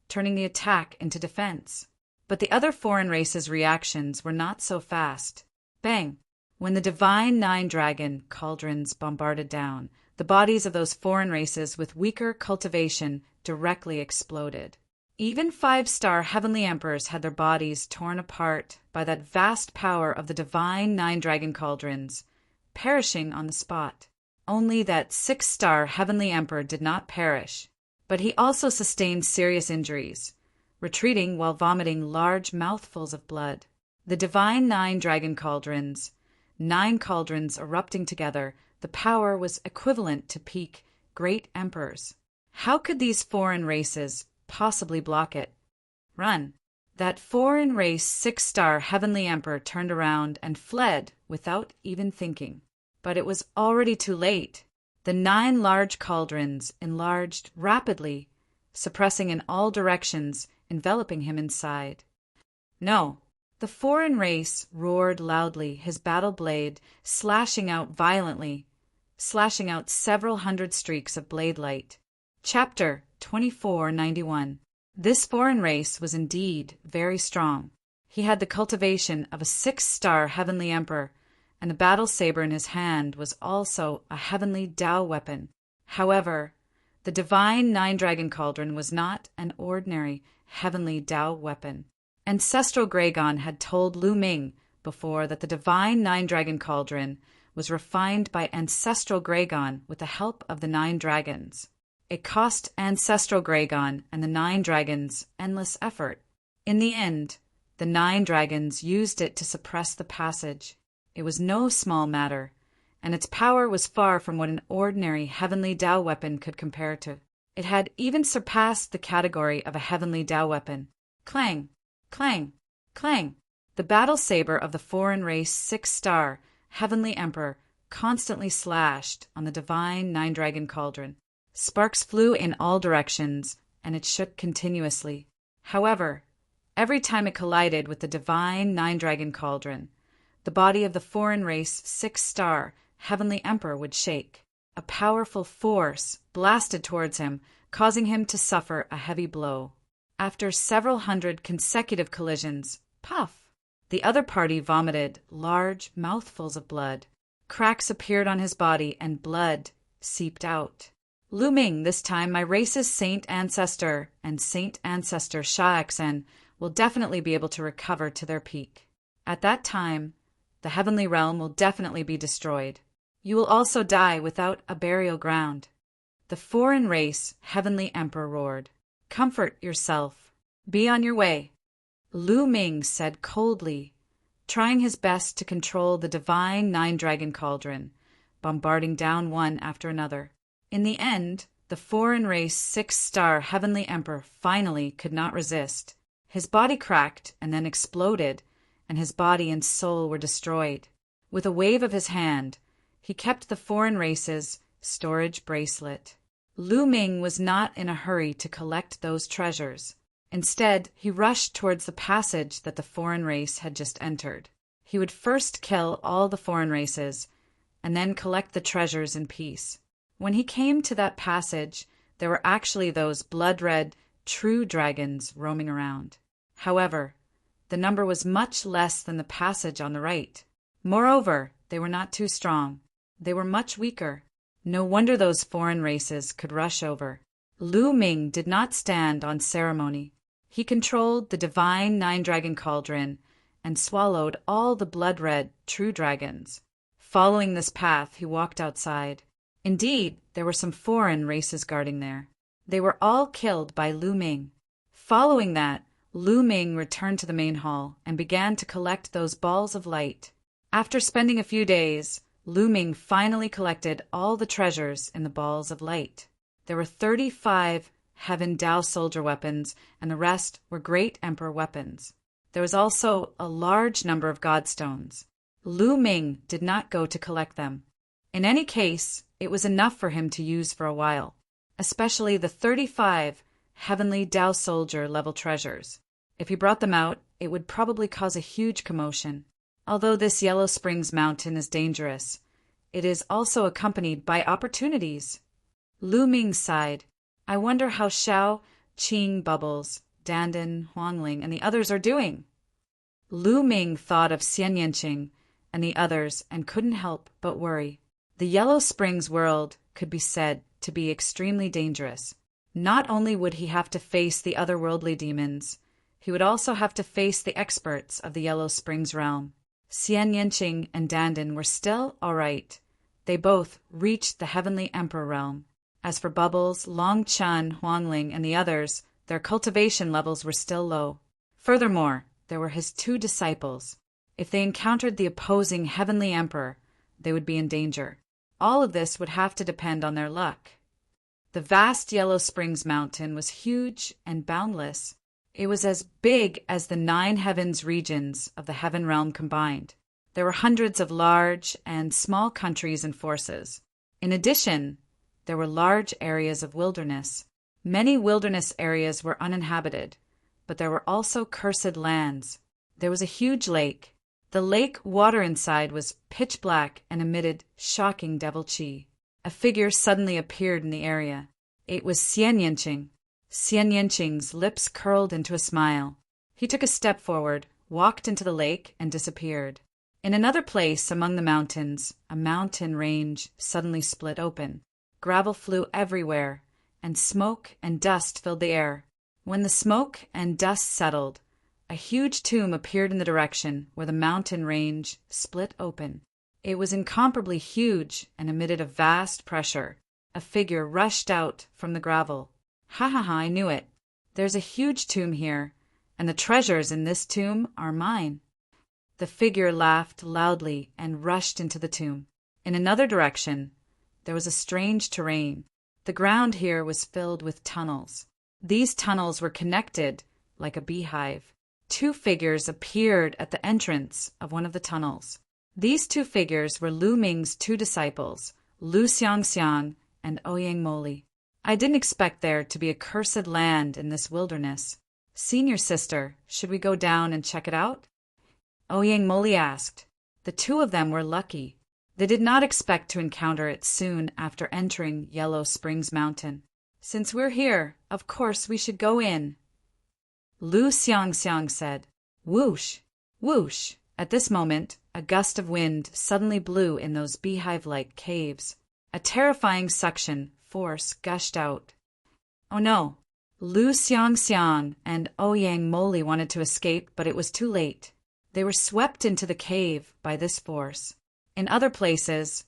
[SPEAKER 1] turning the attack into defense. But the other foreign races' reactions were not so fast. Bang! When the divine 9-dragon cauldrons bombarded down, the bodies of those foreign races with weaker cultivation directly exploded. Even 5-star heavenly emperors had their bodies torn apart by that vast power of the divine 9-dragon cauldrons, perishing on the spot. Only that 6-star heavenly emperor did not perish, but he also sustained serious injuries, retreating while vomiting large mouthfuls of blood. The divine 9-dragon cauldrons, 9 cauldrons erupting together, the power was equivalent to peak great emperors. How could these foreign races possibly block it? Run! That foreign race 6-star heavenly emperor turned around and fled without even thinking. But it was already too late. The 9 large cauldrons enlarged rapidly, suppressing in all directions, enveloping him inside. No, the foreign race roared loudly, his battle blade slashing out violently, slashing out several hundred streaks of blade light. Chapter 2491. This foreign race was indeed very strong. He had the cultivation of a 6-star heavenly emperor, and the battle saber in his hand was also a heavenly Tao weapon. However, the divine 9-dragon cauldron was not an ordinary heavenly Tao weapon. Ancestral Gragon had told Lu Ming before that the divine 9-dragon cauldron was refined by Ancestral Gragon with the help of the 9 dragons. It cost Ancestral Gragon and the 9 dragons endless effort. In the end, the 9 dragons used it to suppress the passage. It was no small matter, and its power was far from what an ordinary heavenly Tao weapon could compare to. It had even surpassed the category of a heavenly Tao weapon. Clang! Clang! Clang! The battle saber of the foreign race 6-star heavenly emperor constantly slashed on the divine 9-dragon cauldron. Sparks flew in all directions, and it shook continuously. However, every time it collided with the divine 9-dragon cauldron, the body of the foreign race 6-star heavenly emperor would shake. A powerful force blasted towards him, causing him to suffer a heavy blow. After several hundred consecutive collisions, puff! The other party vomited large mouthfuls of blood. Cracks appeared on his body, and blood seeped out. Lu Ming, this time my race's Saint Ancestor and Saint Ancestor Sha Xen will definitely be able to recover to their peak. At that time, the heavenly realm will definitely be destroyed. You will also die without a burial ground. The foreign race heavenly emperor roared. Comfort yourself. Be on your way. Lu Ming said coldly, trying his best to control the divine 9-dragon cauldron, bombarding down one after another. In the end, the foreign race 6-star heavenly emperor finally could not resist. His body cracked and then exploded, and his body and soul were destroyed. With a wave of his hand, he kept the foreign race's storage bracelet. Lu Ming was not in a hurry to collect those treasures. Instead, he rushed towards the passage that the foreign race had just entered. He would first kill all the foreign races, and then collect the treasures in peace. When he came to that passage, there were actually those blood-red, true dragons roaming around. However, the number was much less than the passage on the right. Moreover, they were not too strong. They were much weaker. No wonder those foreign races could rush over. Lu Ming did not stand on ceremony. He controlled the divine 9-dragon cauldron and swallowed all the blood-red true dragons. Following this path, he walked outside. Indeed, there were some foreign races guarding there. They were all killed by Lu Ming. Following that, Lu Ming returned to the main hall and began to collect those balls of light. After spending a few days, Lu Ming finally collected all the treasures in the balls of light. There were 35 Heaven Tao soldier weapons, and the rest were Great Emperor weapons. There was also a large number of godstones. Lu Ming did not go to collect them. In any case, it was enough for him to use for a while, especially the 35 Heavenly Tao soldier level treasures. If he brought them out, it would probably cause a huge commotion. Although this Yellow Springs mountain is dangerous, it is also accompanied by opportunities. Lu Ming sighed. I wonder how Xiao, Qing, Bubbles, Dandan, Huangling, and the others are doing. Lu Ming thought of Xian Yanqing and the others and couldn't help but worry. The Yellow Springs world could be said to be extremely dangerous. Not only would he have to face the otherworldly demons, he would also have to face the experts of the Yellow Springs realm. Xian Yanqing and Dandan were still all right. They both reached the Heavenly Emperor realm. As for Bubbles, Long Chun, Huangling, and the others, their cultivation levels were still low. Furthermore, there were his 2 disciples. If they encountered the opposing heavenly emperor, they would be in danger. All of this would have to depend on their luck. The vast Yellow Springs mountain was huge and boundless. It was as big as the 9 heavens regions of the heaven realm combined. There were hundreds of large and small countries and forces. In addition, there were large areas of wilderness. Many wilderness areas were uninhabited, but there were also cursed lands. There was a huge lake. The lake water inside was pitch black and emitted shocking devil chi. A figure suddenly appeared in the area. It was Xian Yanqing. Xian Yanqing's lips curled into a smile. He took a step forward, walked into the lake, and disappeared. In another place among the mountains, a mountain range suddenly split open. Gravel flew everywhere, and smoke and dust filled the air. When the smoke and dust settled, a huge tomb appeared in the direction where the mountain range split open. It was incomparably huge and emitted a vast pressure. A figure rushed out from the gravel. Ha ha ha, I knew it. There's a huge tomb here, and the treasures in this tomb are mine. The figure laughed loudly and rushed into the tomb. In another direction, there was a strange terrain. The ground here was filled with tunnels. These tunnels were connected like a beehive. 2 figures appeared at the entrance of one of the tunnels. These 2 figures were Lu Ming's 2 disciples, Lu Xiangxiang and Ouyang Moli. I didn't expect there to be a cursed land in this wilderness. Senior sister, should we go down and check it out? Ouyang Moli asked. The 2 of them were lucky. They did not expect to encounter it soon after entering Yellow Springs Mountain. Since we're here, of course we should go in. Lu Xiangxiang said. Whoosh! Whoosh! At this moment, a gust of wind suddenly blew in those beehive-like caves. A terrifying suction force gushed out. Oh no! Lu Xiangxiang and Ouyang Moli wanted to escape, but it was too late. They were swept into the cave by this force. In other places,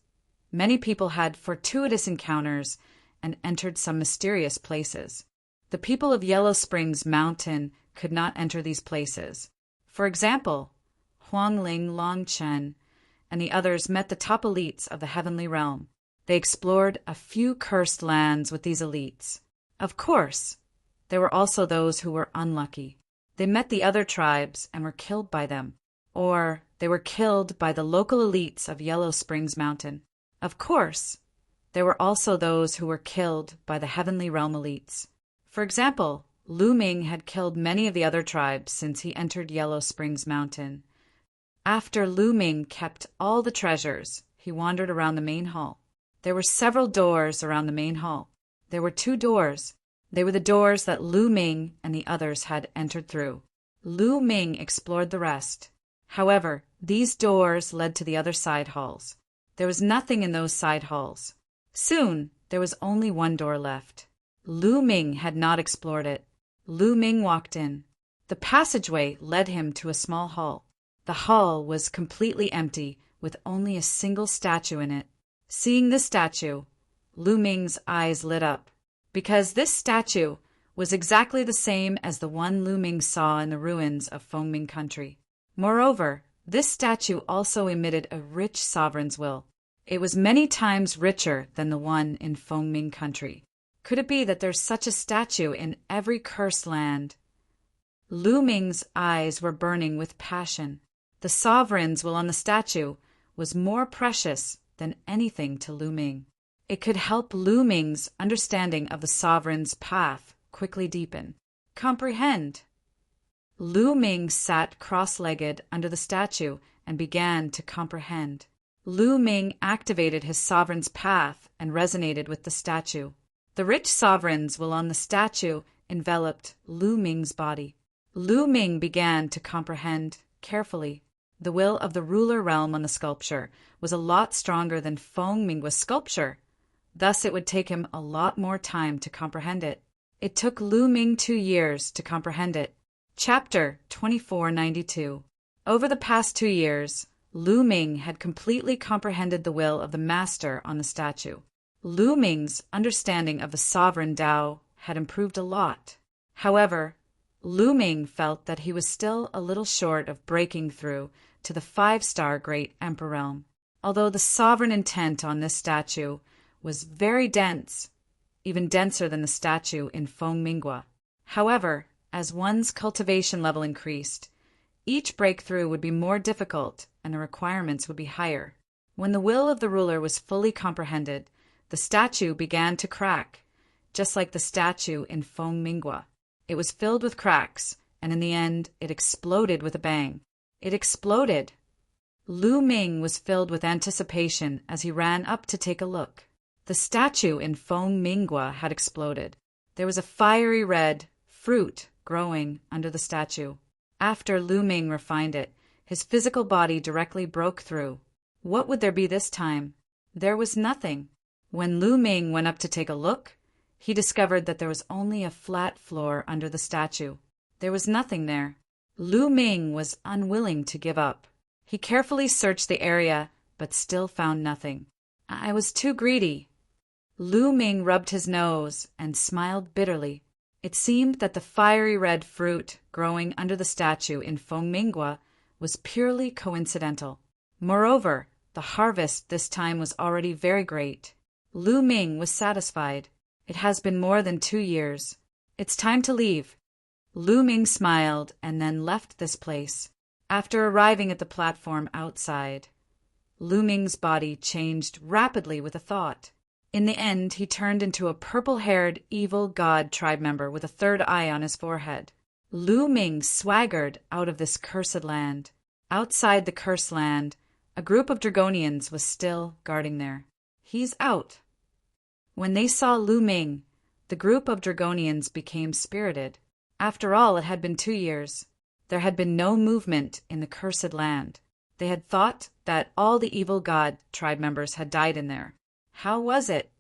[SPEAKER 1] many people had fortuitous encounters and entered some mysterious places. The people of Yellow Springs Mountain could not enter these places. For example, Huangling Longchen and the others met the top elites of the heavenly realm. They explored a few cursed lands with these elites. Of course, there were also those who were unlucky. They met the other tribes and were killed by them, or they were killed by the local elites of Yellow Springs Mountain. Of course, there were also those who were killed by the heavenly realm elites. For example, Lu Ming had killed many of the other tribes since he entered Yellow Springs Mountain. After Lu Ming kept all the treasures, he wandered around the main hall. There were several doors around the main hall. There were 2 doors. They were the doors that Lu Ming and the others had entered through. Lu Ming explored the rest. However, these doors led to the other side halls. There was nothing in those side halls. Soon, there was only 1 door left. Lu Ming had not explored it. Lu Ming walked in. The passageway led him to a small hall. The hall was completely empty, with only a single statue in it. Seeing this statue, Lu Ming's eyes lit up, because this statue was exactly the same as the one Lu Ming saw in the ruins of Fengming country. Moreover, this statue also emitted a rich sovereign's will. It was many times richer than the one in Fengming country. Could it be that there's such a statue in every cursed land? Lu Ming's eyes were burning with passion. The sovereign's will on the statue was more precious than anything to Lu Ming. It could help Lu Ming's understanding of the sovereign's path quickly deepen. Comprehend. Lu Ming sat cross-legged under the statue and began to comprehend. Lu Ming activated his sovereign's path and resonated with the statue. The rich sovereign's will on the statue enveloped Lu Ming's body. Lu Ming began to comprehend carefully. The will of the ruler realm on the sculpture was a lot stronger than Fengming was sculpture. Thus it would take him a lot more time to comprehend it. It took Lu Ming 2 years to comprehend it. Chapter 2492. Over the past 2 years, Lu Ming had completely comprehended the will of the master on the statue. Lu Ming's understanding of the sovereign Tao had improved a lot. However, Lu Ming felt that he was still a little short of breaking through to the 5-star Great Emperor realm. Although the sovereign intent on this statue was very dense, even denser than the statue in Fengmingwa. However, as one's cultivation level increased, each breakthrough would be more difficult and the requirements would be higher. When the will of the ruler was fully comprehended, the statue began to crack, just like the statue in Fengmingwa. It was filled with cracks, and in the end, it exploded with a bang. It exploded. Lu Ming was filled with anticipation as he ran up to take a look. The statue in Fengmingwa had exploded. There was a fiery red fruit growing under the statue. After Lu Ming refined it, his physical body directly broke through. What would there be this time? There was nothing. When Lu Ming went up to take a look, he discovered that there was only a flat floor under the statue. There was nothing there. Lu Ming was unwilling to give up. He carefully searched the area, but still found nothing. I was too greedy. Lu Ming rubbed his nose and smiled bitterly. It seemed that the fiery red fruit growing under the statue in Fengmingwa was purely coincidental. Moreover, the harvest this time was already very great. Lu Ming was satisfied. It has been more than 2 years. It's time to leave. Lu Ming smiled and then left this place. After arriving at the platform outside, Lu Ming's body changed rapidly with a thought. In the end, he turned into a purple-haired, evil god tribe member with a third eye on his forehead. Lu Ming swaggered out of this cursed land. Outside the cursed land, a group of Dragonians was still guarding there. He's out. When they saw Lu Ming, the group of Dragonians became spirited. After all, it had been 2 years. There had been no movement in the cursed land. They had thought that all the evil god tribe members had died in there. How was it?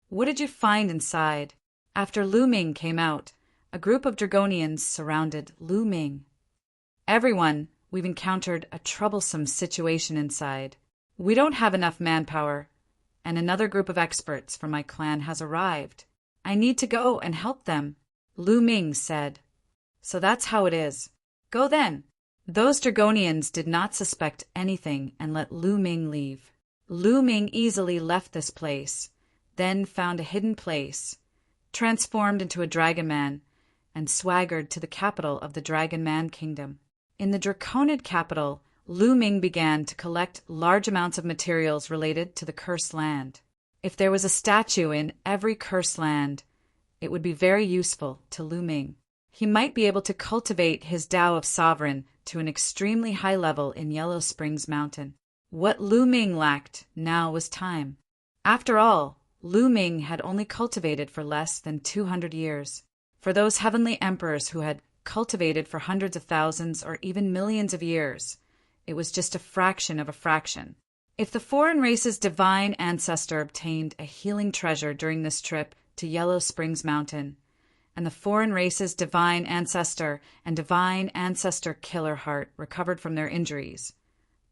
[SPEAKER 1] What did you find inside? After Lu Ming came out, a group of Dragonians surrounded Lu Ming. Everyone, we've encountered a troublesome situation inside. We don't have enough manpower, and another group of experts from my clan has arrived. I need to go and help them, Lu Ming said. So that's how it is. Go then. Those Dragonians did not suspect anything and let Lu Ming leave. Lu Ming easily left this place, then found a hidden place, transformed into a dragon man, and swaggered to the capital of the Dragon Man Kingdom. In the Draconid capital, Lu Ming began to collect large amounts of materials related to the cursed land. If there was a statue in every cursed land, it would be very useful to Lu Ming. He might be able to cultivate his Tao of Sovereign to an extremely high level in Yellow Springs Mountain. What Lu Ming lacked now was time. After all, Lu Ming had only cultivated for less than 200 years. For those heavenly emperors who had cultivated for hundreds of thousands or even millions of years, it was just a fraction of a fraction. If the foreign race's divine ancestor obtained a healing treasure during this trip to Yellow Springs Mountain, and the foreign race's divine ancestor and divine ancestor killer heart recovered from their injuries,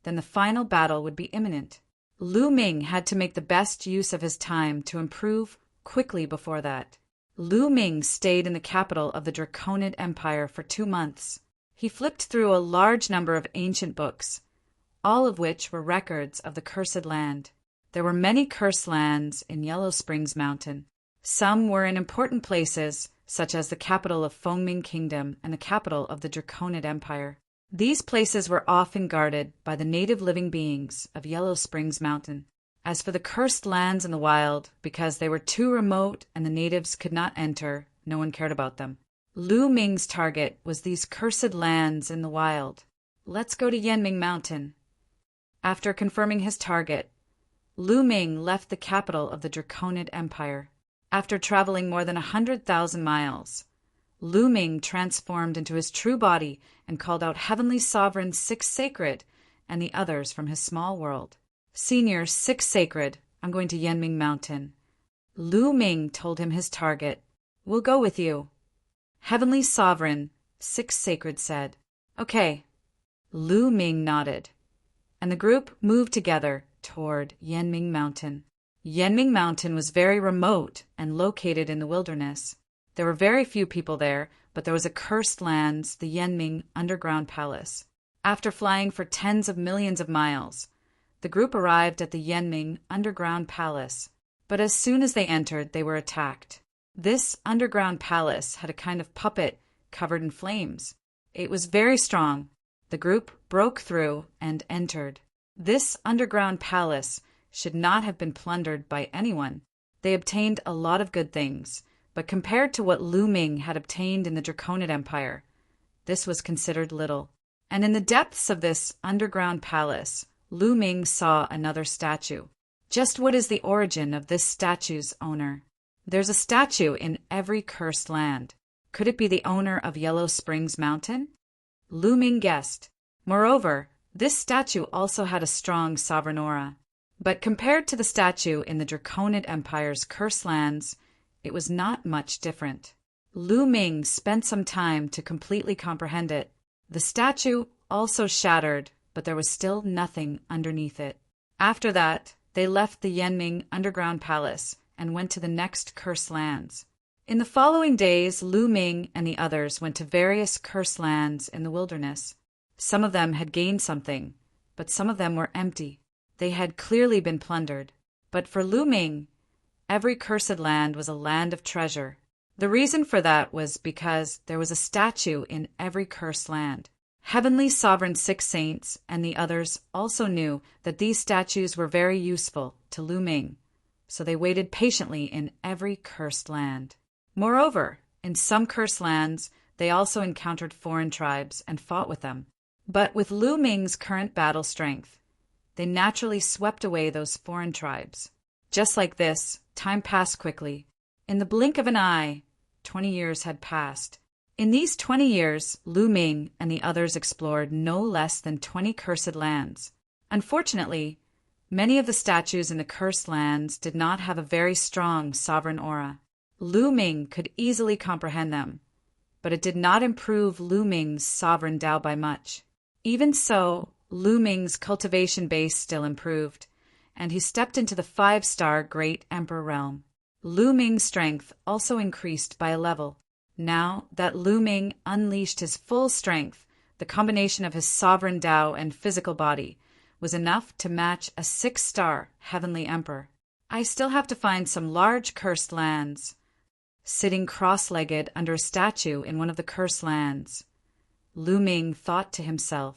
[SPEAKER 1] then the final battle would be imminent. Lu Ming had to make the best use of his time to improve quickly before that. Lu Ming stayed in the capital of the Draconid Empire for 2 months. He flipped through a large number of ancient books, all of which were records of the cursed land. There were many cursed lands in Yellow Springs Mountain. Some were in important places, such as the capital of Fengming Kingdom and the capital of the Draconid Empire. These places were often guarded by the native living beings of Yellow Springs Mountain. As for the cursed lands in the wild, because they were too remote and the natives could not enter, no one cared about them. Lu Ming's target was these cursed lands in the wild. Let's go to Yanming Mountain. After confirming his target, Lu Ming left the capital of the Draconid Empire. After traveling more than 100,000 miles, Lu Ming transformed into his true body and called out Heavenly Sovereign 6 Sacred and the others from his small world. Senior 6 Sacred, I'm going to Yanming Mountain. Lu Ming told him his target. We'll go with you. Heavenly Sovereign 6 Sacred said, Okay. Lu Ming nodded, and the group moved together toward Yanming Mountain. Yanming Mountain was very remote and located in the wilderness. There were very few people there, but there was a cursed lands, the Yanming Underground Palace. After flying for tens of millions of miles, the group arrived at the Yenming underground palace. But as soon as they entered, they were attacked. This underground palace had a kind of puppet covered in flames. It was very strong. The group broke through and entered. This underground palace should not have been plundered by anyone. They obtained a lot of good things, but compared to what Lu Ming had obtained in the Draconid Empire, this was considered little. And in the depths of this underground palace, Lu Ming saw another statue. Just what is the origin of this statue's owner? There's a statue in every cursed land. Could it be the owner of Yellow Springs Mountain? Lu Ming guessed. Moreover, this statue also had a strong sovereign aura. But compared to the statue in the Draconid Empire's cursed lands, it was not much different. Lu Ming spent some time to completely comprehend it. The statue also shattered, but there was still nothing underneath it. After that, they left the Yenming underground palace and went to the next cursed lands. In the following days, Lu Ming and the others went to various cursed lands in the wilderness. Some of them had gained something, but some of them were empty. They had clearly been plundered. But for Lu Ming, every cursed land was a land of treasure. The reason for that was because there was a statue in every cursed land. Heavenly Sovereign Six Saints and the others also knew that these statues were very useful to Lu Ming, so they waited patiently in every cursed land. Moreover, in some cursed lands, they also encountered foreign tribes and fought with them. But with Lu Ming's current battle strength, they naturally swept away those foreign tribes. Just like this, time passed quickly. In the blink of an eye, 20 years had passed. In these 20 years, Lu Ming and the others explored no less than 20 cursed lands. Unfortunately, many of the statues in the cursed lands did not have a very strong sovereign aura. Lu Ming could easily comprehend them, but it did not improve Lu Ming's sovereign Tao by much. Even so, Lu Ming's cultivation base still improved, and he stepped into the 5-star Great Emperor realm. Lu Ming's strength also increased by a level. Now that Lu Ming unleashed his full strength, the combination of his sovereign Tao and physical body was enough to match a 6-star heavenly emperor. I still have to find some large cursed lands. Sitting cross-legged under a statue in one of the cursed lands, Lu Ming thought to himself.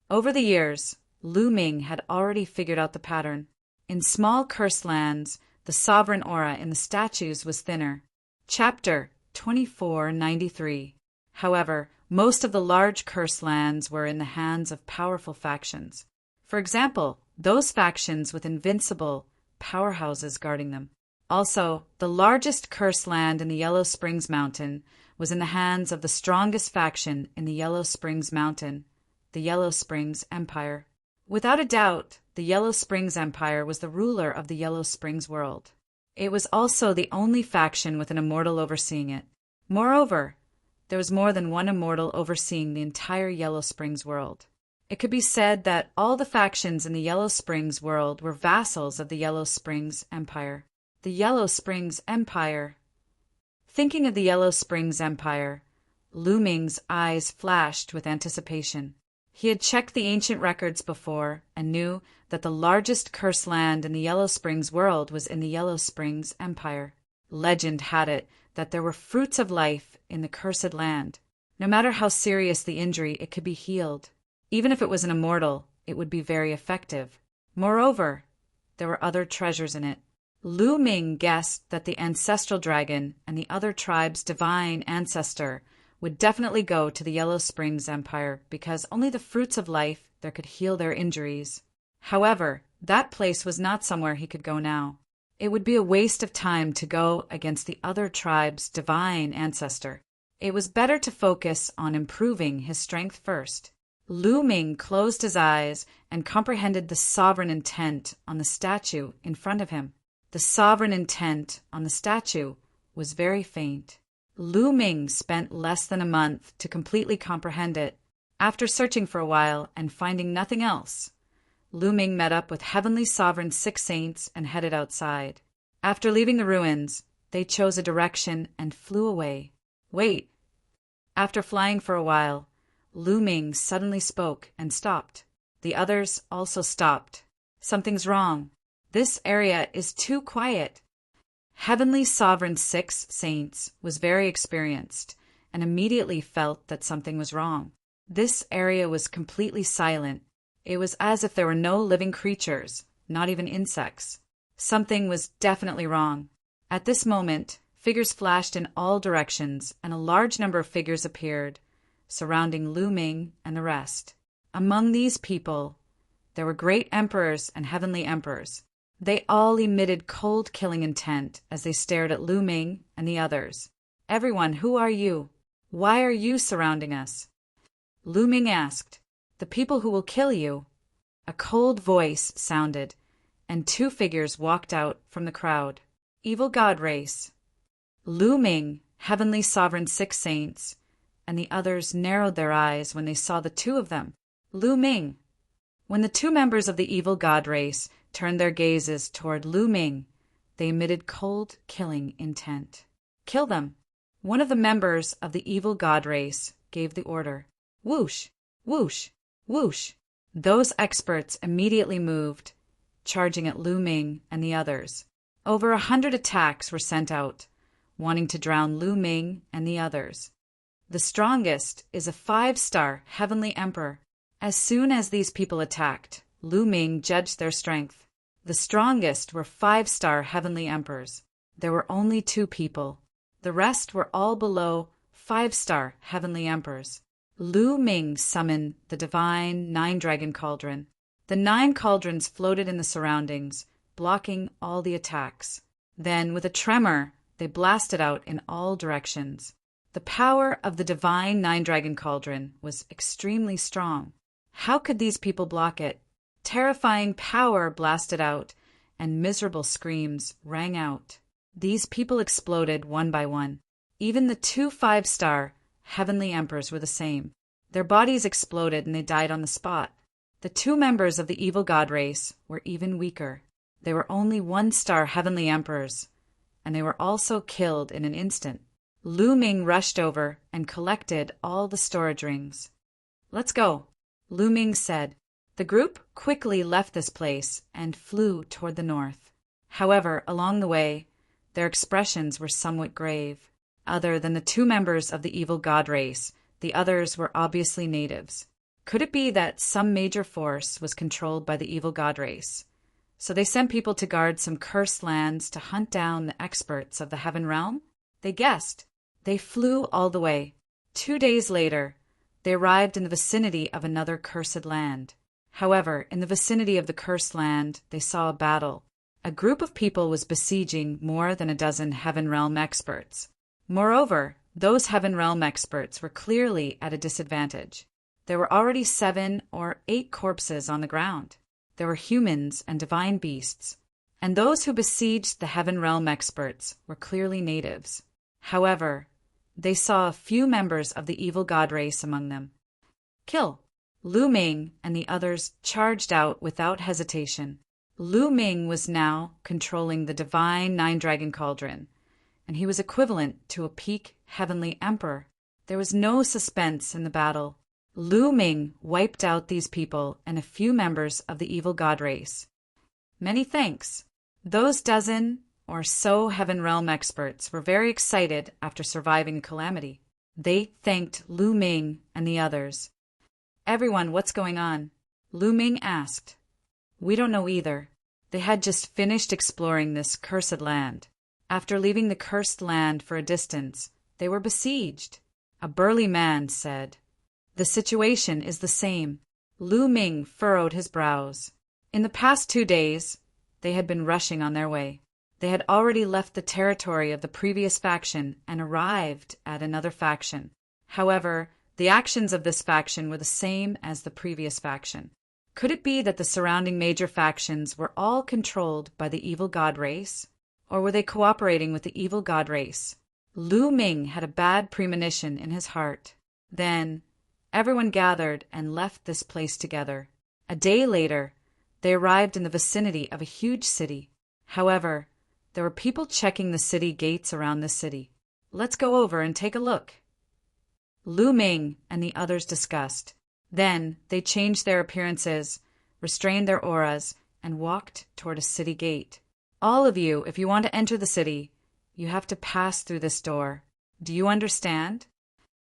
[SPEAKER 1] Over the years, Lu Ming had already figured out the pattern. In small cursed lands, the sovereign aura in the statues was thinner. Chapter 2493. However, most of the large cursed lands were in the hands of powerful factions. For example, those factions with invincible powerhouses guarding them. Also, the largest cursed land in the Yellow Springs Mountain was in the hands of the strongest faction in the Yellow Springs Mountain, the Yellow Springs Empire. Without a doubt, the Yellow Springs Empire was the ruler of the Yellow Springs world. It was also the only faction with an immortal overseeing it. Moreover, there was more than one immortal overseeing the entire Yellow Springs world. It could be said that all the factions in the Yellow Springs world were vassals of the Yellow Springs Empire. The Yellow Springs Empire. Thinking of the Yellow Springs Empire, Lu Ming's eyes flashed with anticipation. He had checked the ancient records before and knew that the largest cursed land in the Yellow Springs world was in the Yellow Springs Empire. Legend had it that there were fruits of life in the cursed land. No matter how serious the injury, it could be healed. Even if it was an immortal, it would be very effective. Moreover, there were other treasures in it. Lu Ming guessed that the ancestral dragon and the other tribe's divine ancestor would definitely go to the Yellow Springs Empire because only the fruits of life there could heal their injuries. However, that place was not somewhere he could go now. It would be a waste of time to go against the other tribe's divine ancestor. It was better to focus on improving his strength first. Lu Ming closed his eyes and comprehended the sovereign intent on the statue in front of him. The sovereign intent on the statue was very faint. Lu Ming spent less than a month to completely comprehend it. After searching for a while and finding nothing else, Lu Ming met up with Heavenly Sovereign Six Saints and headed outside. After leaving the ruins, they chose a direction and flew away. Wait. After flying for a while, Lu Ming suddenly spoke and stopped. The others also stopped. Something's wrong. This area is too quiet. Heavenly Sovereign Six Saints was very experienced and immediately felt that something was wrong. This area was completely silent. It was as if there were no living creatures, not even insects. Something was definitely wrong. At this moment, figures flashed in all directions, and a large number of figures appeared, surrounding Lu Ming and the rest. Among these people, there were great emperors and heavenly emperors. They all emitted cold killing intent as they stared at Lu Ming and the others. "Everyone, who are you? Why are you surrounding us?" Lu Ming asked. "The people who will kill you." A cold voice sounded, and two figures walked out from the crowd. Evil God race. Lu Ming, Heavenly Sovereign Six Saints, and the others narrowed their eyes when they saw the two of them. Lu Ming. When the two members of the evil God race turned their gazes toward Lu Ming, they emitted cold killing intent. "Kill them." One of the members of the evil God race gave the order. Whoosh, whoosh, whoosh. Those experts immediately moved, charging at Lu Ming and the others. Over 100 attacks were sent out, wanting to drown Lu Ming and the others. The strongest is a 5-star heavenly emperor. As soon as these people attacked, Lu Ming judged their strength. The strongest were 5-star heavenly emperors. There were only 2 people. The rest were all below 5-star heavenly emperors. Lu Ming summoned the divine 9-dragon cauldron. The 9 cauldrons floated in the surroundings, blocking all the attacks. Then, with a tremor, they blasted out in all directions. The power of the divine 9-dragon cauldron was extremely strong. How could these people block it? Terrifying power blasted out, and miserable screams rang out. These people exploded one by one. Even the 2 5-star heavenly emperors were the same. Their bodies exploded and they died on the spot. The 2 members of the evil god race were even weaker. They were only 1-star heavenly emperors, and they were also killed in an instant. Lu Ming rushed over and collected all the storage rings. "Let's go," Lu Ming said. The group quickly left this place and flew toward the north. However, along the way, their expressions were somewhat grave. Other than the 2 members of the evil god race, the others were obviously natives. Could it be that some major force was controlled by the evil god race? So they sent people to guard some cursed lands to hunt down the experts of the heaven realm? They guessed. They flew all the way. 2 days later, they arrived in the vicinity of another cursed land. However, in the vicinity of the cursed land, they saw a battle. A group of people was besieging more than a dozen heaven realm experts. Moreover, those heaven realm experts were clearly at a disadvantage. There were already 7 or 8 corpses on the ground. There were humans and divine beasts, and those who besieged the heaven realm experts were clearly natives. However, they saw a few members of the evil god race among them. "Kill!" Lu Ming and the others charged out without hesitation. Lu Ming was now controlling the divine 9-dragon cauldron, and he was equivalent to a peak heavenly emperor. There was no suspense in the battle. Lu Ming wiped out these people and a few members of the evil god race. Many thanks. Those dozen or so heaven realm experts were very excited after surviving a calamity. They thanked Lu Ming and the others. "Everyone, what's going on?" Lu Ming asked. "We don't know either. They had just finished exploring this cursed land. After leaving the cursed land for a distance, they were besieged." A burly man said. "The situation is the same." Lu Ming furrowed his brows. In the past 2 days, they had been rushing on their way. They had already left the territory of the previous faction and arrived at another faction. However, the actions of this faction were the same as the previous faction. Could it be that the surrounding major factions were all controlled by the evil god race? Or were they cooperating with the evil god race? Lu Ming had a bad premonition in his heart. Then, everyone gathered and left this place together. A day later, they arrived in the vicinity of a huge city. However, there were people checking the city gates around the city. "Let's go over and take a look." Lu Ming and the others discussed. Then they changed their appearances, restrained their auras, and walked toward a city gate. All of you, if you want to enter the city, you have to pass through this door. Do you understand?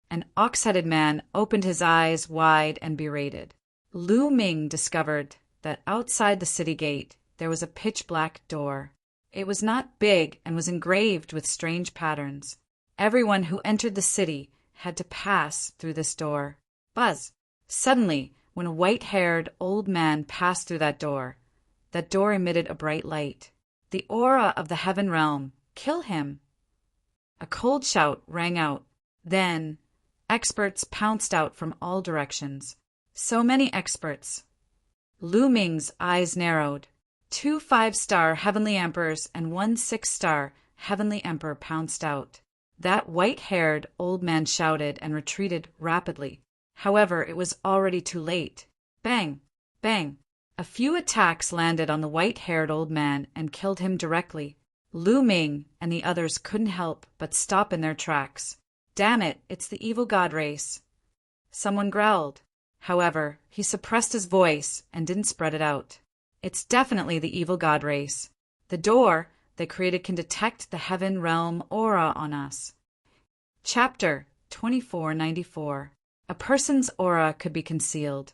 [SPEAKER 1] An ox-headed man opened his eyes wide and berated. Lu Ming discovered that outside the city gate there was a pitch-black door. It was not big and was engraved with strange patterns. Everyone who entered the city had to pass through this door. Buzz! Suddenly, when a white-haired old man passed through that door emitted a bright light. The aura of the heaven realm. Kill him! A cold shout rang out. Then, experts pounced out from all directions. So many experts. Lu Ming's eyes narrowed. 2 5-star heavenly emperors and 1 6-star heavenly emperor pounced out. That white-haired old man shouted and retreated rapidly. However, it was already too late. Bang! Bang! A few attacks landed on the white-haired old man and killed him directly. Lu Ming and the others couldn't help but stop in their tracks. Damn it, it's the evil god race. Someone growled. However, he suppressed his voice and didn't spread it out. It's definitely the evil god race. The door they created can detect the heaven realm aura on us. Chapter 2494. A person's aura could be concealed,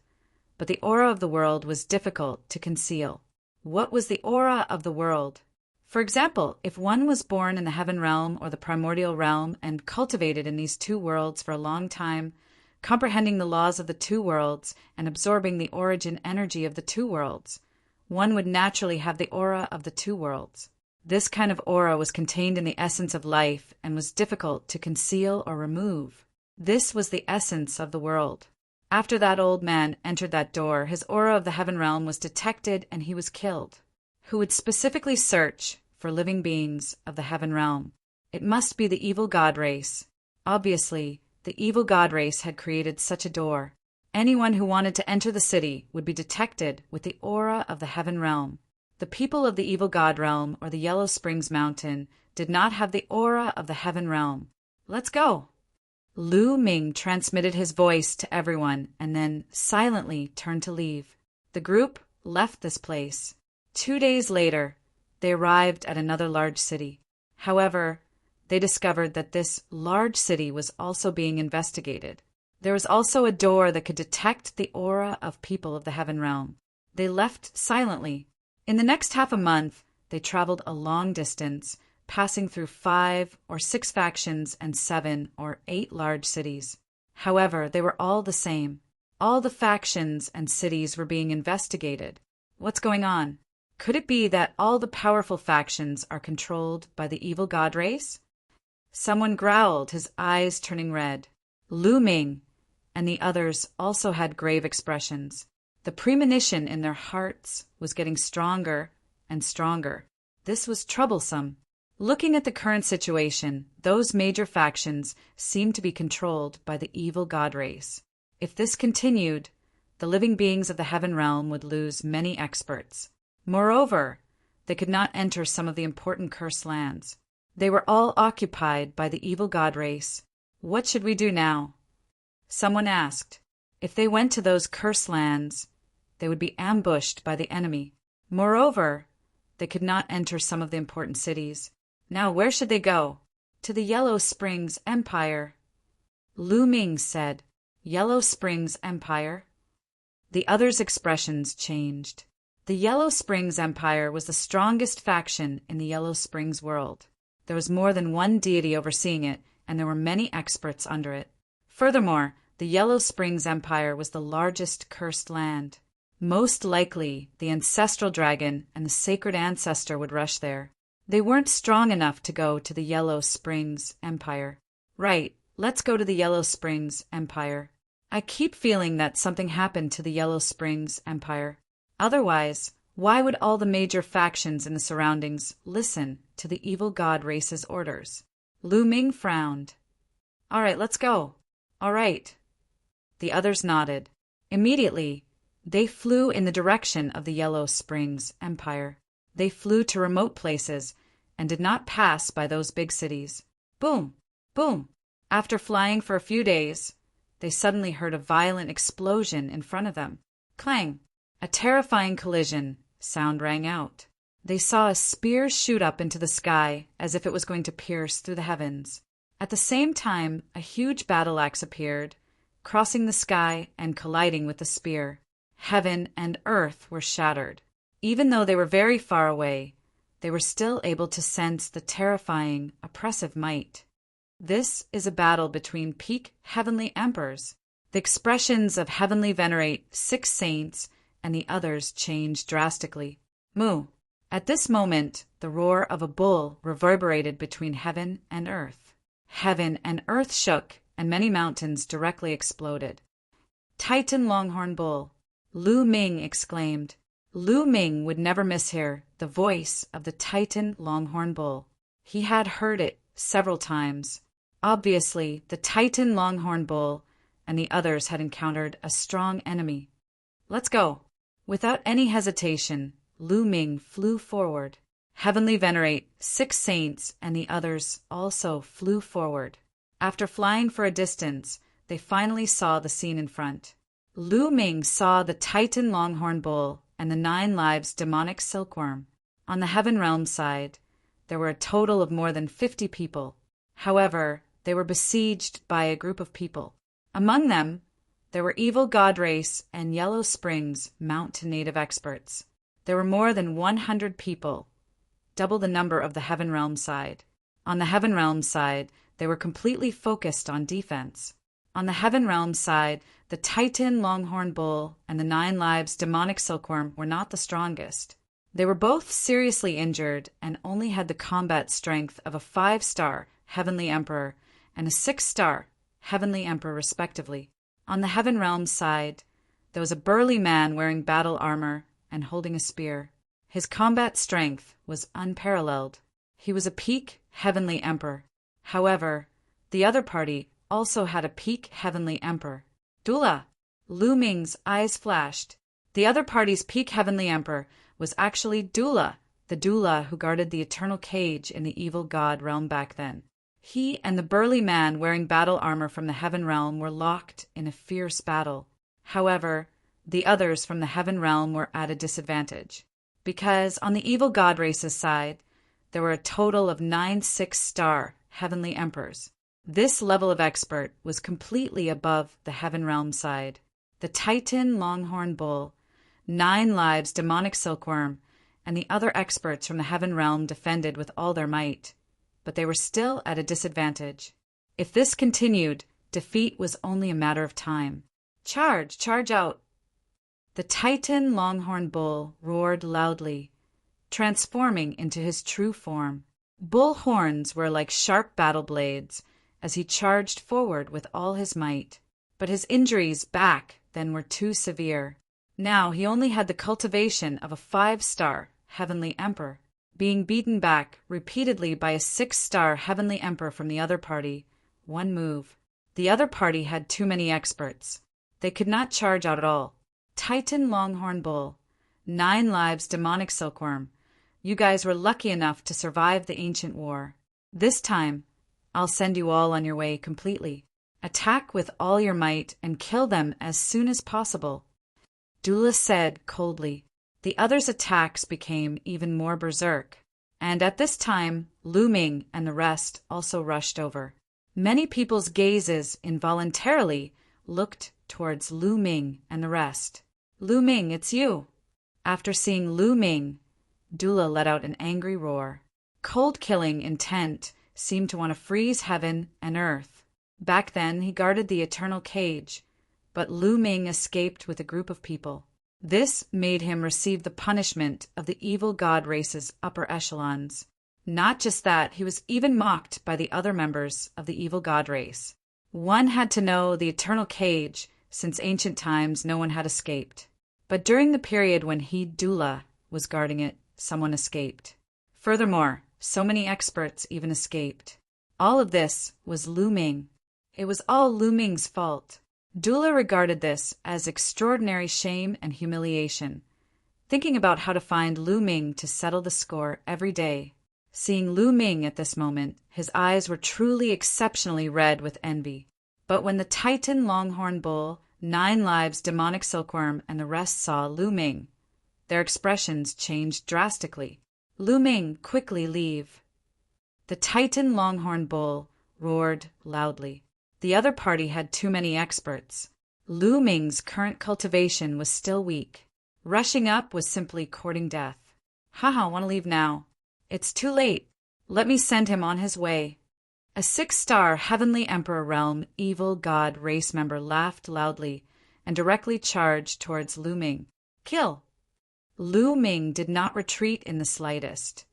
[SPEAKER 1] but the aura of the world was difficult to conceal. What was the aura of the world? For example, if one was born in the heaven realm or the primordial realm and cultivated in these two worlds for a long time, comprehending the laws of the two worlds and absorbing the origin energy of the two worlds, one would naturally have the aura of the two worlds. This kind of aura was contained in the essence of life and was difficult to conceal or remove. This was the essence of the world. After that old man entered that door, his aura of the heaven realm was detected and he was killed. Who would specifically search for living beings of the heaven realm? It must be the evil god race. Obviously, the evil god race had created such a door. Anyone who wanted to enter the city would be detected with the aura of the heaven realm. The people of the evil god realm or the Yellow Springs Mountain did not have the aura of the heaven realm. Let's go! Lu Ming transmitted his voice to everyone and then silently turned to leave. The group left this place. 2 days later, they arrived at another large city. However, they discovered that this large city was also being investigated. There was also a door that could detect the aura of people of the heaven realm. They left silently. In the next half a month, they traveled a long distance, passing through 5 or 6 factions and 7 or 8 large cities. However, they were all the same. All the factions and cities were being investigated. What's going on? Could it be that all the powerful factions are controlled by the evil god race? Someone growled, his eyes turning red. Lu Ming and the others also had grave expressions. The premonition in their hearts was getting stronger and stronger. This was troublesome. Looking at the current situation, those major factions seemed to be controlled by the evil god race. If this continued, the living beings of the heaven realm would lose many experts. Moreover, they could not enter some of the important cursed lands. They were all occupied by the evil god race. What should we do now? Someone asked. If they went to those cursed lands, they would be ambushed by the enemy. Moreover, they could not enter some of the important cities. Now where should they go? To the Yellow Springs Empire. Lu Ming said, Yellow Springs Empire? The others' expressions changed. The Yellow Springs Empire was the strongest faction in the Yellow Springs world. There was more than one deity overseeing it, and there were many experts under it. Furthermore, the Yellow Springs Empire was the largest cursed land. Most likely, the ancestral dragon and the sacred ancestor would rush there. They weren't strong enough to go to the Yellow Springs Empire. Right, let's go to the Yellow Springs Empire. I keep feeling that something happened to the Yellow Springs Empire. Otherwise, why would all the major factions in the surroundings listen to the evil god race's orders? Lu Ming frowned. All right, let's go. All right. The others nodded. Immediately, they flew in the direction of the Yellow Springs Empire. They flew to remote places and did not pass by those big cities. Boom! Boom! After flying for a few days, they suddenly heard a violent explosion in front of them. Clang! A terrifying collision sound rang out. They saw a spear shoot up into the sky as if it was going to pierce through the heavens. At the same time, a huge battle axe appeared, crossing the sky and colliding with the spear. Heaven and earth were shattered. Even though they were very far away, they were still able to sense the terrifying, oppressive might. This is a battle between peak heavenly emperors. The expressions of heavenly venerate 6 saints and the others changed drastically. Moo! At this moment, the roar of a bull reverberated between heaven and earth. Heaven and earth shook, and many mountains directly exploded. Titan Longhorn Bull! Lu Ming exclaimed. Lu Ming would never mishear the voice of the Titan Longhorn Bull. He had heard it several times. Obviously, the Titan Longhorn Bull and the others had encountered a strong enemy. Let's go! Without any hesitation, Lu Ming flew forward. Heavenly venerate 6 saints and the others also flew forward. After flying for a distance, they finally saw the scene in front. Lu Ming saw the Titan Longhorn Bull and the 9 lives demonic silkworm. On the heaven realm side, there were a total of more than 50 people. However, they were besieged by a group of people. Among them, there were Evil God Race and Yellow Springs Mount native experts. There were more than 100 people, double the number of the Heaven Realm side. On the Heaven Realm side, they were completely focused on defense. On the Heaven Realm side, the Titan Longhorn Bull and the 9 lives demonic silkworm were not the strongest. They were both seriously injured and only had the combat strength of a 5-star Heavenly Emperor and a 6-star Heavenly Emperor respectively. On the Heaven Realm side, there was a burly man wearing battle armor and holding a spear. His combat strength was unparalleled. He was a peak Heavenly Emperor. However, the other party also had a peak Heavenly Emperor. Dula! Lu Ming's eyes flashed. The other party's peak Heavenly Emperor was actually Dula, the Dula who guarded the eternal cage in the evil god realm back then. He and the burly man wearing battle armor from the Heaven Realm were locked in a fierce battle. However, the others from the Heaven Realm were at a disadvantage, because on the evil god race's side, there were a total of 9 6-star Heavenly Emperors. This level of expert was completely above the Heaven Realm side. The Titan Longhorn Bull, 9 lives demonic silkworm, and the other experts from the Heaven Realm defended with all their might, but they were still at a disadvantage. If this continued, defeat was only a matter of time. Charge! Charge out! The Titan Longhorn Bull roared loudly, transforming into his true form. Bull horns were like sharp battle blades as he charged forward with all his might. But his injuries back then were too severe. Now he only had the cultivation of a 5-star Heavenly Emperor. Being beaten back repeatedly by a 6-star Heavenly Emperor from the other party, one move. The other party had too many experts. They could not charge out at all. Titan Longhorn Bull, 9 lives demonic silkworm, you guys were lucky enough to survive the ancient war. This time, I'll send you all on your way completely. Attack with all your might and kill them as soon as possible. Dula said coldly. The others' attacks became even more berserk, and at this time, Lu Ming and the rest also rushed over. Many people's gazes involuntarily looked towards Lu Ming and the rest. Lu Ming, it's you! After seeing Lu Ming, Dula let out an angry roar. Cold-killing intent seemed to want to freeze heaven and earth. Back then, he guarded the eternal cage, but Lu Ming escaped with a group of people. This made him receive the punishment of the evil god race's upper echelons. Not just that, he was even mocked by the other members of the evil god race. One had to know the eternal cage, since ancient times no one had escaped. But during the period when he, Dula, was guarding it, someone escaped. Furthermore, so many experts even escaped. All of this was Lu Ming. It was all Lu Ming's fault. Dula regarded this as extraordinary shame and humiliation, thinking about how to find Lu Ming to settle the score every day. Seeing Lu Ming at this moment, his eyes were truly exceptionally red with envy. But when the Titan Longhorn Bull, 9 Lives Demonic Silkworm, and the rest saw Lu Ming, their expressions changed drastically. Lu Ming, quickly leave. The Titan Longhorn Bull roared loudly. The other party had too many experts. Lu Ming's current cultivation was still weak. Rushing up was simply courting death. Haha, want to leave now. It's too late. Let me send him on his way. A 6-star Heavenly Emperor Realm evil god race member laughed loudly and directly charged towards Lu Ming. Kill! Lu Ming did not retreat in the slightest,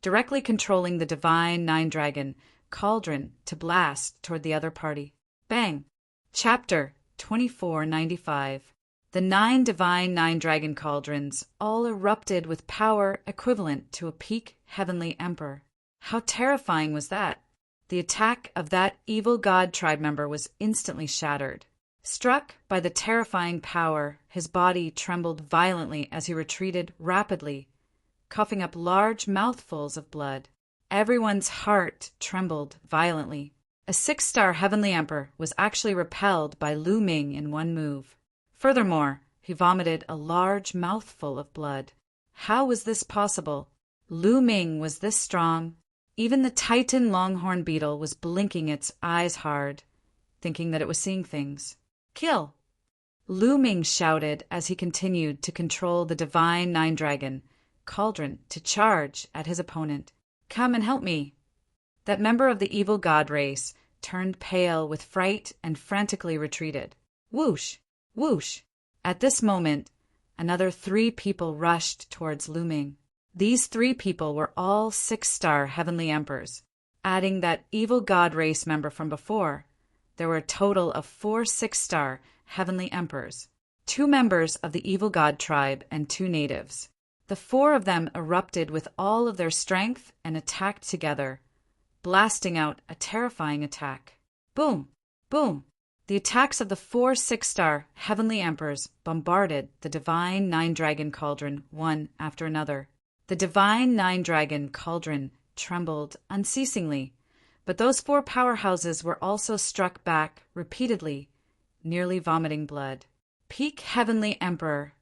[SPEAKER 1] directly controlling the divine 9-dragon cauldron to blast toward the other party. Bang! Chapter 2495. The 9 divine 9-dragon cauldrons all erupted with power equivalent to a peak heavenly emperor. How terrifying was that? The attack of that evil god tribe member was instantly shattered. Struck by the terrifying power, his body trembled violently as he retreated rapidly, coughing up large mouthfuls of blood. Everyone's heart trembled violently. A 6-star heavenly emperor was actually repelled by Lu Ming in one move. Furthermore, he vomited a large mouthful of blood. How was this possible? Lu Ming was this strong. Even the Titan Longhorn Beetle was blinking its eyes hard, thinking that it was seeing things. Kill! Lu Ming shouted as he continued to control the divine 9-dragon cauldron to charge at his opponent. Come and help me. That member of the evil god race turned pale with fright and frantically retreated. Whoosh! Whoosh! At this moment, another 3 people rushed towards Lu Ming. These 3 people were all 6-star heavenly emperors. Adding that evil god race member from before, there were a total of 4 6-star heavenly emperors, 2 members of the evil god tribe and 2 natives. The 4 of them erupted with all of their strength and attacked together, blasting out a terrifying attack. Boom! Boom! The attacks of the 4 6-star heavenly emperors bombarded the divine 9-dragon cauldron one after another. The divine 9-dragon cauldron trembled unceasingly, but those 4 powerhouses were also struck back repeatedly, nearly vomiting blood. Peak heavenly emperor.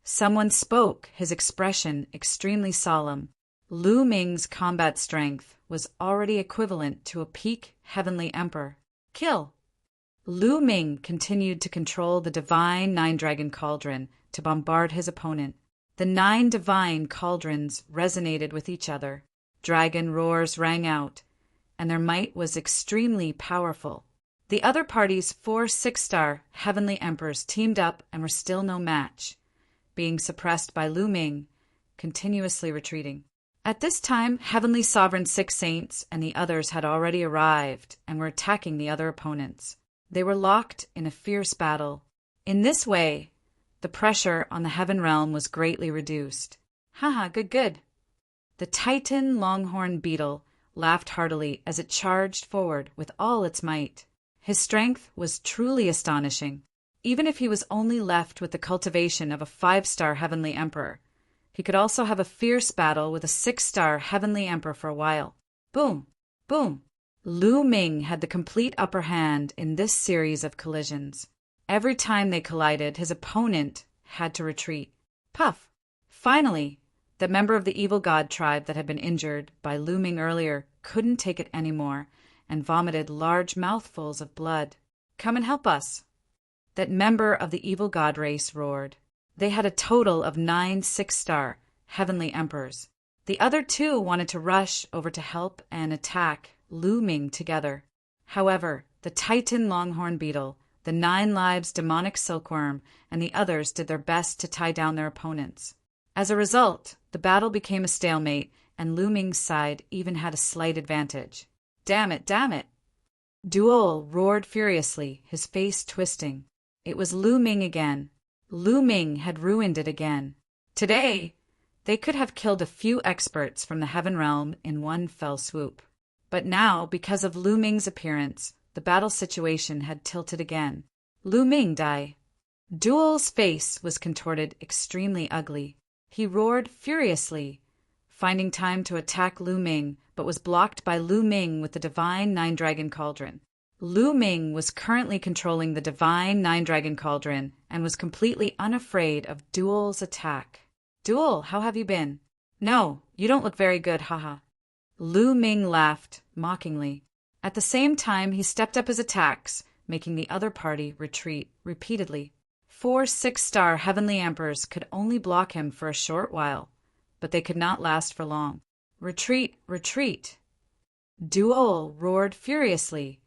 [SPEAKER 1] Someone spoke, his expression extremely solemn. Lu Ming's combat strength was already equivalent to a peak heavenly emperor. Kill! Lu Ming continued to control the divine 9-dragon cauldron to bombard his opponent. The 9 divine cauldrons resonated with each other. Dragon roars rang out, and their might was extremely powerful. The other party's 4 6-star heavenly emperors teamed up and were still no match, being suppressed by Lu Ming, continuously retreating. At this time, Heavenly Sovereign 6 Saints and the others had already arrived and were attacking the other opponents. They were locked in a fierce battle. In this way, the pressure on the Heaven Realm was greatly reduced. Haha, good. The Titan Longhorn Beetle laughed heartily as it charged forward with all its might. His strength was truly astonishing. Even if he was only left with the cultivation of a 5-star Heavenly Emperor, he could also have a fierce battle with a 6-star Heavenly Emperor for a while. Boom! Boom! Lu Ming had the complete upper hand in this series of collisions. Every time they collided, his opponent had to retreat. Puff! Finally, the member of the evil god tribe that had been injured by Lu Ming earlier couldn't take it anymore and vomited large mouthfuls of blood. Come and help us! That member of the evil god race roared. They had a total of 9 6-star heavenly emperors. The other 2 wanted to rush over to help and attack Lu Ming together. However, the Titan Longhorn Beetle, the 9 Lives Demonic Silkworm, and the others did their best to tie down their opponents. As a result, the battle became a stalemate, and Lu Ming's side even had a slight advantage. Damn it! Duol roared furiously, his face twisting. It was Lu Ming again. Lu Ming had ruined it again. Today, they could have killed a few experts from the Heaven Realm in one fell swoop. But now, because of Lu Ming's appearance, the battle situation had tilted again. Lu Ming die. Duol's face was contorted extremely ugly. He roared furiously, finding time to attack Lu Ming, but was blocked by Lu Ming with the Divine Nine-Dragon Cauldron. Lu Ming was currently controlling the Divine Nine-Dragon Cauldron and was completely unafraid of Duel's attack. "Duel, how have you been?" "No, you don't look very good, haha." Lu Ming laughed mockingly. At the same time, he stepped up his attacks, making the other party retreat repeatedly. 4 6-star Heavenly Emperors could only block him for a short while, but they could not last for long. "Retreat, retreat!" Duel roared furiously,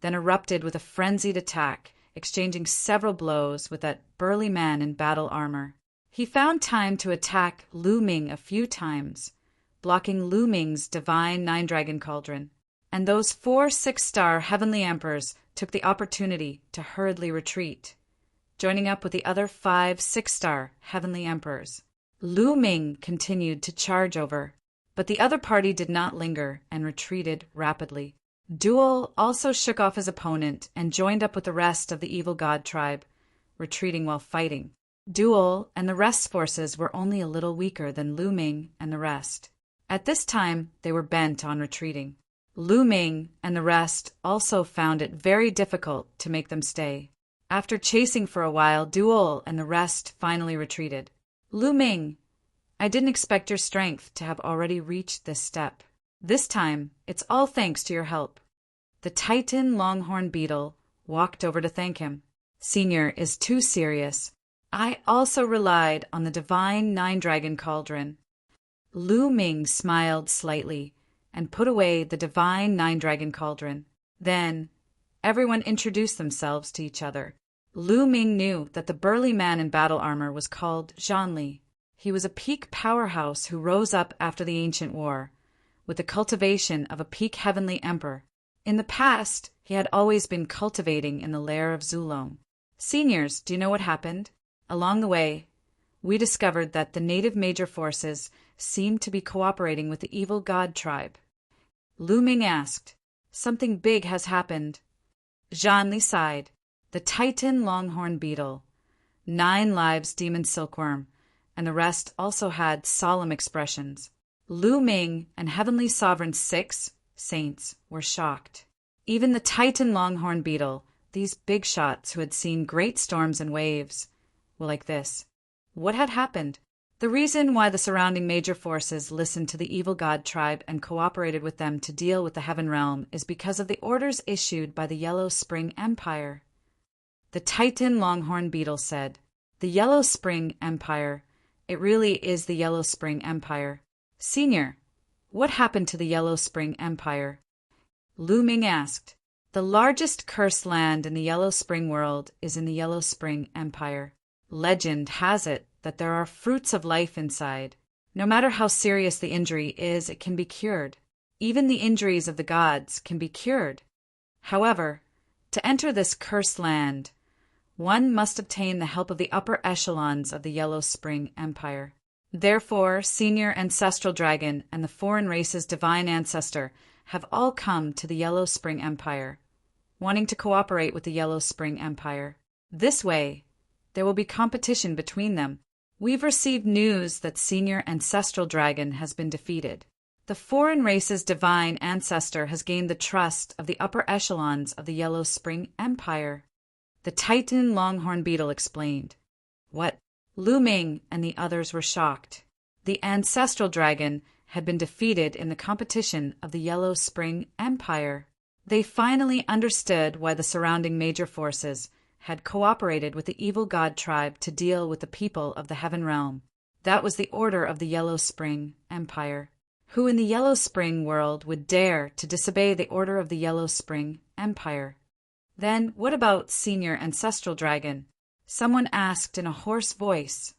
[SPEAKER 1] then erupted with a frenzied attack, exchanging several blows with that burly man in battle armor. He found time to attack Lu Ming a few times, blocking Lu Ming's Divine Nine-Dragon Cauldron, and those 4 6-star Heavenly Emperors took the opportunity to hurriedly retreat, joining up with the other 5 6-star Heavenly Emperors. Lu Ming continued to charge over, but the other party did not linger and retreated rapidly. Duel also shook off his opponent and joined up with the rest of the Evil God tribe, retreating while fighting. Duel and the rest's forces were only a little weaker than Lu Ming and the rest. At this time, they were bent on retreating. Lu Ming and the rest also found it very difficult to make them stay. After chasing for a while, Duel and the rest finally retreated. "Lu Ming, I didn't expect your strength to have already reached this step. This time, it's all thanks to your help." The Titan Longhorn Beetle walked over to thank him. "Senior is too serious. I also relied on the Divine Nine-Dragon Cauldron." Lu Ming smiled slightly and put away the Divine Nine-Dragon Cauldron. Then, everyone introduced themselves to each other. Lu Ming knew that the burly man in battle armor was called Zhanli. He was a peak powerhouse who rose up after the ancient war, with the cultivation of a peak heavenly emperor. In the past, he had always been cultivating in the lair of Zulong. "Seniors, do you know what happened?" Along the way, we discovered that the native major forces seemed to be cooperating with the Evil God tribe. Lu Ming asked, "Something big has happened." Zhanli sighed. The Titan Longhorn Beetle, 9 Lives Demon Silkworm, and the rest also had solemn expressions. Lu Ming and Heavenly Sovereign 6 saints were shocked. Even the Titan Longhorn Beetle, these big shots who had seen great storms and waves, were like this. What had happened? The reason why the surrounding major forces listened to the Evil God tribe and cooperated with them to deal with the Heaven Realm is because of the orders issued by the Yellow Spring Empire. The Titan Longhorn Beetle said, "The Yellow Spring Empire. It really is the Yellow Spring Empire. Senior, what happened to the Yellow Spring Empire?" Lu Ming asked. "The largest cursed land in the Yellow Spring world is in the Yellow Spring Empire. Legend has it that there are fruits of life inside. No matter how serious the injury is, it can be cured. Even the injuries of the gods can be cured. However, to enter this cursed land, one must obtain the help of the upper echelons of the Yellow Spring Empire. Therefore, Senior Ancestral Dragon and the foreign race's divine ancestor have all come to the Yellow Spring Empire, wanting to cooperate with the Yellow Spring Empire. This way, there will be competition between them. We've received news that Senior Ancestral Dragon has been defeated. The foreign race's divine ancestor has gained the trust of the upper echelons of the Yellow Spring Empire." The Titan Longhorn Beetle explained. What? Lu Ming and the others were shocked. The Ancestral Dragon had been defeated in the competition of the Yellow Spring Empire. They finally understood why the surrounding major forces had cooperated with the Evil God tribe to deal with the people of the Heaven Realm. That was the order of the Yellow Spring Empire. Who in the Yellow Spring world would dare to disobey the order of the Yellow Spring Empire? Then what about Senior Ancestral Dragon? Someone asked in a hoarse voice.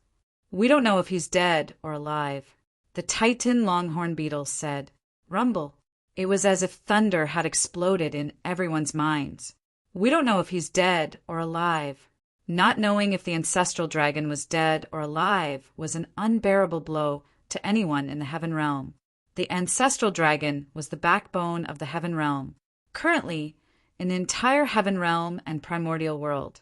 [SPEAKER 1] "We don't know if he's dead or alive." The Titan Longhorn Beetle said, "Rumble." It was as if thunder had exploded in everyone's minds. "We don't know if he's dead or alive." Not knowing if the Ancestral Dragon was dead or alive was an unbearable blow to anyone in the Heaven Realm. The Ancestral Dragon was the backbone of the Heaven Realm. Currently, in the entire Heaven Realm and Primordial World,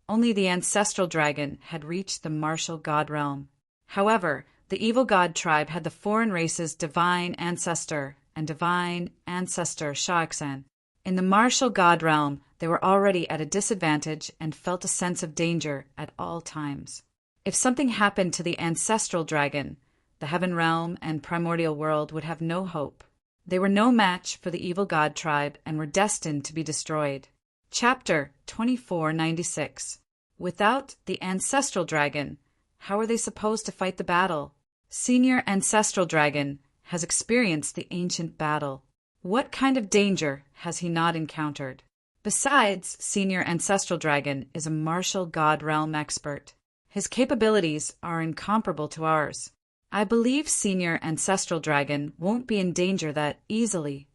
[SPEAKER 1] only the Ancestral Dragon had reached the Martial God Realm. However, The evil god tribe had the foreign race's divine ancestor and divine ancestor Shaoxan. In the martial god realm, they were already at a disadvantage and felt a sense of danger at all times. If something happened to the ancestral dragon, the heaven realm and primordial world would have no hope. They were no match for the evil god tribe and were destined to be destroyed. Chapter 2496. Without the ancestral dragon, how are they supposed to fight the battle? Senior ancestral dragon has experienced the ancient battle. What kind of danger has he not encountered? Besides, senior ancestral dragon is a martial god realm expert. His capabilities are incomparable to ours. I believe senior ancestral dragon won't be in danger that easily.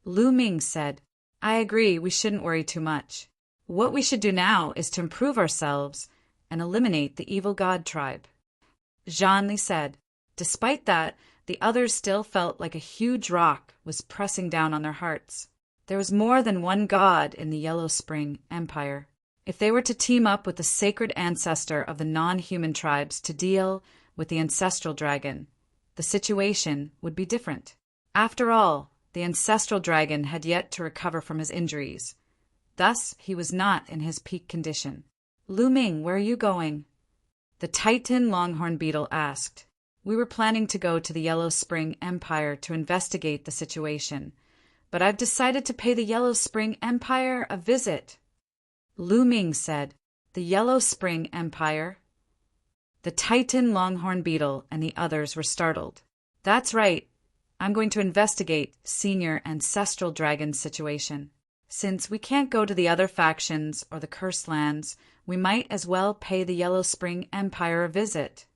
[SPEAKER 1] Lu Ming said, I agree, we shouldn't worry too much. What we should do now is to improve ourselves and eliminate the evil god tribe. Zhan Li said. Despite that, the others still felt like a huge rock was pressing down on their hearts. There was more than one god in the Yellow Spring Empire. If they were to team up with the sacred ancestor of the non-human tribes to deal with the ancestral dragon, the situation would be different. After all, the ancestral dragon had yet to recover from his injuries. Thus, he was not in his peak condition. Lu Ming, where are you going? The Titan longhorn beetle asked. We were planning to go to the Yellow Spring Empire to investigate the situation, but I've decided to pay the Yellow Spring Empire a visit. Lu Ming said, The Yellow Spring Empire? The Titan longhorn beetle and the others were startled. That's right. I'm going to investigate senior ancestral dragon's situation. Since we can't go to the other factions or the cursed lands, we might as well pay the Yellow Spring Empire a visit.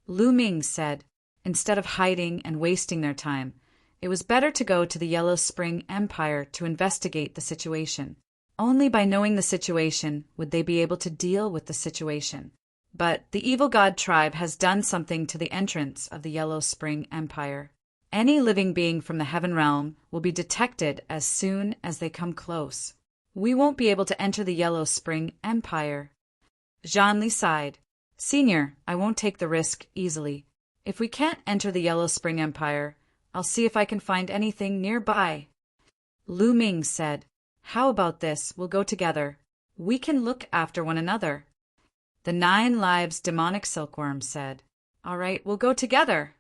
[SPEAKER 1] Lu Ming said, instead of hiding and wasting their time, it was better to go to the Yellow Spring Empire to investigate the situation. Only by knowing the situation would they be able to deal with the situation. But the evil god tribe has done something to the entrance of the Yellow Spring Empire. Any living being from the heaven realm will be detected as soon as they come close. We won't be able to enter the Yellow Spring Empire. Zhan Li sighed. Senior, I won't take the risk easily. If we can't enter the Yellow Spring Empire, I'll see if I can find anything nearby. Lu Ming said, How about this? We'll go together. We can look after one another. The 9 Lives demonic silkworm said, All right, we'll go together.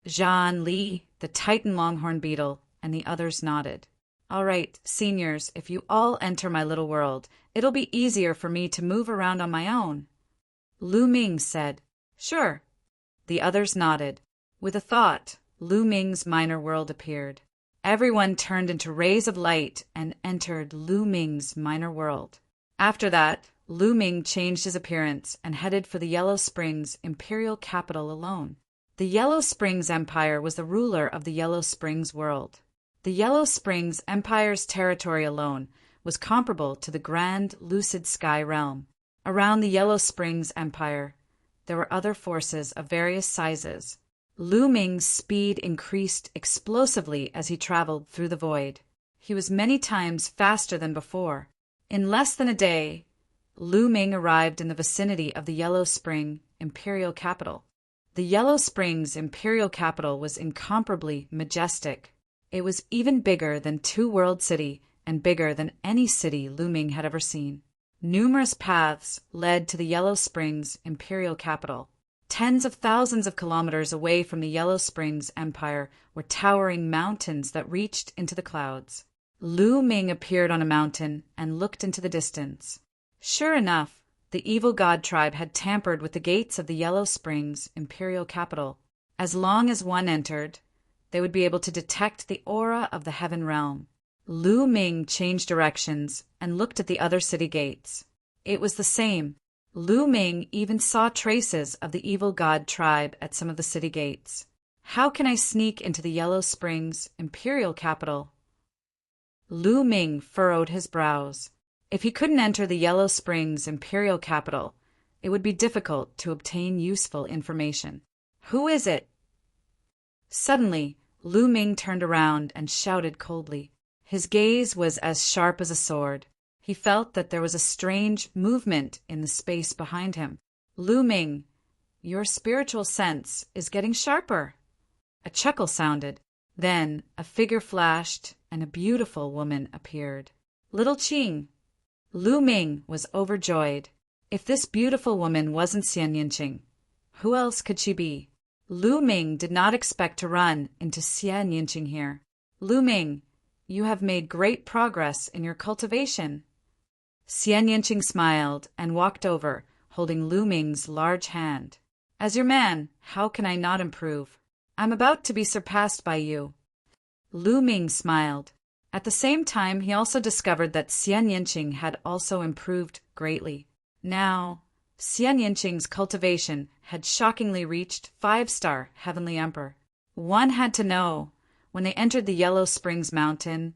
[SPEAKER 1] Zhan Li, the Titan longhorn beetle, and the others nodded. All right, seniors, if you all enter my little world, it'll be easier for me to move around on my own. Lu Ming said, Sure. The others nodded. With a thought, Lu Ming's minor world appeared. Everyone turned into rays of light and entered Lu Ming's minor world. After that, Lu Ming changed his appearance and headed for the Yellow Springs imperial capital alone. The Yellow Springs Empire was the ruler of the Yellow Springs world. The Yellow Springs Empire's territory alone was comparable to the grand lucid sky realm. Around the Yellow Springs Empire, there were other forces of various sizes. Lu Ming's speed increased explosively as he traveled through the void. He was many times faster than before. In less than a day, Lu Ming arrived in the vicinity of the Yellow Spring imperial capital. The Yellow Springs imperial capital was incomparably majestic. It was even bigger than Two World City and bigger than any city Lu Ming had ever seen. Numerous paths led to the Yellow Springs imperial capital. Tens of thousands of kilometers away from the Yellow Springs Empire were towering mountains that reached into the clouds. Lu Ming appeared on a mountain and looked into the distance. Sure enough, the evil god tribe had tampered with the gates of the Yellow Springs imperial capital. As long as one entered, they would be able to detect the aura of the heaven realm. Lu Ming changed directions and looked at the other city gates. It was the same. Lu Ming even saw traces of the evil god tribe at some of the city gates. How can I sneak into the Yellow Springs imperial capital? Lu Ming furrowed his brows. If he couldn't enter the Yellow Springs imperial capital, it would be difficult to obtain useful information. Who is it? Suddenly, Lu Ming turned around and shouted coldly. His gaze was as sharp as a sword. He felt that there was a strange movement in the space behind him. Lu Ming, your spiritual sense is getting sharper." A chuckle sounded. Then a figure flashed and a beautiful woman appeared. Little Qing. Lu Ming was overjoyed. If this beautiful woman wasn't Xian Yinqing, who else could she be? Lu Ming did not expect to run into Xian Yinqing here. "Lu Ming, you have made great progress in your cultivation." Xian Yinqing smiled and walked over, holding Lu Ming's large hand. "As your man, how can I not improve? I'm about to be surpassed by you." Lu Ming smiled. At the same time, he also discovered that Xian Yinqing had also improved greatly. Now, Xian Yinqing's cultivation had shockingly reached 5-star Heavenly Emperor. One had to know, when they entered the Yellow Springs Mountain,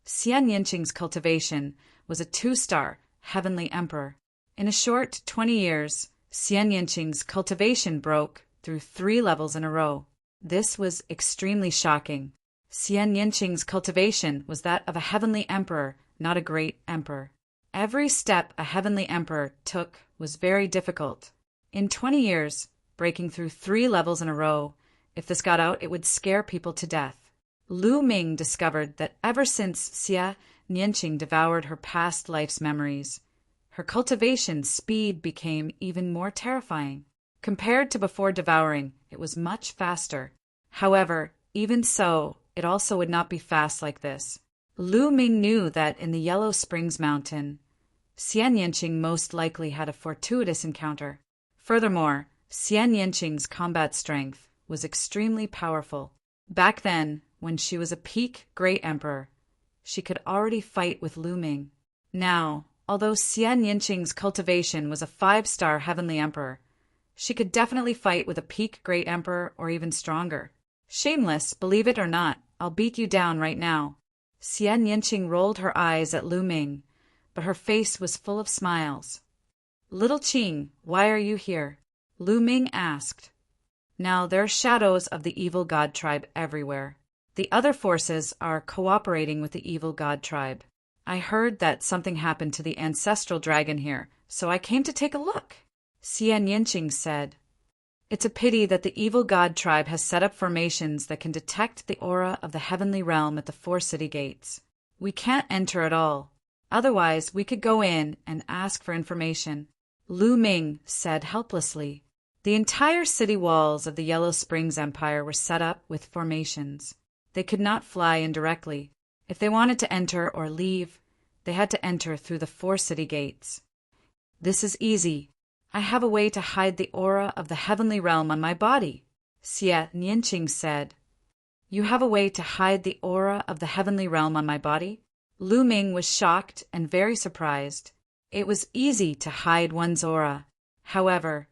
[SPEAKER 1] Xian Yinqing's cultivation was a 2-star Heavenly Emperor. In a short 20 years, Xian Yinqing's cultivation broke through 3 levels in a row. This was extremely shocking. Xian Yinqing's cultivation was that of a Heavenly Emperor, not a great emperor. Every step a Heavenly Emperor took was very difficult. In 20 years, breaking through 3 levels in a row, if this got out, it would scare people to death. Lu Ming discovered that ever since Xian Yinqing devoured her past life's memories, her cultivation speed became even more terrifying. Compared to before devouring, it was much faster. However, even so, it also would not be fast like this. Lu Ming knew that in the Yellow Springs Mountain, Xian Yinqing most likely had a fortuitous encounter. Furthermore, Xian Yinqing's combat strength was extremely powerful. Back then, when she was a peak Great Emperor, she could already fight with Lu Ming. Now, although Xian Yinqing's cultivation was a 5-star Heavenly Emperor, she could definitely fight with a peak Great Emperor or even stronger. "Shameless, believe it or not, I'll beat you down right now." Xian Yinqing rolled her eyes at Lu Ming, but her face was full of smiles. "Little Qing, why are you here?" Lu Ming asked. Now there are shadows of the evil god tribe everywhere. The other forces are cooperating with the evil god tribe. I heard that something happened to the ancestral dragon here, so I came to take a look. Xian Yinqing said. It's a pity that the evil god tribe has set up formations that can detect the aura of the heavenly realm at the 4 city gates. We can't enter at all. Otherwise, we could go in and ask for information. Lu Ming said helplessly. The entire city walls of the Yellow Springs Empire were set up with formations. They could not fly in directly. If they wanted to enter or leave, they had to enter through the 4 city gates. This is easy. I have a way to hide the aura of the heavenly realm on my body, Xian Yinqing said. You have a way to hide the aura of the heavenly realm on my body? Lu Ming was shocked and very surprised. It was easy to hide one's aura. However,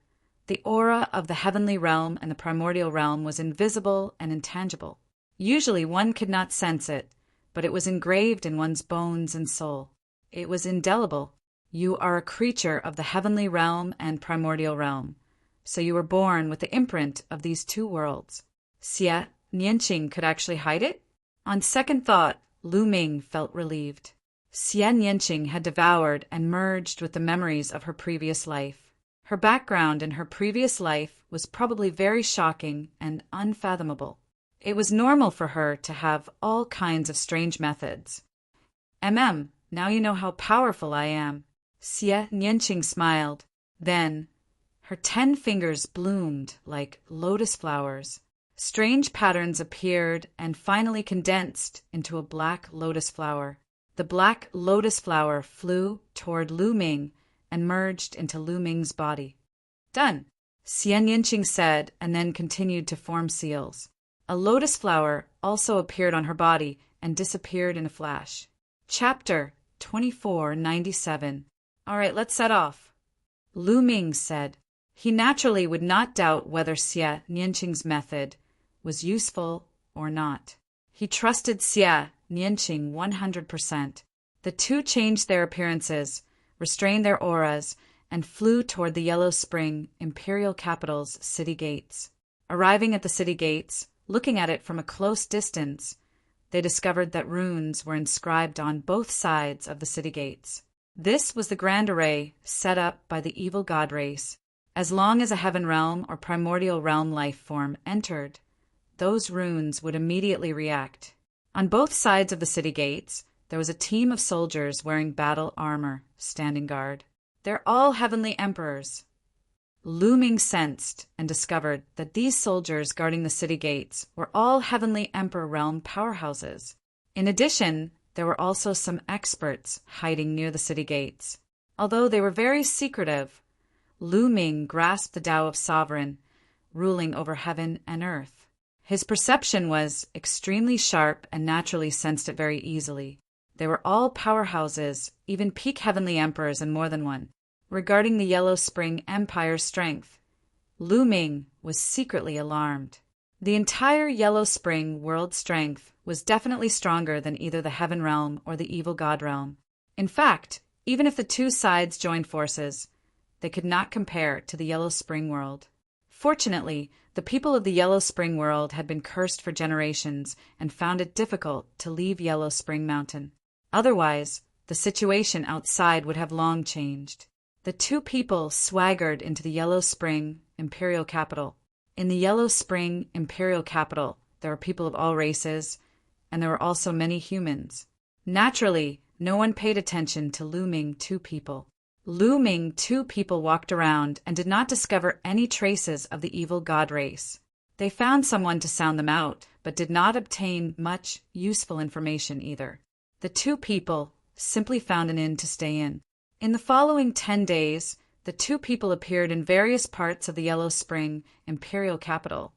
[SPEAKER 1] the aura of the heavenly realm and the primordial realm was invisible and intangible. Usually one could not sense it, but it was engraved in one's bones and soul. It was indelible. You are a creature of the heavenly realm and primordial realm, so you were born with the imprint of these 2 worlds. Xian Yinqing could actually hide it? On second thought, Lu Ming felt relieved. Xian Yinqing had devoured and merged with the memories of her previous life. Her background in her previous life was probably very shocking and unfathomable. It was normal for her to have all kinds of strange methods. Now you know how powerful I am. Xian Yinqing smiled. Then, her 10 fingers bloomed like lotus flowers. Strange patterns appeared and finally condensed into a black lotus flower. The black lotus flower flew toward Lu Ming and merged into Lu Ming's body. Done, Xian Yinqing said, and then continued to form seals. A lotus flower also appeared on her body and disappeared in a flash. Chapter 2497. All right, let's set off. Lu Ming said. He naturally would not doubt whether Xian Yinqing's method was useful or not. He trusted Xian Yinqing 100%. The 2 changed their appearances, restrained their auras, and flew toward the Yellow Spring Imperial Capital's city gates. Arriving at the city gates, looking at it from a close distance, they discovered that runes were inscribed on both sides of the city gates. This was the grand array set up by the evil god race. As long as a heaven realm or primordial realm life form entered, those runes would immediately react. On both sides of the city gates, there was a team of soldiers wearing battle armor, standing guard. They're all heavenly emperors. Lu Ming sensed and discovered that these soldiers guarding the city gates were all heavenly emperor realm powerhouses. In addition, there were also some experts hiding near the city gates. Although they were very secretive, Lu Ming grasped the Tao of Sovereign, ruling over heaven and earth. His perception was extremely sharp and naturally sensed it very easily. They were all powerhouses, even peak heavenly emperors and more than one. Regarding the Yellow Spring Empire's strength, Lu Ming was secretly alarmed. The entire Yellow Spring world strength was definitely stronger than either the Heaven Realm or the Evil God Realm. In fact, even if the two sides joined forces, they could not compare to the Yellow Spring world. Fortunately, the people of the Yellow Spring world had been cursed for generations and found it difficult to leave Yellow Spring Mountain. Otherwise, the situation outside would have long changed. The two people swaggered into the Yellow Spring Imperial Capital. In the Yellow Spring Imperial Capital, there were people of all races, and there were also many humans. Naturally, no one paid attention to Lu Ming two people. Lu Ming two people walked around and did not discover any traces of the evil god race. They found someone to sound them out, but did not obtain much useful information either. The two people simply found an inn to stay in. In the following 10 days, the two people appeared in various parts of the Yellow Spring Imperial Capital,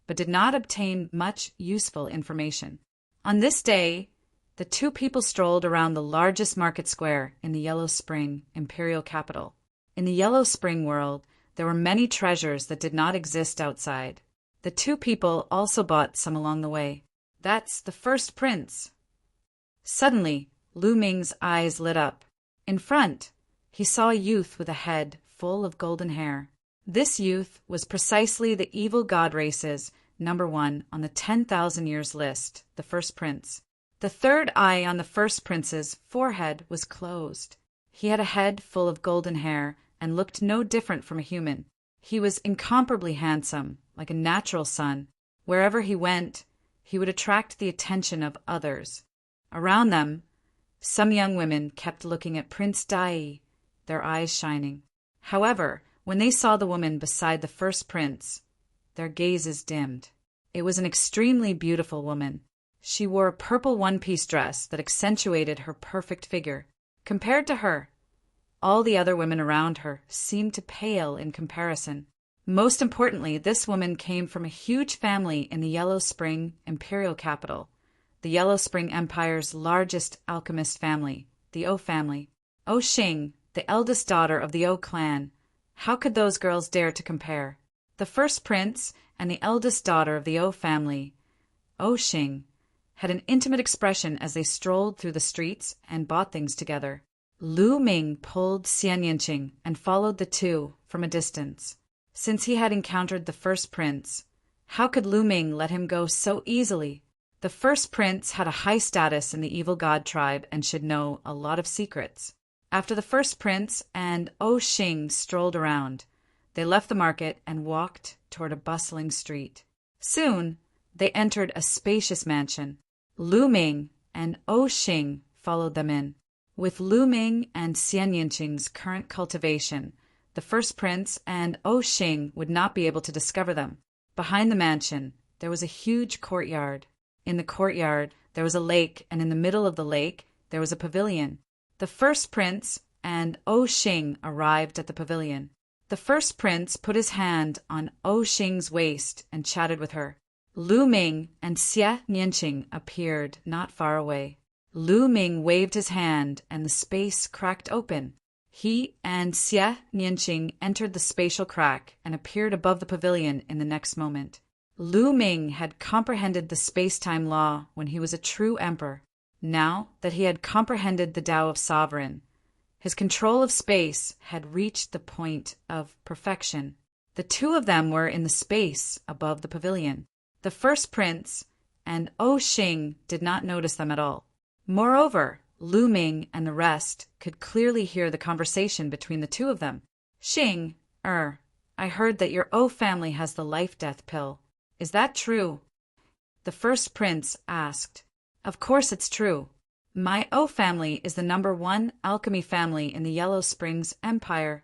[SPEAKER 1] but did not obtain much useful information. On this day, the two people strolled around the largest market square in the Yellow Spring Imperial Capital. In the Yellow Spring world, there were many treasures that did not exist outside. The two people also bought some along the way. That's the first prince. Suddenly, Lu Ming's eyes lit up. In front, he saw a youth with a head full of golden hair. This youth was precisely the evil god race's #1 on the 10,000 years list, the first prince. The third eye on the first prince's forehead was closed. He had a head full of golden hair and looked no different from a human. He was incomparably handsome, like a natural sun. Wherever he went, he would attract the attention of others. Around them, some young women kept looking at Prince Dai, their eyes shining. However, when they saw the woman beside the first prince, their gazes dimmed. It was an extremely beautiful woman. She wore a purple one-piece dress that accentuated her perfect figure. Compared to her, all the other women around her seemed to pale in comparison. Most importantly, this woman came from a huge family in the Yellow Spring Imperial Capital, the Yellow Spring Empire's largest alchemist family, the O family. O Xing, the eldest daughter of the O clan. How could those girls dare to compare? The first prince and the eldest daughter of the O family, O Xing, had an intimate expression as they strolled through the streets and bought things together. Lu Ming pulled Xian Yinqing and followed the two from a distance. Since he had encountered the first prince, how could Lu Ming let him go so easily? The first prince had a high status in the evil god tribe and should know a lot of secrets. After the first prince and O Xing strolled around, they left the market and walked toward a bustling street. Soon, they entered a spacious mansion. Lu Ming and O Xing followed them in. With Lu Ming and Xian Yinqing's current cultivation, the first prince and O Xing would not be able to discover them. Behind the mansion, there was a huge courtyard. In the courtyard, there was a lake, and in the middle of the lake, there was a pavilion. The first prince and O Xing arrived at the pavilion. The first prince put his hand on O Xing's waist and chatted with her. Lu Ming and Xian Yinqing appeared not far away. Lu Ming waved his hand, and the space cracked open. He and Xian Yinqing entered the spatial crack and appeared above the pavilion in the next moment. Lu Ming had comprehended the space-time law when he was a true emperor. Now that he had comprehended the Tao of Sovereign, his control of space had reached the point of perfection. The two of them were in the space above the pavilion. The first prince and O Xing did not notice them at all. Moreover, Lu Ming and the rest could clearly hear the conversation between the two of them. Xing, I heard that your O family has the life-death pill. Is that true? The first prince asked. Of course it's true. My O family is the #1 alchemy family in the Yellow Springs Empire.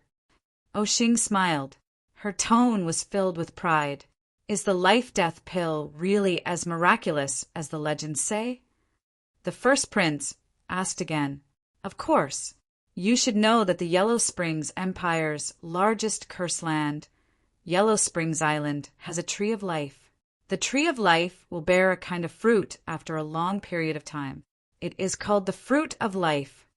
[SPEAKER 1] O Xing smiled. Her tone was filled with pride. Is the life-death pill really as miraculous as the legends say? The first prince asked again. Of course. You should know that the Yellow Springs Empire's largest cursed land, Yellow Springs Island, has a tree of life. The tree of life will bear a kind of fruit after a long period of time. It is called the fruit of life.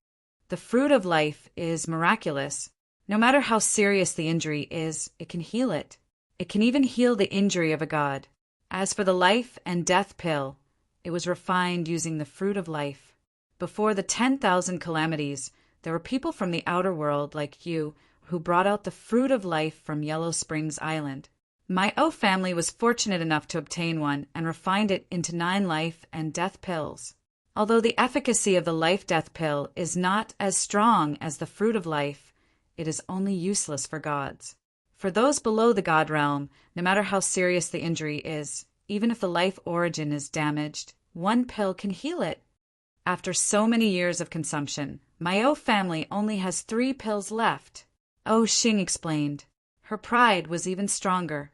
[SPEAKER 1] The fruit of life is miraculous. No matter how serious the injury is, it can heal it. It can even heal the injury of a god. As for the life and death pill, it was refined using the fruit of life. Before the 10,000 calamities, there were people from the outer world like you who brought out the fruit of life from Yellow Springs Island. My O family was fortunate enough to obtain one and refined it into 9 life and death pills. Although the efficacy of the life-death pill is not as strong as the fruit of life, it is only useless for gods. For those below the god realm, no matter how serious the injury is, even if the life origin is damaged, one pill can heal it. After so many years of consumption, my O family only has 3 pills left. O Xing explained. Her pride was even stronger.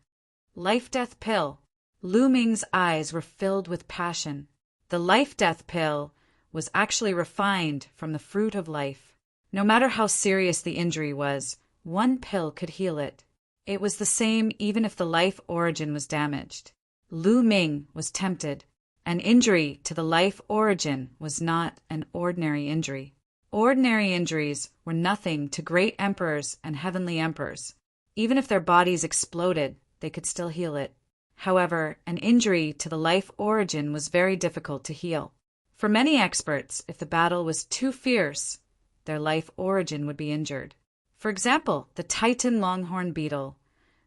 [SPEAKER 1] Life-death pill. Lu Ming's eyes were filled with passion. The life-death pill was actually refined from the fruit of life. No matter how serious the injury was, one pill could heal it. It was the same even if the life origin was damaged. Lu Ming was tempted. An injury to the life origin was not an ordinary injury. Ordinary injuries were nothing to great emperors and heavenly emperors. Even if their bodies exploded, they could still heal it. However, an injury to the life origin was very difficult to heal. For many experts, if the battle was too fierce, their life origin would be injured. For example, the Titan longhorn beetle,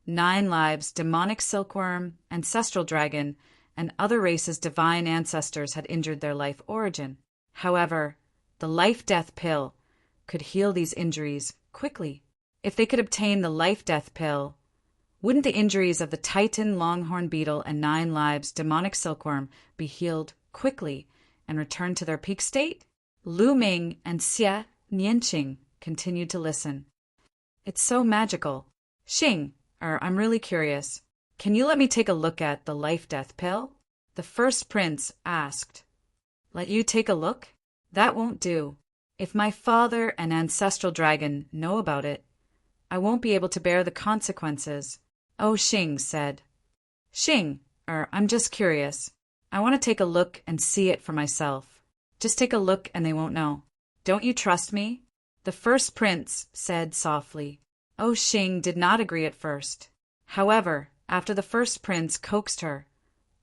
[SPEAKER 1] 9 lives demonic silkworm, ancestral dragon, and other races' divine ancestors had injured their life origin. However, the life-death pill could heal these injuries quickly. If they could obtain the life-death pill, wouldn't the injuries of the Titan longhorn beetle and 9 lives demonic silkworm be healed quickly and return to their peak state? Lu Ming and Xie Nianqing continued to listen. It's so magical. Xing, I'm really curious. Can you let me take a look at the life-death pill? The first prince asked. Let you take a look? That won't do. If my father and ancestral dragon know about it, I won't be able to bear the consequences. Oh, Xing said. Xing, I'm just curious. I want to take a look and see it for myself. Just take a look and they won't know. Don't you trust me? The first prince said softly. Oh, Xing did not agree at first. However, after the first prince coaxed her,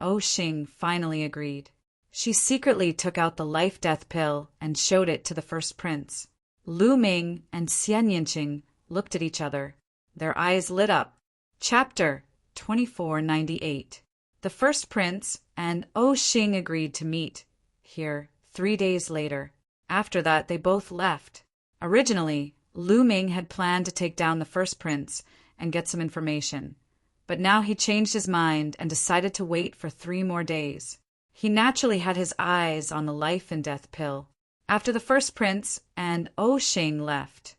[SPEAKER 1] Oh Xing finally agreed. She secretly took out the life-death pill and showed it to the first prince. Lu Ming and Xian Yinqing looked at each other. Their eyes lit up. Chapter 2498. The first prince and Oh Xing agreed to meet here 3 days later. After that, they both left. Originally, Lu Ming had planned to take down the first prince and get some information. But now he changed his mind and decided to wait for 3 more days. He naturally had his eyes on the life and death pill. After the first prince and Oh Xing left,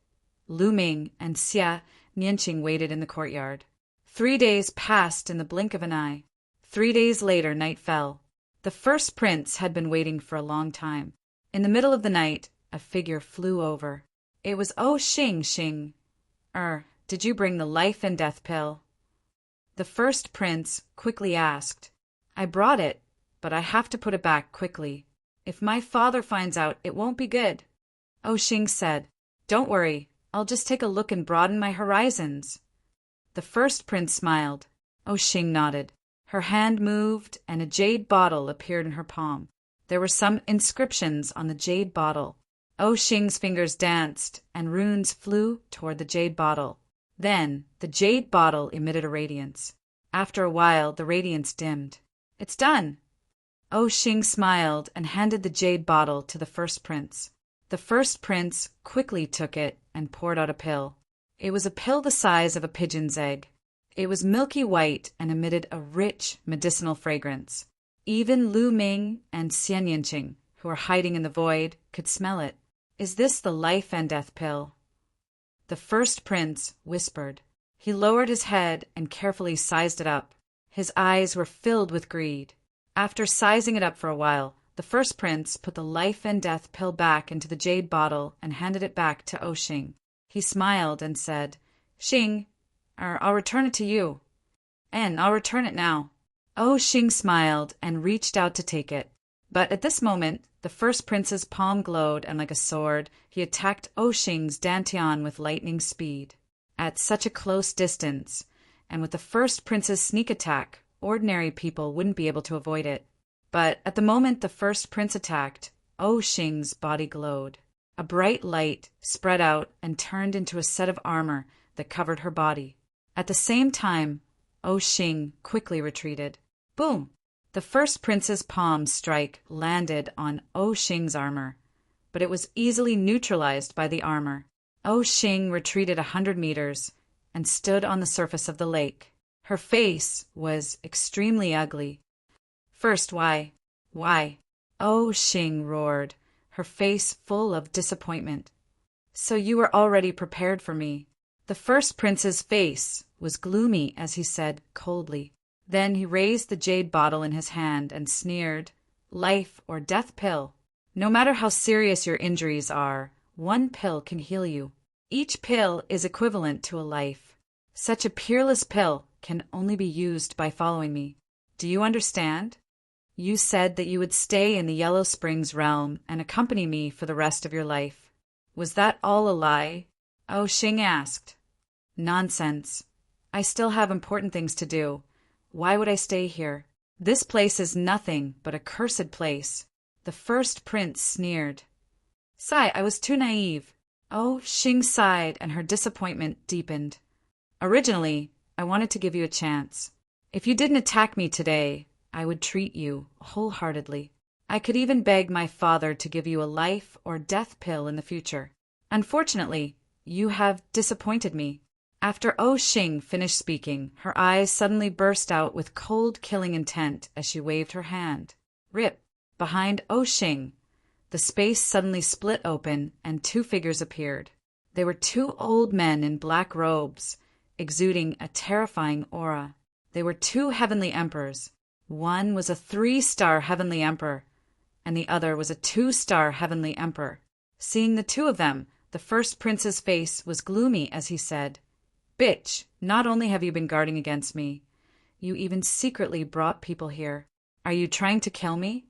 [SPEAKER 1] Lu Ming and Xie Nianqing waited in the courtyard. 3 days passed in the blink of an eye. 3 days later, night fell. The first prince had been waiting for a long time. In the middle of the night, a figure flew over. It was Oh Xing. Did you bring the life and death pill? The first prince quickly asked. I brought it, but I have to put it back quickly. If my father finds out, it won't be good. Oh Xing said. Don't worry, I'll just take a look and broaden my horizons. The first prince smiled. Oh Xing nodded. Her hand moved, and a jade bottle appeared in her palm. There were some inscriptions on the jade bottle. Oh Xing's fingers danced, and runes flew toward the jade bottle. Then, the jade bottle emitted a radiance. After a while, the radiance dimmed. It's done. Oh Xing smiled and handed the jade bottle to the first prince. The first prince quickly took it and poured out a pill. It was a pill the size of a pigeon's egg. It was milky white and emitted a rich medicinal fragrance. Even Lu Ming and Xian Yinqing, who were hiding in the void, could smell it. "Is this the life and death pill?" The first prince whispered. He lowered his head and carefully sized it up. His eyes were filled with greed. After sizing it up for a while, the first prince put the life and death pill back into the jade bottle and handed it back to Xing. He smiled and said, "Xing, I'll return it to you. And I'll return it now." Xing smiled and reached out to take it. But at this moment, the first prince's palm glowed, and like a sword, he attacked Xing's dantian with lightning speed. At such a close distance, and with the first prince's sneak attack, ordinary people wouldn't be able to avoid it. But at the moment the first prince attacked, Xing's body glowed. A bright light spread out and turned into a set of armor that covered her body. At the same time, Xing quickly retreated. Boom! The first prince's palm strike landed on Xing's armor, but it was easily neutralized by the armor. Xing retreated 100 meters and stood on the surface of the lake. Her face was extremely ugly. "First, why? Xing roared, her face full of disappointment. "So you were already prepared for me." The first prince's face was gloomy as he said coldly. Then he raised the jade bottle in his hand and sneered, "Life or death pill. No matter how serious your injuries are, one pill can heal you. Each pill is equivalent to a life. Such a peerless pill can only be used by following me. Do you understand? You said that you would stay in the Yellow Springs realm and accompany me for the rest of your life. Was that all a lie?" Xing asked. "Nonsense. I still have important things to do. Why would I stay here? This place is nothing but a cursed place." The first prince sneered. "Sigh, I was too naive." Xing sighed and her disappointment deepened. "Originally, I wanted to give you a chance. If you didn't attack me today, I would treat you wholeheartedly. I could even beg my father to give you a life or death pill in the future. Unfortunately, you have disappointed me." After Xing finished speaking, her eyes suddenly burst out with cold, killing intent as she waved her hand. Rip! Behind Xing, the space suddenly split open and two figures appeared. They were two old men in black robes, exuding a terrifying aura. They were two heavenly emperors. One was a 3-star heavenly emperor, and the other was a 2-star heavenly emperor. Seeing the two of them, the first prince's face was gloomy as he said, "Bitch, not only have you been guarding against me, you even secretly brought people here. Are you trying to kill me?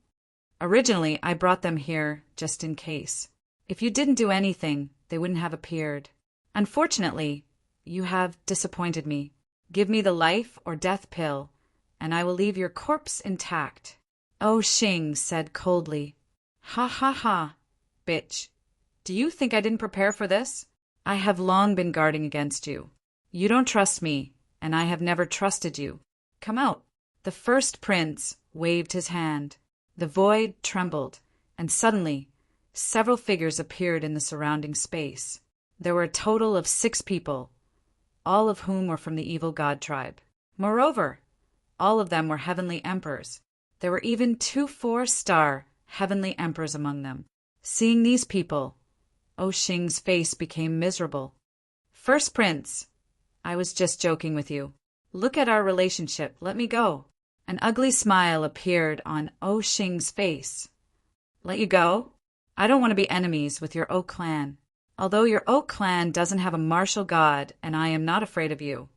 [SPEAKER 1] Originally, I brought them here just in case. If you didn't do anything, they wouldn't have appeared. Unfortunately, you have disappointed me. Give me the life or death pill, and I will leave your corpse intact." Xing said coldly, "Ha ha ha, bitch. Do you think I didn't prepare for this? I have long been guarding against you. You don't trust me, and I have never trusted you. Come out." The first prince waved his hand. The void trembled, and suddenly, several figures appeared in the surrounding space. There were a total of 6 people, all of whom were from the evil god tribe. Moreover, all of them were heavenly emperors. There were even 2 4-star heavenly emperors among them. Seeing these people, Xing's face became miserable. "First prince, I was just joking with you. Look at our relationship. Let me go." An ugly smile appeared on Xing's face. "Let you go? I don't want to be enemies with your Oak clan. Although your Oak clan doesn't have a martial god and I am not afraid of you,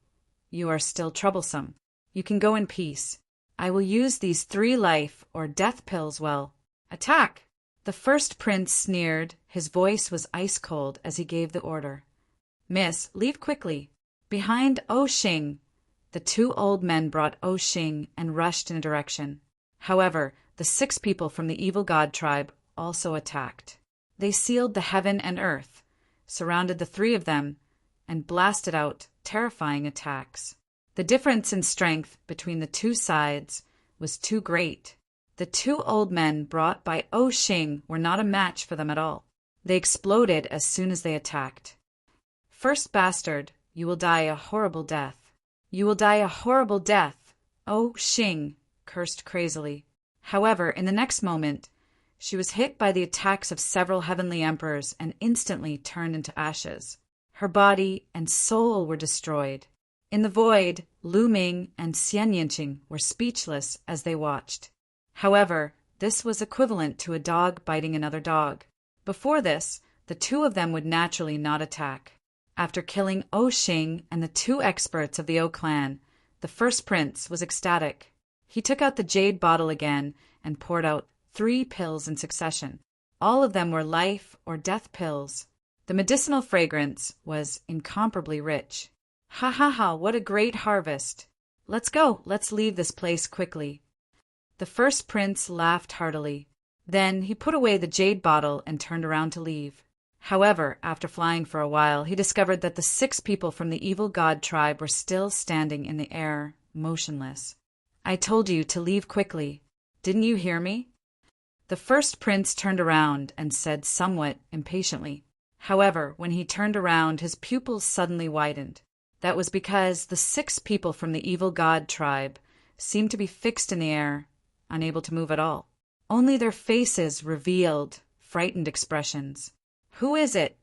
[SPEAKER 1] you are still troublesome. You can go in peace. I will use these 3 life or death pills well. Attack!" The first prince sneered. His voice was ice cold as he gave the order. "Miss, leave quickly." Behind Xing, the 2 old men brought Xing and rushed in a direction. However, the 6 people from the evil god tribe also attacked. They sealed the heaven and earth, surrounded the 3 of them, and blasted out terrifying attacks. The difference in strength between the 2 sides was too great. The 2 old men brought by Xing were not a match for them at all. They exploded as soon as they attacked. "First bastard, you will die a horrible death." You will die a horrible death. Oh, Xing cursed crazily. However, in the next moment, she was hit by the attacks of several heavenly emperors and instantly turned into ashes. Her body and soul were destroyed. In the void, Lu Ming and Xian Yinqing were speechless as they watched. However, this was equivalent to a dog biting another dog. Before this, the two of them would naturally not attack. After killing O Xing and the two experts of the O clan, the first prince was ecstatic. He took out the jade bottle again and poured out 3 pills in succession. All of them were life or death pills. The medicinal fragrance was incomparably rich. Ha ha ha, what a great harvest! Let's go, let's leave this place quickly. The first prince laughed heartily. Then he put away the jade bottle and turned around to leave. However, after flying for a while, he discovered that the 6 people from the evil god tribe were still standing in the air, motionless. I told you to leave quickly. Didn't you hear me? The first prince turned around and said somewhat impatiently. However, when he turned around, his pupils suddenly widened. That was because the 6 people from the evil god tribe seemed to be fixed in the air, unable to move at all. Only their faces revealed frightened expressions. Who is it?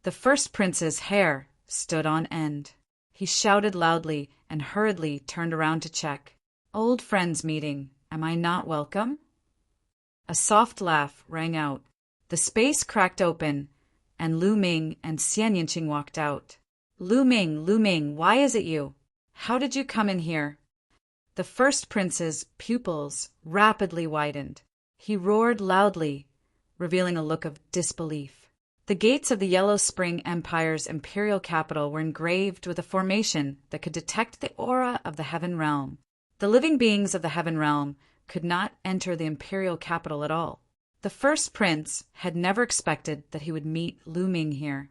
[SPEAKER 1] The first prince's hair stood on end. He shouted loudly and hurriedly turned around to check. Old friends meeting, am I not welcome? A soft laugh rang out. The space cracked open, and Lu Ming and Xian Yinqing walked out. Lu Ming, why is it you? How did you come in here? The first prince's pupils rapidly widened. He roared loudly, revealing a look of disbelief. The gates of the Yellow Spring Empire's imperial capital were engraved with a formation that could detect the aura of the Heaven Realm. The living beings of the Heaven Realm could not enter the imperial capital at all. The first prince had never expected that he would meet Lu Ming here.